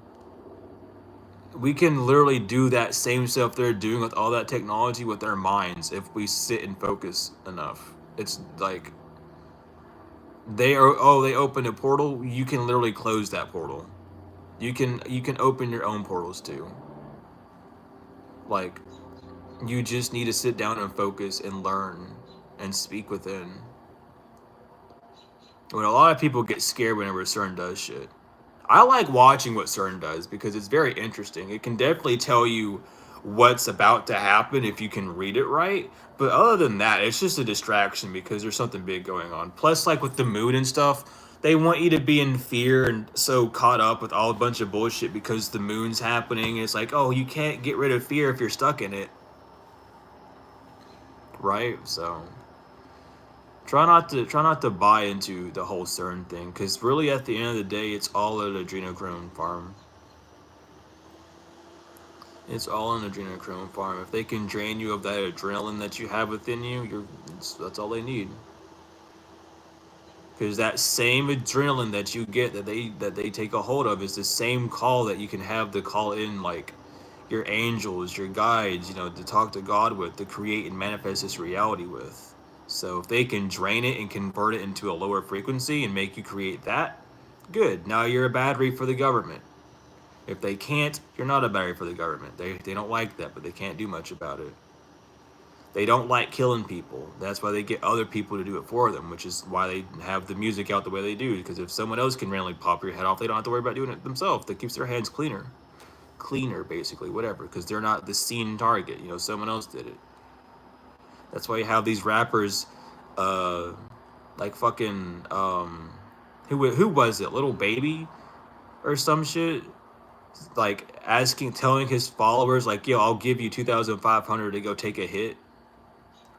we can literally do that same stuff they're doing with all that technology with our minds if we sit and focus enough. It's like they are, oh, they opened a portal, you can literally close that portal. You can open your own portals too. Like you just need to sit down and focus and learn and speak within. When a lot of people get scared whenever CERN does shit. I like watching what CERN does because it's very interesting. It can definitely tell you what's about to happen if you can read it right. But other than that, it's just a distraction because there's something big going on. Plus, like with the mood and stuff, they want you to be in fear and so caught up with all a bunch of bullshit because the moon's happening. It's like, oh, you can't get rid of fear if you're stuck in it. Right? So try not to buy into the whole CERN thing, because really at the end of the day, it's all an adrenochrome farm. It's all an adrenochrome farm. If they can drain you of that adrenaline that you have within you, that's all they need. Because that same adrenaline that you get that they take a hold of is the same call that you can have to call in like your angels, your guides, you know, to talk to God with, to create and manifest this reality with. So if they can drain it and convert it into a lower frequency and make you create that, good. Now you're a battery for the government. If they can't, you're not a battery for the government. They don't like that, but they can't do much about it. They don't like killing people. That's why they get other people to do it for them, which is why they have the music out the way they do. Because if someone else can randomly pop your head off, they don't have to worry about doing it themselves. That keeps their hands cleaner, basically, whatever. Because they're not the scene target. You know, someone else did it. That's why you have these rappers, like fucking who was it? Little Baby or some shit. Like telling his followers, like, yo, I'll give you 2,500 to go take a hit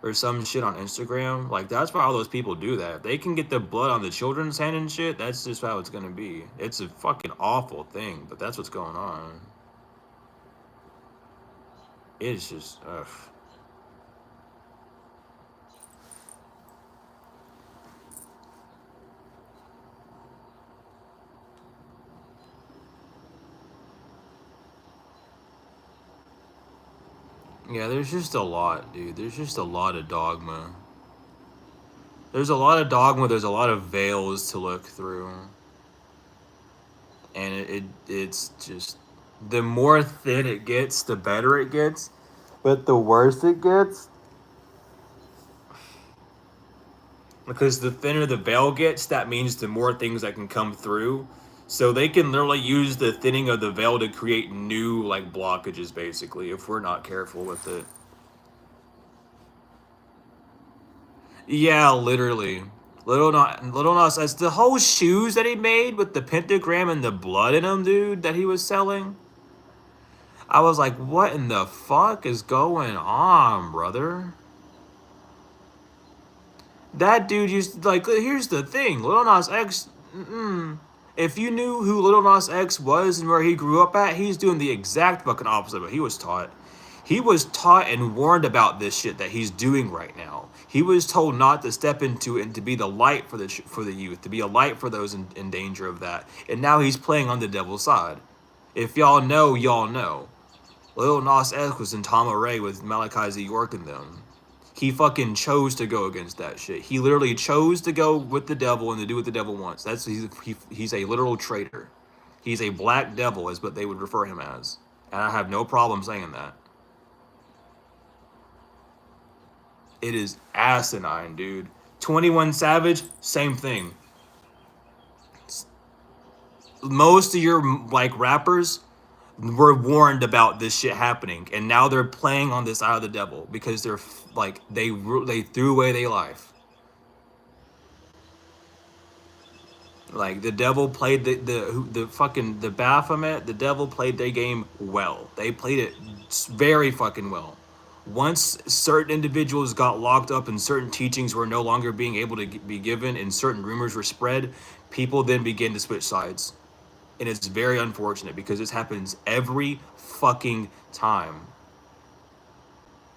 or some shit on Instagram. Like, that's why all those people do that. If they can get the blood on the children's hand and shit, that's just how it's gonna be. It's a fucking awful thing, but that's what's going on. It's just, ugh. Yeah, there's just a lot, dude. There's just a lot of dogma. There's a lot of dogma. There's a lot of veils to look through, and it's just the more thin it gets, the better it gets. But the worse it gets, because the thinner the veil gets, that means the more things that can come through. So they can literally use the thinning of the veil to create new like blockages, basically, if we're not careful with it. Yeah, literally. Little Nas X, the whole shoes that he made with the pentagram and the blood in them, dude, that he was selling. I was like, what in the fuck is going on, brother? That dude used to, like, here's the thing, Little Nas X, if you knew who Little Nas X was and where he grew up at, he's doing the exact fucking opposite of what he was taught. He was taught and warned about this shit that he's doing right now. He was told not to step into it and to be the light for the youth, to be a light for those in danger of that. And now he's playing on the devil's side. If y'all know, y'all know. Lil Nas X was in Tama Ray with Malachi Z. York and them. He fucking chose to go against that shit. He literally chose to go with the devil and to do what the devil wants. He's a literal traitor. He's a black devil, is what they would refer him as. And I have no problem saying that. It is asinine, dude. 21 Savage, same thing. Most of your like rappers were warned about this shit happening, and now they're playing on this eye of the devil because they're like they threw away their life. Like the devil played the fucking the Baphomet. The devil played their game well. They played it very fucking well. Once certain individuals got locked up and certain teachings were no longer being able to be given and certain rumors were spread, people then began to switch sides. And it's very unfortunate because this happens every fucking time.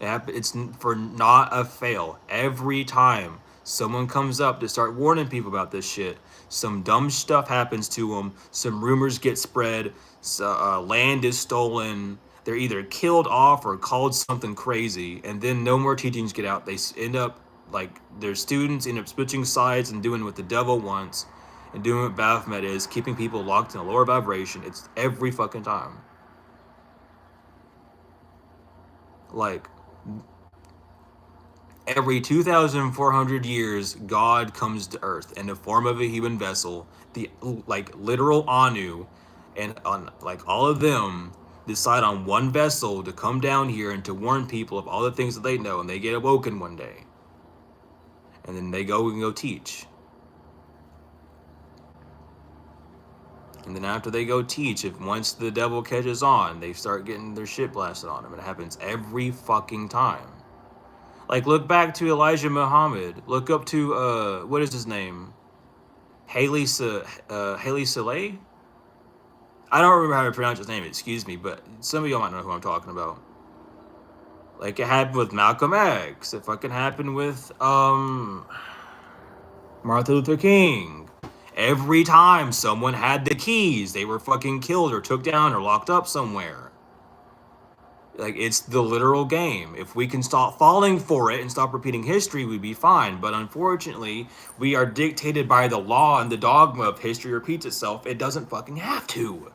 It's for not a fail. Every time someone comes up to start warning people about this shit, some dumb stuff happens to them, some rumors get spread, land is stolen, they're either killed off or called something crazy, and then no more teachings get out. They end up, like, their students end up switching sides and doing what the devil wants, and doing what Baphomet is, keeping people locked in a lower vibration. It's every fucking time. Like, every 2,400 years, God comes to Earth in the form of a human vessel. The, like, literal Anu, and on, like, all of them decide on one vessel to come down here and to warn people of all the things that they know, and they get awoken one day. And then they go and go teach. And then after they go teach, if once the devil catches on, they start getting their shit blasted on them. And it happens every fucking time. Like, look back to Elijah Muhammad. Look up to, what is his name? Haile Selassie? I don't remember how to pronounce his name, excuse me, but some of y'all might know who I'm talking about. Like, it happened with Malcolm X. It fucking happened with, Martin Luther King. Every time someone had the keys, they were fucking killed or took down or locked up somewhere. Like, it's the literal game. If we can stop falling for it and stop repeating history, we'd be fine. But unfortunately, we are dictated by the law and the dogma of history repeats itself. It doesn't fucking have to.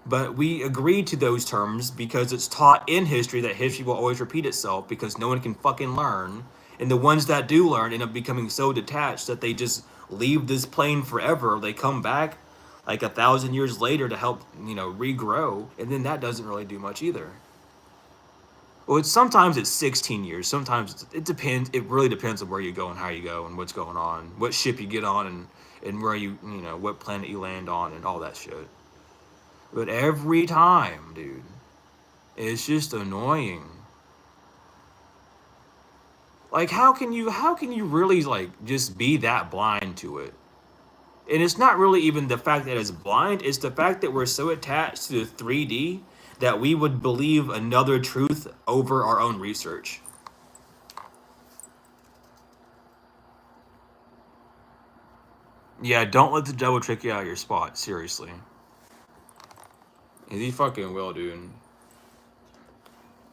But we agree to those terms because it's taught in history that history will always repeat itself because no one can fucking learn. And the ones that do learn end up becoming so detached that they just leave this plane forever. They come back like 1,000 years later to help, regrow. And then that doesn't really do much either. Well, sometimes it's 16 years. Sometimes it depends. It really depends on where you go and how you go and what's going on, what ship you get on, and where what planet you land on and all that shit. But every time, dude, it's just annoying. Like, how can you really like just be that blind to it? And it's not really even the fact that it's blind, it's the fact that we're so attached to the 3D that we would believe another truth over our own research. Yeah, don't let the devil trick you out of your spot, seriously. He fucking will, dude.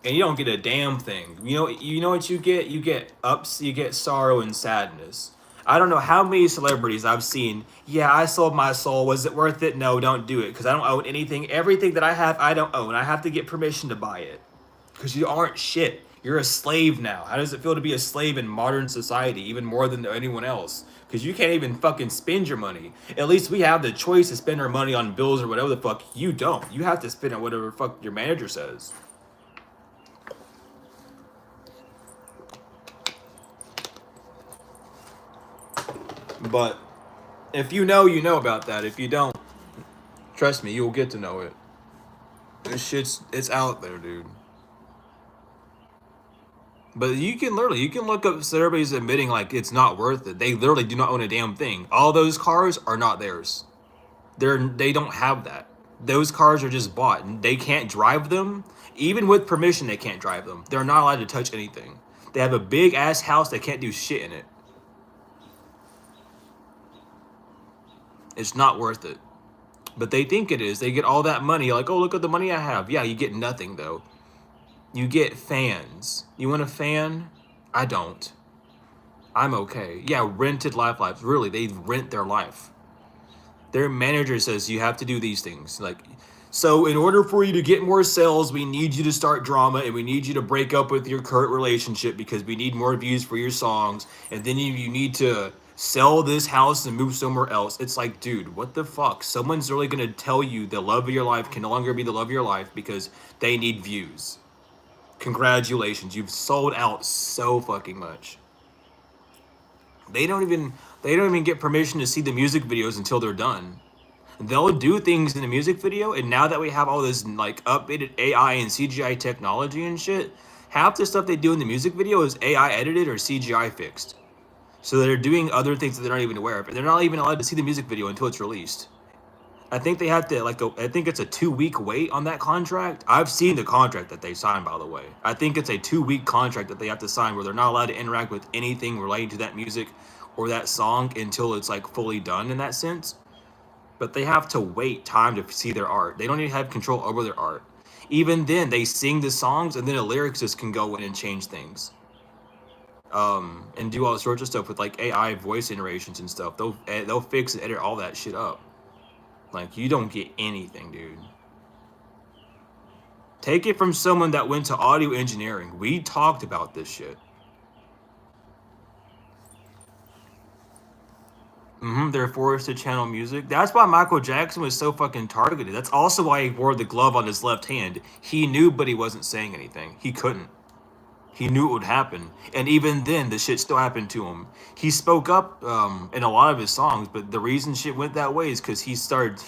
And you don't get a damn thing. You know what you get? You get ups, you get sorrow and sadness. I don't know how many celebrities I've seen. Yeah, I sold my soul. Was it worth it? No, don't do it because I don't own anything. Everything that I have, I don't own. I have to get permission to buy it because you aren't shit. You're a slave now. How does it feel to be a slave in modern society, even more than anyone else? Because you can't even fucking spend your money. At least we have the choice to spend our money on bills or whatever the fuck. You don't. You have to spend on whatever the fuck your manager says. But if you know about that. If you don't, trust me, you'll get to know it. It's out there, dude. But you can look up celebrities admitting like it's not worth it. They literally do not own a damn thing. All those cars are not theirs. They don't have that. Those cars are just bought and they can't drive them. Even with permission, they can't drive them. They're not allowed to touch anything. They have a big ass house, they can't do shit in it. It's not worth it. But they think it is. They get all that money, like, oh, look at the money I have. Yeah, you get nothing, though. You get fans. You want a fan? I don't. I'm okay. Yeah, rented lives. Really, they rent their life. Their manager says you have to do these things. Like, so in order for you to get more sales, we need you to start drama and we need you to break up with your current relationship because we need more views for your songs. And then you need to sell this house and move somewhere else. It's like, dude, what the fuck? Someone's really gonna tell you the love of your life can no longer be the love of your life because they need views. Congratulations, you've sold out so fucking much. They don't even get permission to see the music videos until they're done. They'll do things in the music video, and now that we have all this like updated AI and CGI technology and shit, half the stuff they do in the music video is AI edited or CGI fixed. So they're doing other things that they're not even aware of, and they're not even allowed to see the music video until it's released. I think they have to I think it's a 2-week wait on that contract. I've seen the contract that they signed, by the way. I think it's a 2-week contract that they have to sign where they're not allowed to interact with anything related to that music or that song until it's like fully done in that sense. But they have to wait time to see their art. They don't even have control over their art. Even then, they sing the songs and then a lyricist can go in and change things. And do all sorts of stuff with like AI voice iterations and stuff. They'll fix and edit all that shit up. Like, you don't get anything, dude. Take it from someone that went to audio engineering. We talked about this shit. They're forced to channel music. That's why Michael Jackson was so fucking targeted. That's also why he wore the glove on his left hand. He knew, but he wasn't saying anything. He couldn't. He knew it would happen. And even then, the shit still happened to him. He spoke up in a lot of his songs, but the reason shit went that way is because he started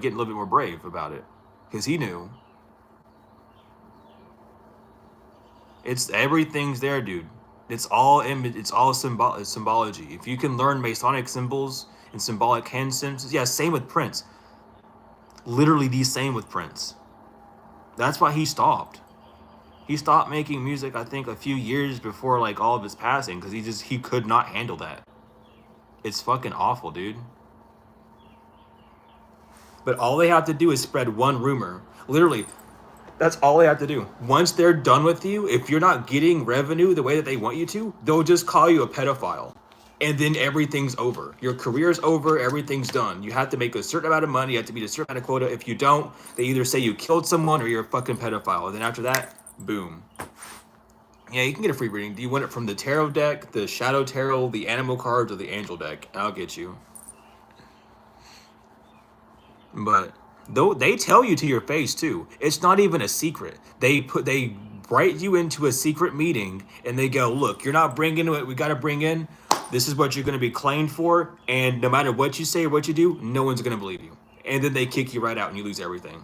getting a little bit more brave about it. Because he knew. Everything's there, dude. It's all symbology. If you can learn Masonic symbols and symbolic hand symbols, yeah, same with Prince. Literally the same with Prince. That's why he stopped. He stopped making music, I think, a few years before like all of his passing, because he could not handle that. It's fucking awful, dude. But all they have to do is spread one rumor. Literally, that's all they have to do. Once they're done with you, if you're not getting revenue the way that they want you to, they'll just call you a pedophile. and then everything's over. Your career's over, everything's done. You have to make a certain amount of money, you have to meet a certain amount of quota. If you don't, they either say you killed someone or you're a fucking pedophile. And then after that, boom. Yeah, you can get a free reading. Do you want it from the tarot deck, the shadow tarot, the animal cards, or the angel deck? I'll get you. But though they tell you to your face too. It's not even a secret. They write you into a secret meeting and they go, look, you're not bringing what we got to bring in. This is what you're going to be claimed for, and no matter what you say or what you do, no one's going to believe you. And then they kick you right out and you lose everything.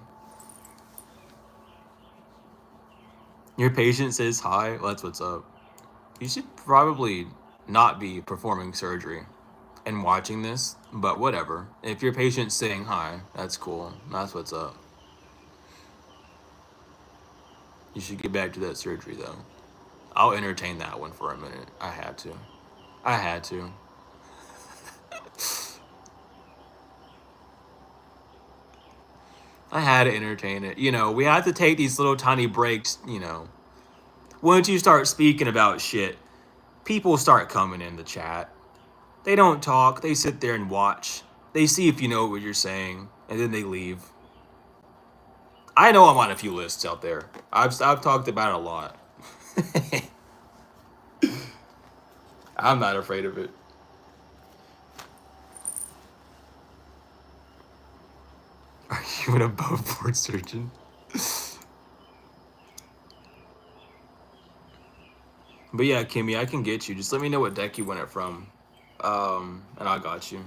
Your patient says hi. Well, that's what's up. You should probably not be performing surgery and watching this, but whatever. If your patient's saying hi, that's cool. That's what's up. You should get back to that surgery though. I'll entertain that one for a minute. I had to. I had to. I had to entertain it. You know, we have to take these little tiny breaks, you know. Once you start speaking about shit, people start coming in the chat. They don't talk, they sit there and watch. They see if you know what you're saying, and then they leave. I know I'm on a few lists out there. I've talked about it a lot. I'm not afraid of it. Are you an above board surgeon? But yeah, Kimmy, I can get you. Just let me know what deck you want it from. And I got you.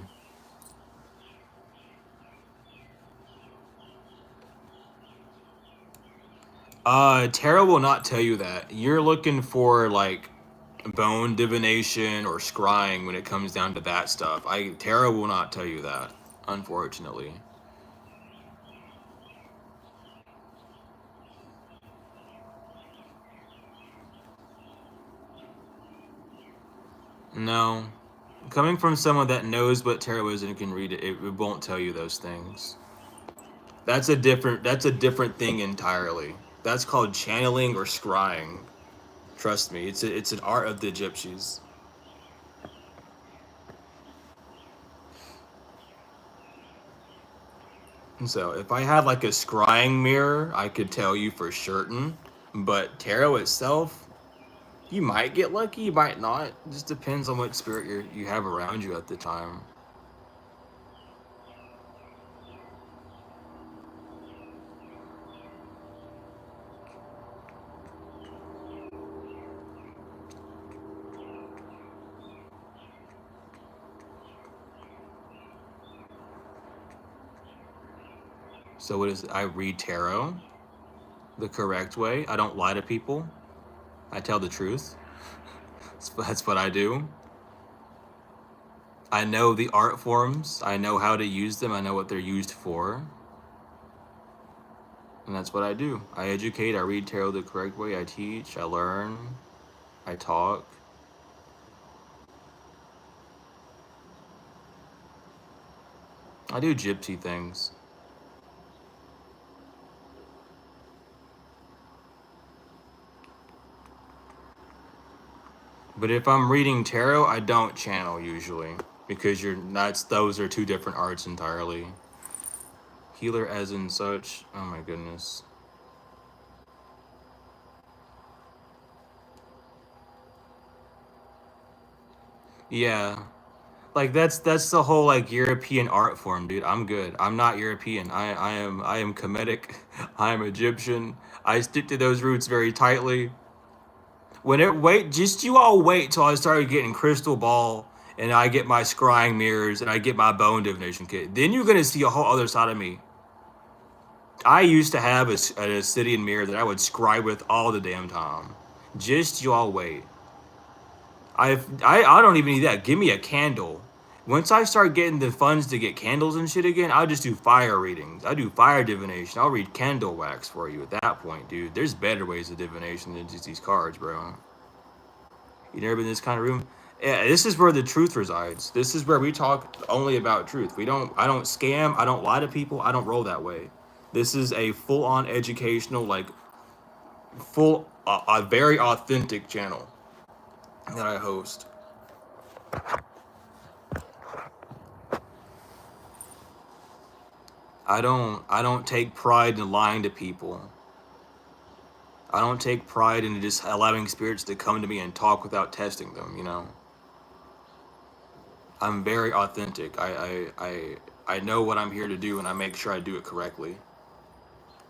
Tarot will not tell you that. You're looking for like bone divination or scrying when it comes down to that stuff. Tarot will not tell you that, unfortunately. No. Coming from someone that knows what tarot is and can read it, it won't tell you those things. That's a different thing entirely. That's called channeling or scrying. Trust me, it's an art of the gypsies. And so if I had like a scrying mirror, I could tell you for certain. But tarot itself, you might get lucky, you might not. It just depends on what spirit you have around you at the time. So what is it? I read tarot the correct way. I don't lie to people. I tell the truth. That's what I do. I know the art forms. I know how to use them. I know what they're used for. And that's what I do. I educate. I read tarot the correct way. I teach. I learn. I talk. I do gypsy things. But if I'm reading tarot, I don't channel usually because those are two different arts entirely. Healer as in such. Oh my goodness. Yeah. Like that's the whole like European art form, dude. I'm good. I'm not European. I am Kemetic. I am Egyptian. I stick to those roots very tightly. Just you all wait till I started getting crystal ball and I get my scrying mirrors and I get my bone divination kit. Then you're gonna see a whole other side of me. I used to have an obsidian mirror that I would scry with all the damn time. Just you all wait. I don't even need that. Give me a candle. Once I start getting the funds to get candles and shit again, I'll just do fire readings. I do fire divination. I'll read candle wax for you at that point, dude. There's better ways of divination than just these cards, bro. You never been in this kind of room? Yeah, this is where the truth resides. This is where we talk only about truth. I don't scam, I don't lie to people, I don't roll that way. This is a full-on educational, like a very authentic channel that I host. I don't take pride in lying to people. I don't take pride in just allowing spirits to come to me and talk without testing them, you know. I'm very authentic. I know what I'm here to do, and I make sure I do it correctly.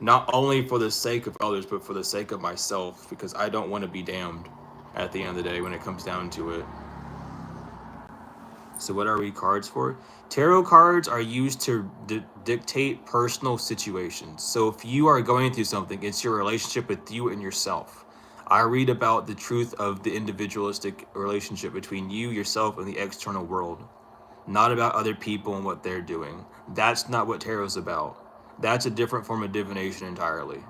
Not only for the sake of others, but for the sake of myself, because I don't want to be damned at the end of the day when it comes down to it. So what are we cards for? Tarot cards are used to dictate personal situations. So if you are going through something, it's your relationship with you and yourself. I read about the truth of the individualistic relationship between you, yourself, and the external world, not about other people and what they're doing. That's not what tarot's about. That's a different form of divination entirely.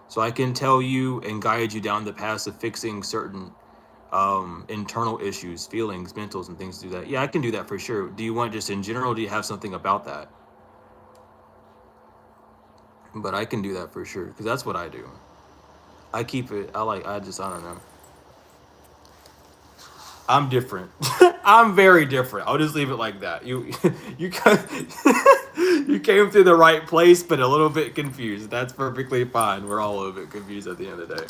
So I can tell you and guide you down the path of fixing certain internal issues, feelings, mentals, and things to do that. Yeah, I can do that for sure. Do you want just in general? Do you have something about that? But I can do that for sure because that's what I do. I keep it. I don't know. I'm different. I'm very different. I'll just leave it like that. You you came through the right place, but a little bit confused. That's perfectly fine. We're all a little bit confused at the end of the day.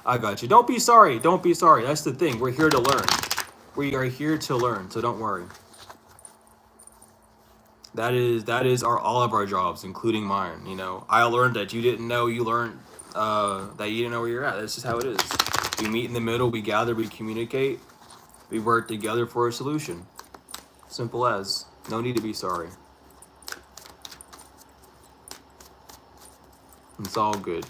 I got you. Don't be sorry. Don't be sorry. That's the thing. We're here to learn. We are here to learn, so don't worry. That is our all of our jobs, including mine. You know, I learned that you didn't know. You learned that you didn't know where you're at. That's just how it is. We meet in the middle. We gather. We communicate. We work together for a solution. Simple as. No need to be sorry. It's all good.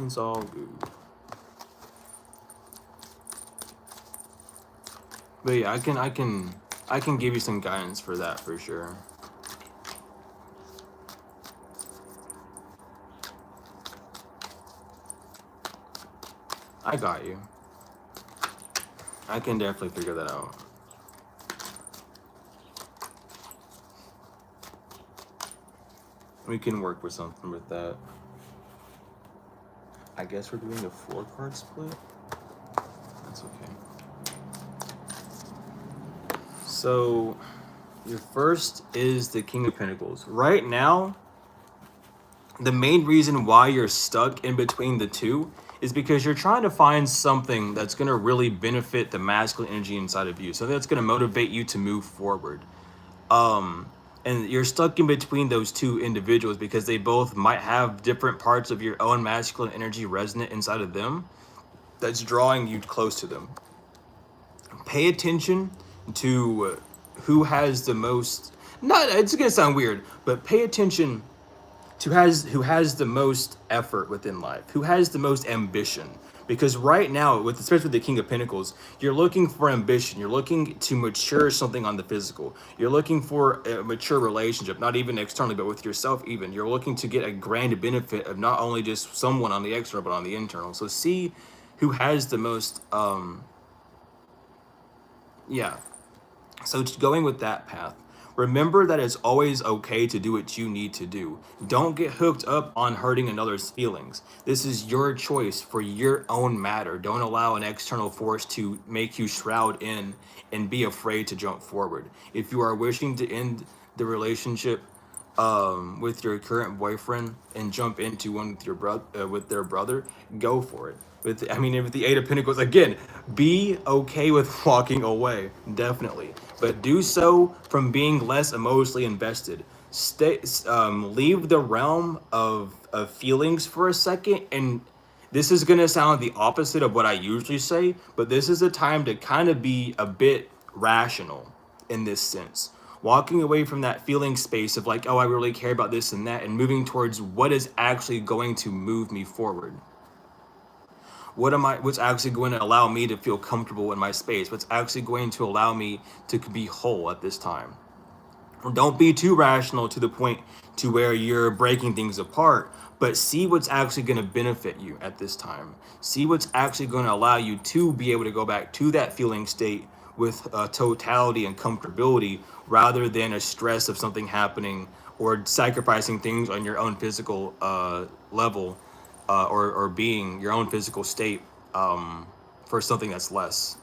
It's all good. But yeah, I can give you some guidance for that for sure. I got you. I can definitely figure that out. We can work with something with that. I guess we're doing a 4-card split. That's okay. So, your first is the King of Pentacles. Right now, the main reason why you're stuck in between the two is because you're trying to find something that's going to really benefit the masculine energy inside of you. Something that's going to motivate you to move forward. And you're stuck in between those two individuals because they both might have different parts of your own masculine energy resonant inside of them that's drawing you close to them. Pay attention to who has the most, not, it's gonna sound weird, but pay attention to who has the most effort within life, who has the most ambition. Because right now, with especially with the King of Pentacles, you're looking for ambition. You're looking to mature something on the physical. You're looking for a mature relationship, not even externally, but with yourself even. You're looking to get a grand benefit of not only just someone on the external, but on the internal. So see who has the most, yeah. So going with that path, remember that it's always okay to do what you need to do. Don't get hooked up on hurting another's feelings. This is your choice for your own matter. Don't allow an external force to make you shroud in and be afraid to jump forward. If you are wishing to end the relationship with your current boyfriend and jump into one with your brother, with their brother, go for it. With the 8 of Pentacles, again, be okay with walking away, definitely, but do so from being less emotionally invested. Leave the realm of feelings for a second, and this is gonna sound the opposite of what I usually say, but this is a time to kind of be a bit rational in this sense. Walking away from that feeling space of like, oh, I really care about this and that, and moving towards what is actually going to move me forward. What's actually going to allow me to feel comfortable in my space? What's actually going to allow me to be whole at this time? Don't be too rational to the point to where you're breaking things apart, but see what's actually going to benefit you at this time. See what's actually going to allow you to be able to go back to that feeling state with totality and comfortability, rather than a stress of something happening or sacrificing things on your own physical level, or being your own physical state, for something that's less.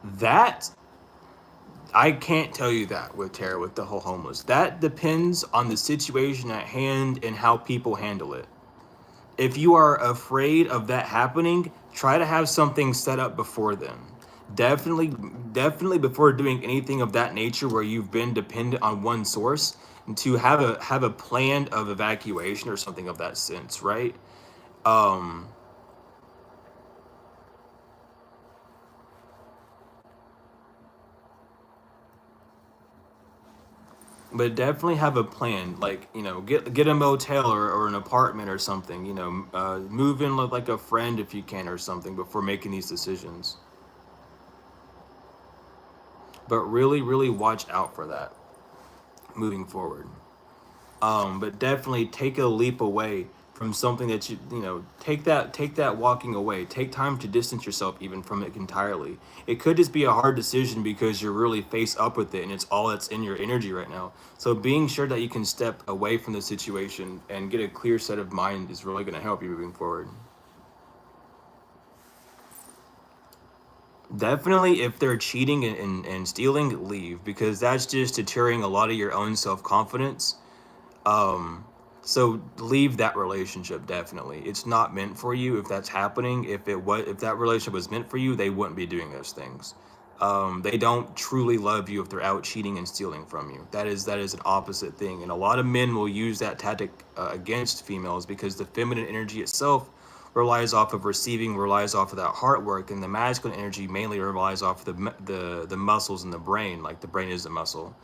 That I can't tell you that with Tara, with the whole homeless. That depends on the situation at hand and how people handle it. If you are afraid of that happening, try to have something set up before then. Definitely, definitely before doing anything of that nature where you've been dependent on one source, to have a plan of evacuation or something of that sense, right? Um, but definitely have a plan, like, get a motel, or an apartment or something, move in with like a friend if you can or something before making these decisions. But really, really watch out for that moving forward. But definitely take a leap away from something that take that walking away. Take time to distance yourself even from it entirely. It could just be a hard decision because you're really face up with it and it's all that's in your energy right now. So being sure that you can step away from the situation and get a clear set of mind is really going to help you moving forward. Definitely, if they're cheating and stealing, leave, because that's just deterring a lot of your own self confidence. So leave that relationship. Definitely, it's not meant for you. If that's happening, if that relationship was meant for you, they wouldn't be doing those things. They don't truly love you if they're out cheating and stealing from you. That is an opposite thing, and a lot of men will use that tactic against females, because the feminine energy itself relies off of receiving, relies off of that heart work, and the masculine energy mainly relies off of the muscles in the brain. Like, the brain is a muscle.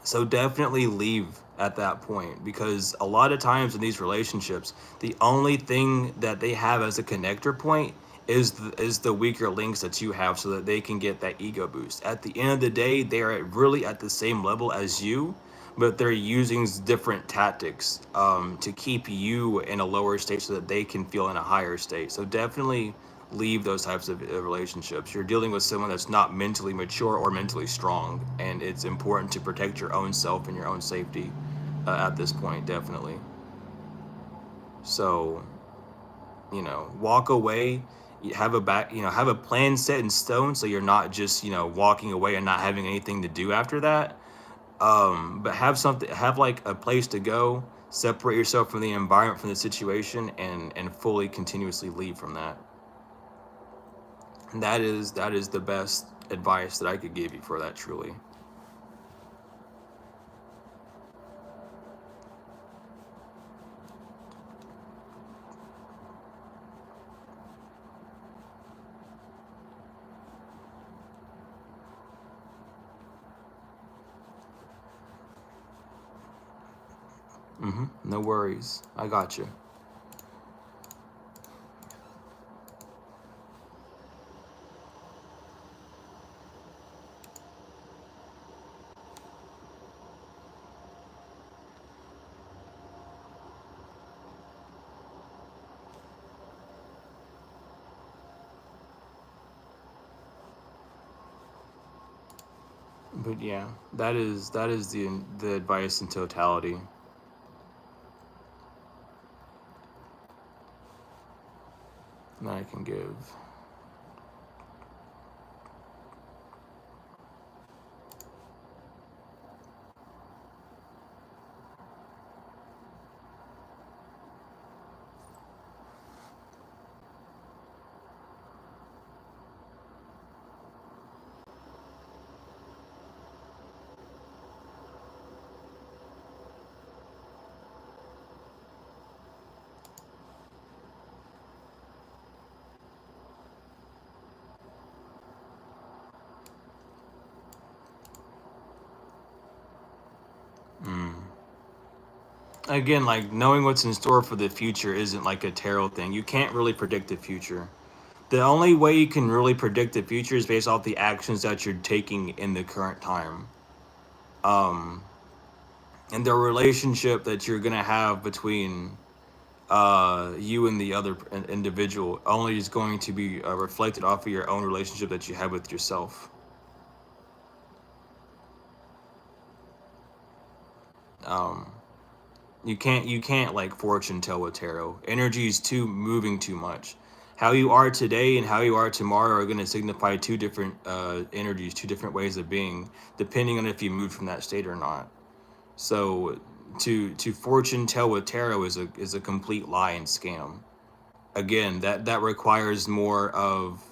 So definitely leave at that point, because a lot of times in these relationships, the only thing that they have as a connector point is the weaker links that you have, so that they can get that ego boost. At the end of the day, they are really at the same level as you, but they're using different tactics to keep you in a lower state so that they can feel in a higher state. So definitely leave those types of relationships. You're dealing with someone that's not mentally mature or mentally strong, and it's important to protect your own self and your own safety at this point, definitely. So, walk away. You have have a plan set in stone, so you're not just walking away and not having anything to do after that. But have like a place to go. Separate yourself from the environment, from the situation, and fully continuously leave from that. And that is the best advice that I could give you for that, truly. No worries. I got you. But yeah, that is the advice in totality that I can give. again, like knowing what's in store for the future isn't like a tarot thing. You can't really predict the future. The only way you can really predict the future is based off the actions that you're taking in the current time. Um, and the relationship that you're gonna have between you and the other individual only is going to be reflected off of your own relationship that you have with yourself. Um, you can't like fortune tell with tarot. Energy is too moving too much. How you are today and how you are tomorrow are going to signify two different energies, two different ways of being, depending on if you moved from that state or not. So to fortune tell with tarot is a complete lie and scam. Again, that requires more of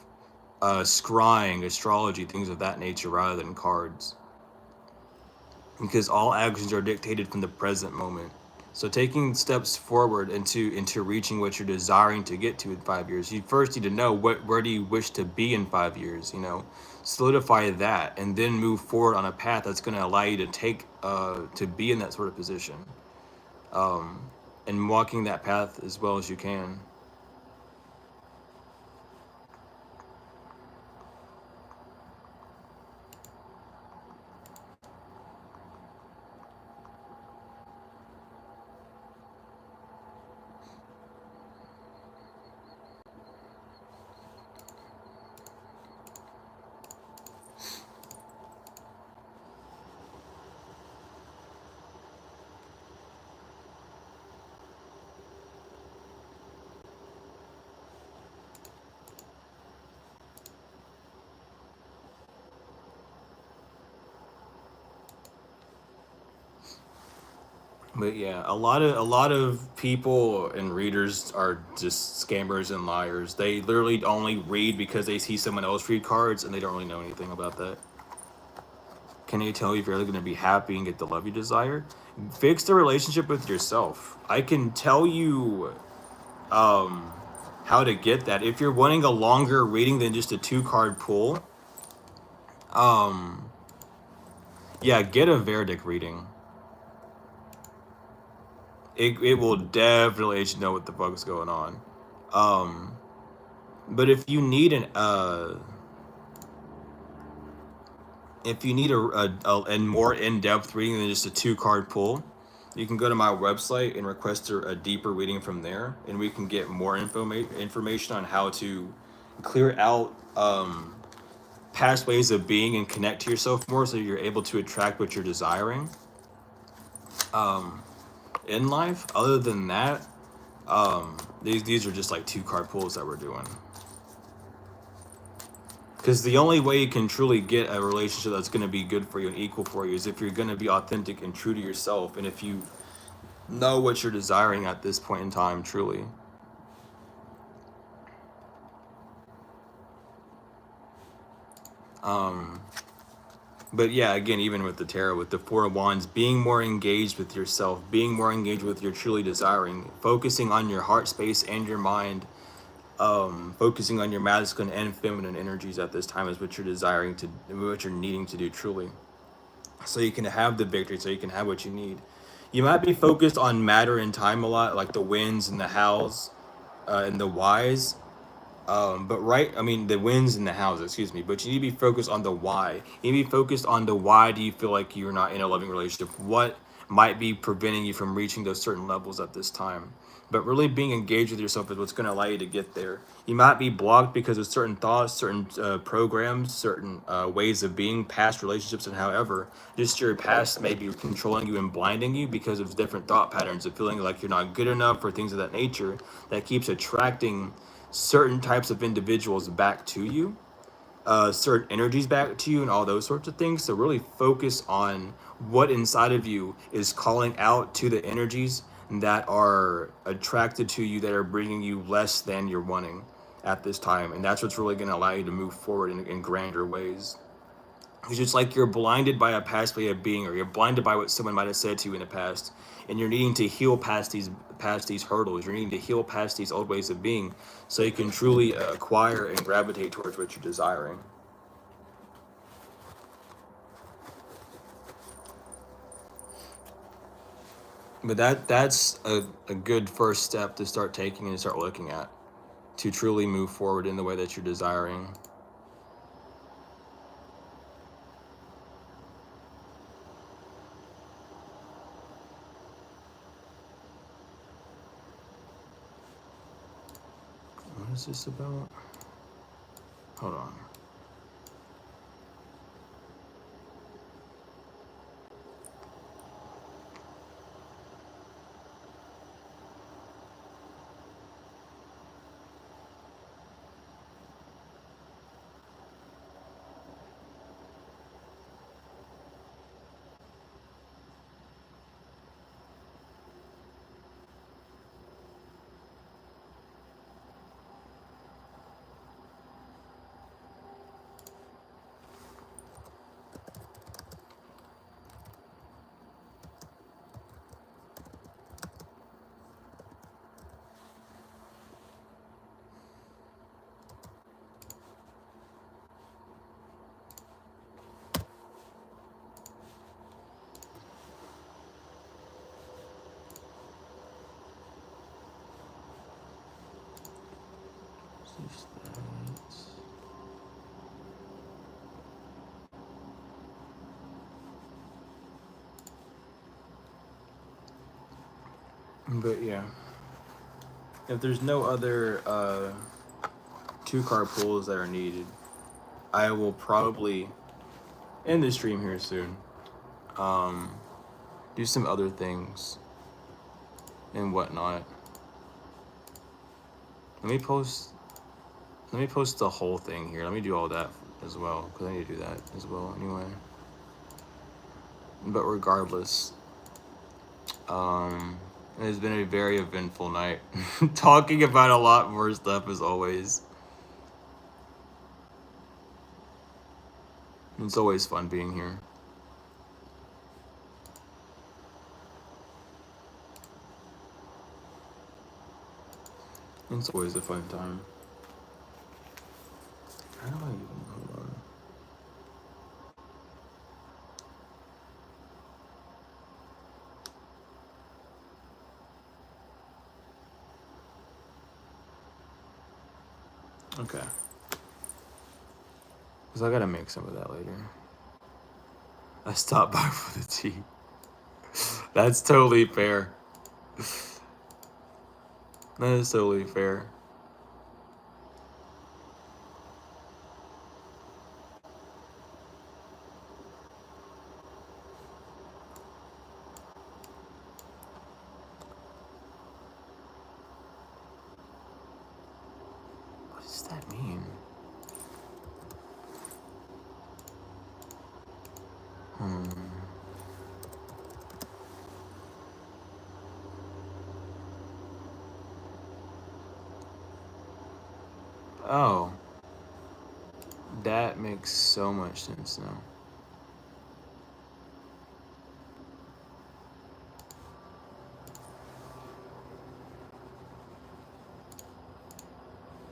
scrying, astrology, things of that nature rather than cards, because all actions are dictated from the present moment. So taking steps forward into reaching what you're desiring to get to in 5 years, you first need to know where do you wish to be in 5 years. Solidify that, and then move forward on a path that's going to allow you to take to be in that sort of position, and walking that path as well as you can. But yeah, a lot of people and readers are just scammers and liars. They literally only read because they see someone else read cards, and they don't really know anything about that. Can they tell you if you're really going to be happy and get the love you desire? Fix the relationship with yourself. I can tell you um, how to get that. If you're wanting a longer reading than just a two-card pull, um, yeah, get a Verdict reading. It will definitely let you know what the fuck's going on. Um, but if you need a more in-depth reading than just a two-card pull, you can go to my website and request a deeper reading from there, and we can get more information on how to clear out past ways of being and connect to yourself more, so you're able to attract what you're desiring in life. Other than that, these are just like two-card pulls that we're doing. Because the only way you can truly get a relationship that's going to be good for you and equal for you is if you're going to be authentic and true to yourself, and if you know what you're desiring at this point in time, truly. Um, but yeah, again, even with the tarot, with the Four of Wands, being more engaged with yourself, being more engaged with your truly desiring, focusing on your heart space and your mind, focusing on your masculine and feminine energies at this time is what you're desiring to, what you're needing to do truly, so you can have the victory, so you can have what you need. You might be focused on matter and time a lot, like the wins and the hows, and the whys. I mean, the wins and the hows, excuse me. But you need to be focused on the why. You need to be focused on the why do you feel like you're not in a loving relationship? What might be preventing you from reaching those certain levels at this time? But really being engaged with yourself is what's going to allow you to get there. You might be blocked because of certain thoughts, certain programs, certain ways of being, past relationships, and however, just your past may be controlling you and blinding you because of different thought patterns of feeling like you're not good enough or things of that nature that keeps attracting certain types of individuals back to you, certain energies back to you, and all those sorts of things. So really focus on what inside of you is calling out to the energies that are attracted to you, that are bringing you less than you're wanting at this time. And that's what's really going to allow you to move forward in grander ways. It's just like you're blinded by a past way of being, or you're blinded by what someone might have said to you in the past, and you're needing to heal past these hurdles. You're needing to heal past these old ways of being, so you can truly acquire and gravitate towards what you're desiring. But that's a good first step to start taking and start looking at to truly move forward in the way that you're desiring. What is this about? Hold on. But yeah, if there's no other 2-card pulls that are needed, I will probably end the stream here soon. Do some other things and whatnot. Let me post the whole thing here. Let me do all that as well, because I need to do that as well anyway. But regardless, it has been a very eventful night. Talking about a lot more stuff as always. It's always fun being here. It's always a fun time. How do I even hold on? Okay. Because I gotta make some of that later. I stopped by for the tea. That's totally fair. That is totally fair. What does that mean? Oh. That makes so much sense now.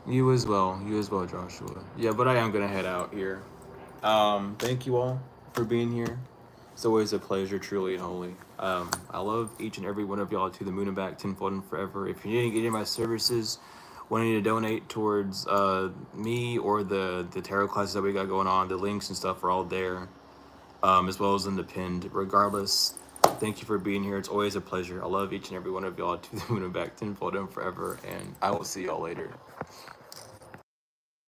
You as well, Joshua. Yeah, but I am gonna head out here. Thank you all for being here. It's always a pleasure, truly and wholly. I love each and every one of y'all to the moon and back, tenfold and forever. If you need any of my services, wanting to donate towards me or the tarot classes that we got going on, the links and stuff are all there, as well as in the pinned. Regardless, thank you for being here. It's always a pleasure. I love each and every one of y'all to the moon and back, tenfold and forever, and I will see y'all later.